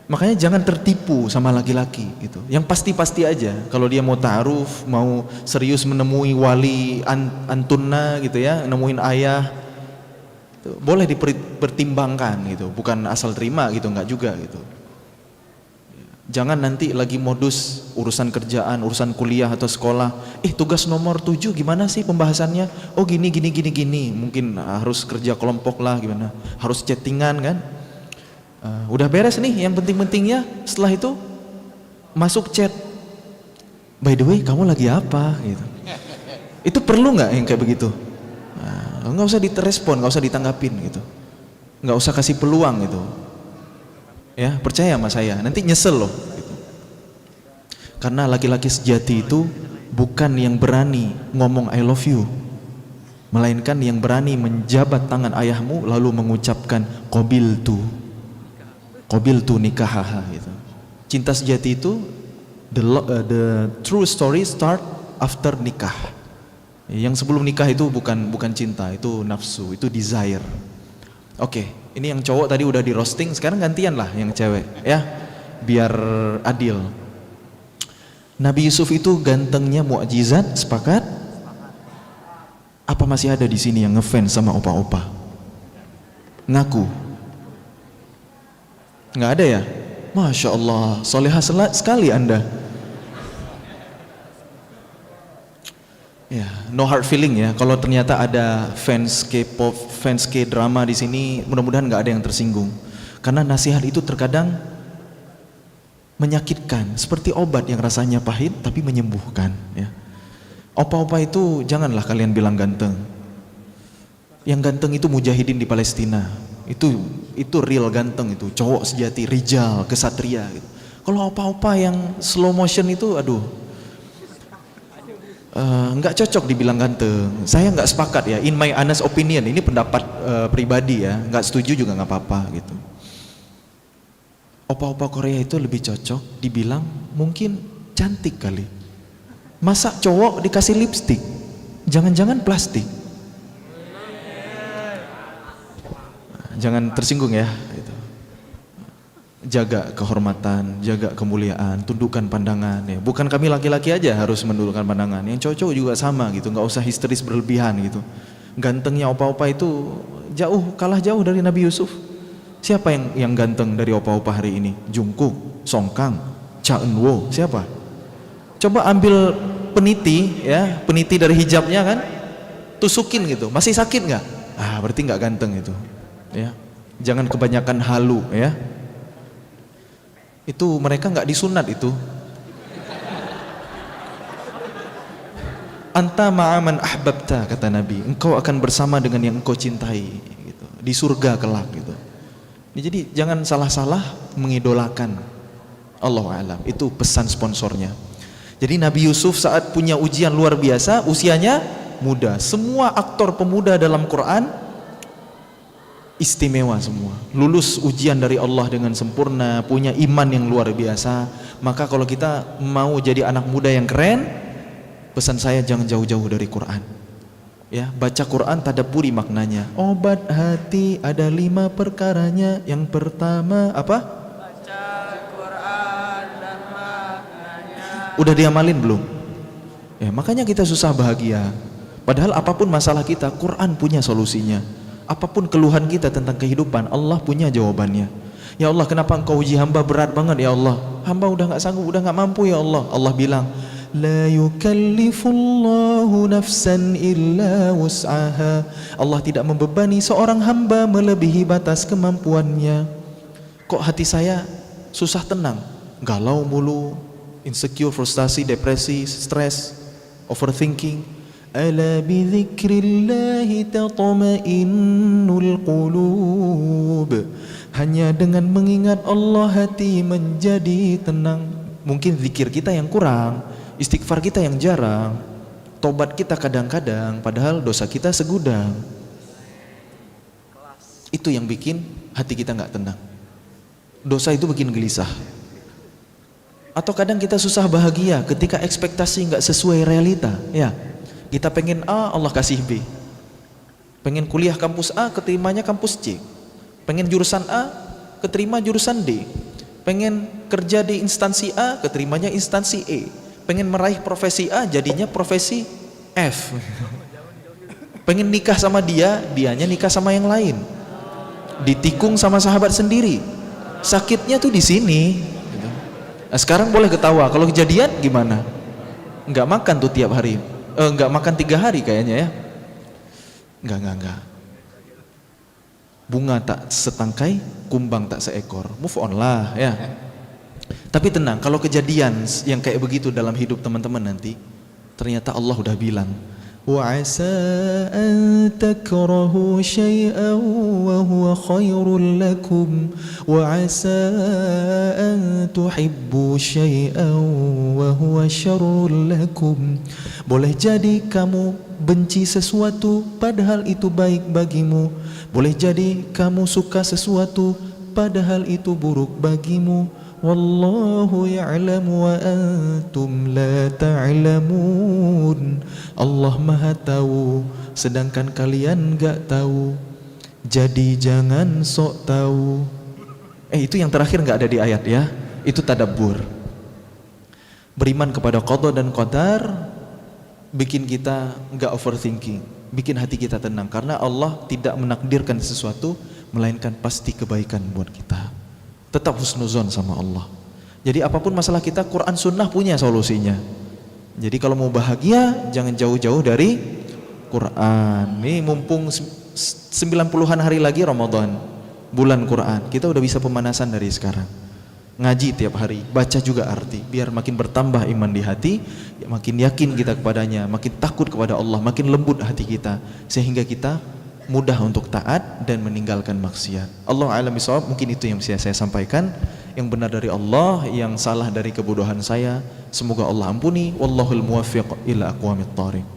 makanya jangan tertipu sama laki-laki gitu. Yang pasti-pasti aja. Kalau dia mau ta'aruf, mau serius menemui wali antunna gitu ya, nemuin ayah, itu boleh dipertimbangkan gitu. Bukan asal terima gitu, enggak juga gitu. Jangan nanti lagi modus urusan kerjaan, urusan kuliah atau sekolah. Tugas nomor 7 gimana sih pembahasannya? Oh gini. Mungkin harus kerja kelompok lah gimana. Harus chattingan kan. Udah beres nih yang penting-pentingnya. Setelah itu masuk chat. By the way kamu lagi apa? Gitu. Itu perlu nggak yang kayak begitu? Nggak usah direspon, nggak usah ditanggapin gitu. Nggak usah kasih peluang gitu. Ya, percaya sama saya, nanti nyesel loh gitu. Karena laki-laki sejati itu bukan yang berani ngomong I love you, melainkan yang berani menjabat tangan ayahmu lalu mengucapkan qabiltu nikahaha gitu. Cinta sejati itu the true story start after nikah. Yang sebelum nikah itu bukan cinta, itu nafsu, itu desire. Oke, ini yang cowok tadi udah di roasting, sekarang gantian lah yang cewek ya, biar adil. Nabi Yusuf itu gantengnya mukjizat, sepakat? Apa masih ada di sini yang ngefans sama opa-opa? Ngaku? Nggak ada ya? Masya Allah, solehah sekali Anda. Ya, no hard feeling ya. Kalau ternyata ada fans K-pop, fans K-drama di sini, mudah-mudahan nggak ada yang tersinggung. Karena nasihat itu terkadang menyakitkan, seperti obat yang rasanya pahit tapi menyembuhkan. Ya. Opa-opa itu janganlah kalian bilang ganteng. Yang ganteng itu mujahidin di Palestina. Itu real ganteng itu, cowok sejati, rijal, kesatria. Gitu. Kalau opa-opa yang slow motion itu, aduh. Nggak cocok dibilang ganteng. Saya nggak sepakat ya. In my honest opinion, ini pendapat pribadi ya. Nggak setuju juga nggak apa-apa gitu. Opa-opa Korea itu lebih cocok dibilang mungkin cantik kali. Masa cowok dikasih lipstik? Jangan-jangan plastik. Jangan tersinggung ya. Gitu. Jaga kehormatan, jaga kemuliaan, tundukkan pandangan ya. Bukan kami laki-laki aja harus mendudukkan pandangan, yang cowok-cowok juga sama gitu, nggak usah histeris berlebihan gitu. Gantengnya opa-opa itu kalah jauh dari Nabi Yusuf. Siapa yang ganteng dari opa-opa hari ini? Jungkook, Songkang, Cha Eun-woo, siapa? Coba ambil peniti ya, peniti dari hijabnya kan, tusukin gitu, masih sakit nggak? Berarti nggak ganteng itu ya. Jangan kebanyakan halu ya. Itu mereka nggak disunat itu. anta ma'aman ahbabta, kata Nabi, engkau akan bersama dengan yang engkau cintai gitu, di surga kelak gitu. Jadi jangan salah-salah mengidolakan. Allahu a'lam. Itu pesan sponsornya. Jadi Nabi Yusuf saat punya ujian luar biasa, usianya muda. Semua aktor pemuda dalam Quran istimewa semua, lulus ujian dari Allah dengan sempurna, punya iman yang luar biasa. Maka kalau kita mau jadi anak muda yang keren, pesan saya jangan jauh-jauh dari Quran. Ya, baca Quran, tadabburi maknanya. Obat hati ada 5 perkaranya. Yang pertama apa? Baca Quran dan maknanya. Udah diamalin belum? Ya, makanya kita susah bahagia. Padahal apapun masalah kita, Quran punya solusinya. Apapun keluhan kita tentang kehidupan, Allah punya jawabannya. Ya Allah, kenapa engkau uji hamba berat banget ya Allah? Hamba udah gak sanggup, udah gak mampu ya Allah. Allah bilang, la yukallifullahu nafsan illa wus'aha. Allah tidak membebani seorang hamba melebihi batas kemampuannya. Kok hati saya susah tenang? Galau mulu, insecure, frustasi, depresi, stres, overthinking. Ala bidzikrillahi tatma'innul qulub. Hanya dengan mengingat Allah hati menjadi tenang. Mungkin zikir kita yang kurang, istighfar kita yang jarang, tobat kita kadang-kadang, padahal dosa kita segudang. Itu yang bikin hati kita nggak tenang. Dosa itu bikin gelisah. Atau kadang kita susah bahagia ketika ekspektasi nggak sesuai realita. Ya, kita pengen A, Allah kasih B. Pengen kuliah kampus A, keterimanya kampus C. Pengen jurusan A, keterima jurusan D. Pengen kerja di instansi A, keterimanya instansi E. Pengen meraih profesi A, jadinya profesi F. Pengen nikah sama dia, dianya nikah sama yang lain. Ditikung sama sahabat sendiri. Sakitnya tuh di sini. Nah, sekarang boleh ketawa. Kalau kejadian gimana? Nggak makan tuh tiap hari. Nggak makan 3 hari kayaknya ya. Enggak. Bunga tak setangkai, kumbang tak seekor. Move on lah ya. Tapi tenang, kalau kejadian yang kayak begitu dalam hidup teman-teman nanti, ternyata Allah udah bilang, wa asa an takrahu syai'an wa huwa khairul lakum wa asa an tuhibbu syai'an wa huwa syarrul lakum. Boleh jadi kamu benci sesuatu padahal itu baik bagimu. Boleh jadi kamu suka sesuatu padahal itu buruk bagimu. Wallahu ya'lamu wa antum la ta'lamun. Allah Maha tahu sedangkan kalian enggak tahu. Jadi jangan sok tahu. Itu yang terakhir enggak ada di ayat ya. Itu tadabbur. Beriman kepada qada dan qadar bikin kita enggak overthinking, bikin hati kita tenang karena Allah tidak menakdirkan sesuatu melainkan pasti kebaikan buat kita. Tetap husnuzon sama Allah. Jadi apapun masalah kita, Quran Sunnah punya solusinya. Jadi kalau mau bahagia, jangan jauh-jauh dari Quran. Nih mumpung 90-an hari lagi Ramadan, bulan Quran, kita udah bisa pemanasan dari sekarang. Ngaji tiap hari, baca juga arti, biar makin bertambah iman di hati, makin yakin kita kepadanya, makin takut kepada Allah, makin lembut hati kita, sehingga kita mudah untuk taat dan meninggalkan maksiat. Allah a'lam bishawab. Mungkin itu yang bisa saya sampaikan. Yang benar dari Allah, yang salah dari kebodohan saya, semoga Allah ampuni. Wallahul muwaffiq ila aqwamit thariq.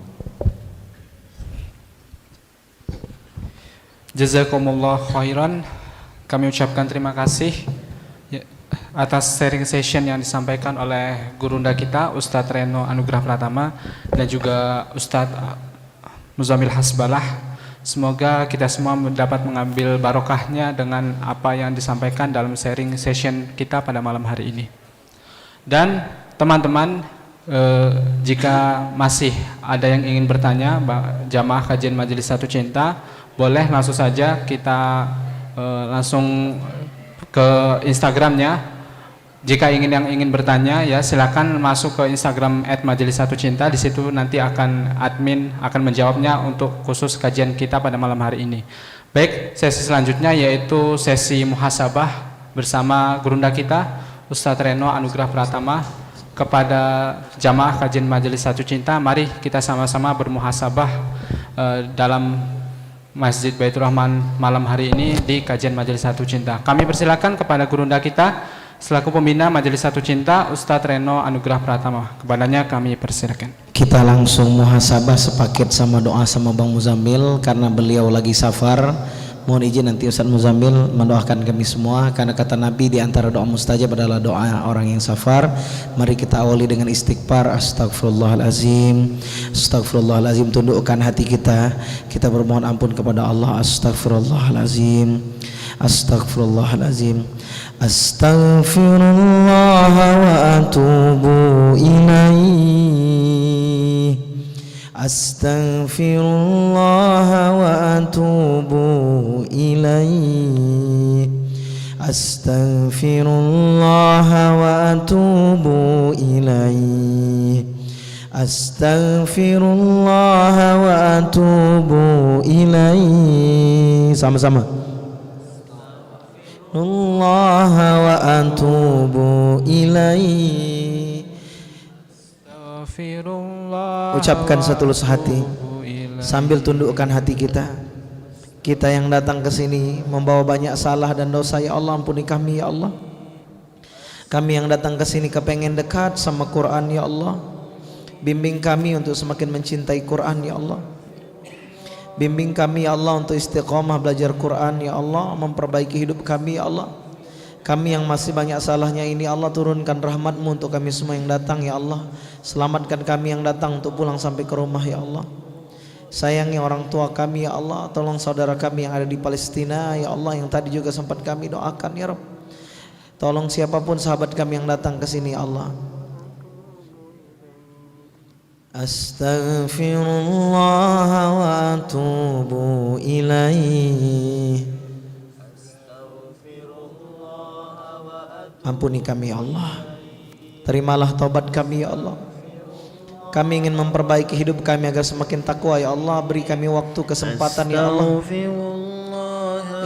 Jazakumullah khairan. Kami ucapkan terima kasih atas sharing session yang disampaikan oleh gurunda kita Ustadz Reno Anugrah Pratama dan juga Ustadz Muzamil Hasbalah. Semoga kita semua dapat mengambil barokahnya dengan apa yang disampaikan dalam sharing session kita pada malam hari ini. Dan teman-teman, jika masih ada yang ingin bertanya, jamaah kajian Majelis Satu Cinta, boleh langsung saja kita langsung ke Instagramnya. Jika yang ingin bertanya ya silakan masuk ke Instagram @majelis1cinta. Di situ nanti admin akan menjawabnya untuk khusus kajian kita pada malam hari ini. Baik, sesi selanjutnya yaitu sesi muhasabah bersama gurunda kita Ustadz Reno Anugrah Pratama. kepada jamaah kajian Majelis Satu Cinta, mari kita sama-sama bermuhasabah dalam Masjid Baitur Rahman malam hari ini di kajian Majelis Satu Cinta. Kami persilakan kepada gurunda kita selaku pembina Majelis Satu Cinta, Ustadz Reno Anugrah Pratama. Kepadanya kami persilakan. Kita langsung muhasabah sepaket sama doa sama Bang Muzammil karena beliau lagi safar. Mohon izin nanti Ustaz Muzammil mendoakan kami semua, karena kata Nabi di antara doa mustajab adalah doa orang yang safar. Mari kita awali dengan istighfar. Astagfirullahalazim, astagfirullahalazim. Tundukkan hati kita, kita bermohon ampun kepada Allah. Astagfirullahalazim, astagfirullahalazim. Astaghfirullah wa atubu ilaih. Astaghfirullah wa atubu ilaih. Astaghfirullah wa atubu ilaih. Astaghfirullah wa atubu ilaih. Sama-sama. Allah wa atubu ilaih. Ucapkan setulus hati sambil tundukkan hati kita. Kita yang datang ke sini membawa banyak salah dan dosa, ya Allah ampuni kami ya Allah. Kami yang datang ke sini kepengen dekat sama Quran ya Allah. Bimbing kami untuk semakin mencintai Quran ya Allah. Bimbing kami ya Allah untuk istiqomah belajar Quran ya Allah, memperbaiki hidup kami ya Allah. Kami yang masih banyak salahnya ini Allah, turunkan rahmat-Mu untuk kami semua yang datang ya Allah. Selamatkan kami yang datang untuk pulang sampai ke rumah ya Allah. Sayangi orang tua kami ya Allah. Tolong saudara kami yang ada di Palestina ya Allah, yang tadi juga sempat kami doakan ya Rabb. Tolong siapapun sahabat kami yang datang ke sini ya Allah. Astaghfirullah wa atubu ilaih. Ampuni kami ya Allah. Terimalah taubat kami ya Allah. Kami ingin memperbaiki hidup kami agar semakin takwa ya Allah. Beri kami waktu, kesempatan ya Allah.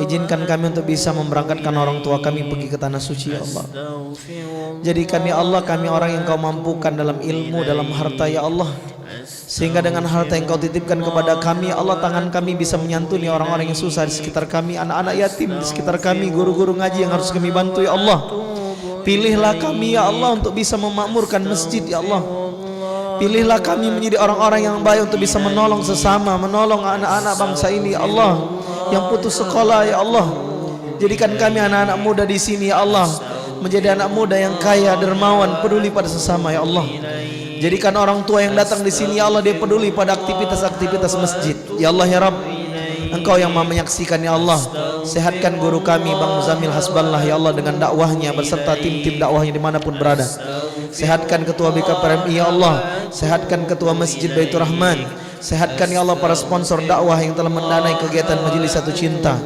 Izinkan kami untuk bisa memberangkatkan orang tua kami pergi ke tanah suci ya Allah. Jadikan ya Allah kami orang yang Kau mampukan dalam ilmu, dalam harta ya Allah. Sehingga dengan harta yang Kau titipkan kepada kami ya Allah, tangan kami bisa menyantuni orang-orang yang susah di sekitar kami, anak-anak yatim di sekitar kami, guru-guru ngaji yang harus kami bantu ya Allah. Pilihlah kami ya Allah untuk bisa memakmurkan masjid ya Allah. Pilihlah kami menjadi orang-orang yang baik untuk bisa menolong sesama, menolong anak-anak bangsa ini ya Allah, yang putus sekolah ya Allah. Jadikan kami anak-anak muda di sini ya Allah menjadi anak muda yang kaya, dermawan, peduli pada sesama ya Allah. Jadikan orang tua yang datang di sini ya Allah, dia peduli pada aktivitas-aktivitas masjid ya Allah ya Rabb. Engkau yang Maha menyaksikan ya Allah. Sehatkan guru kami Bang Muzammil Hasballah ya Allah dengan dakwahnya beserta tim-tim dakwahnya dimanapun berada. Sehatkan ketua BKPMI ya Allah. Sehatkan ketua Masjid Baitur Rahman. Sehatkan ya Allah para sponsor dakwah yang telah mendanai kegiatan Majelis Satu Cinta.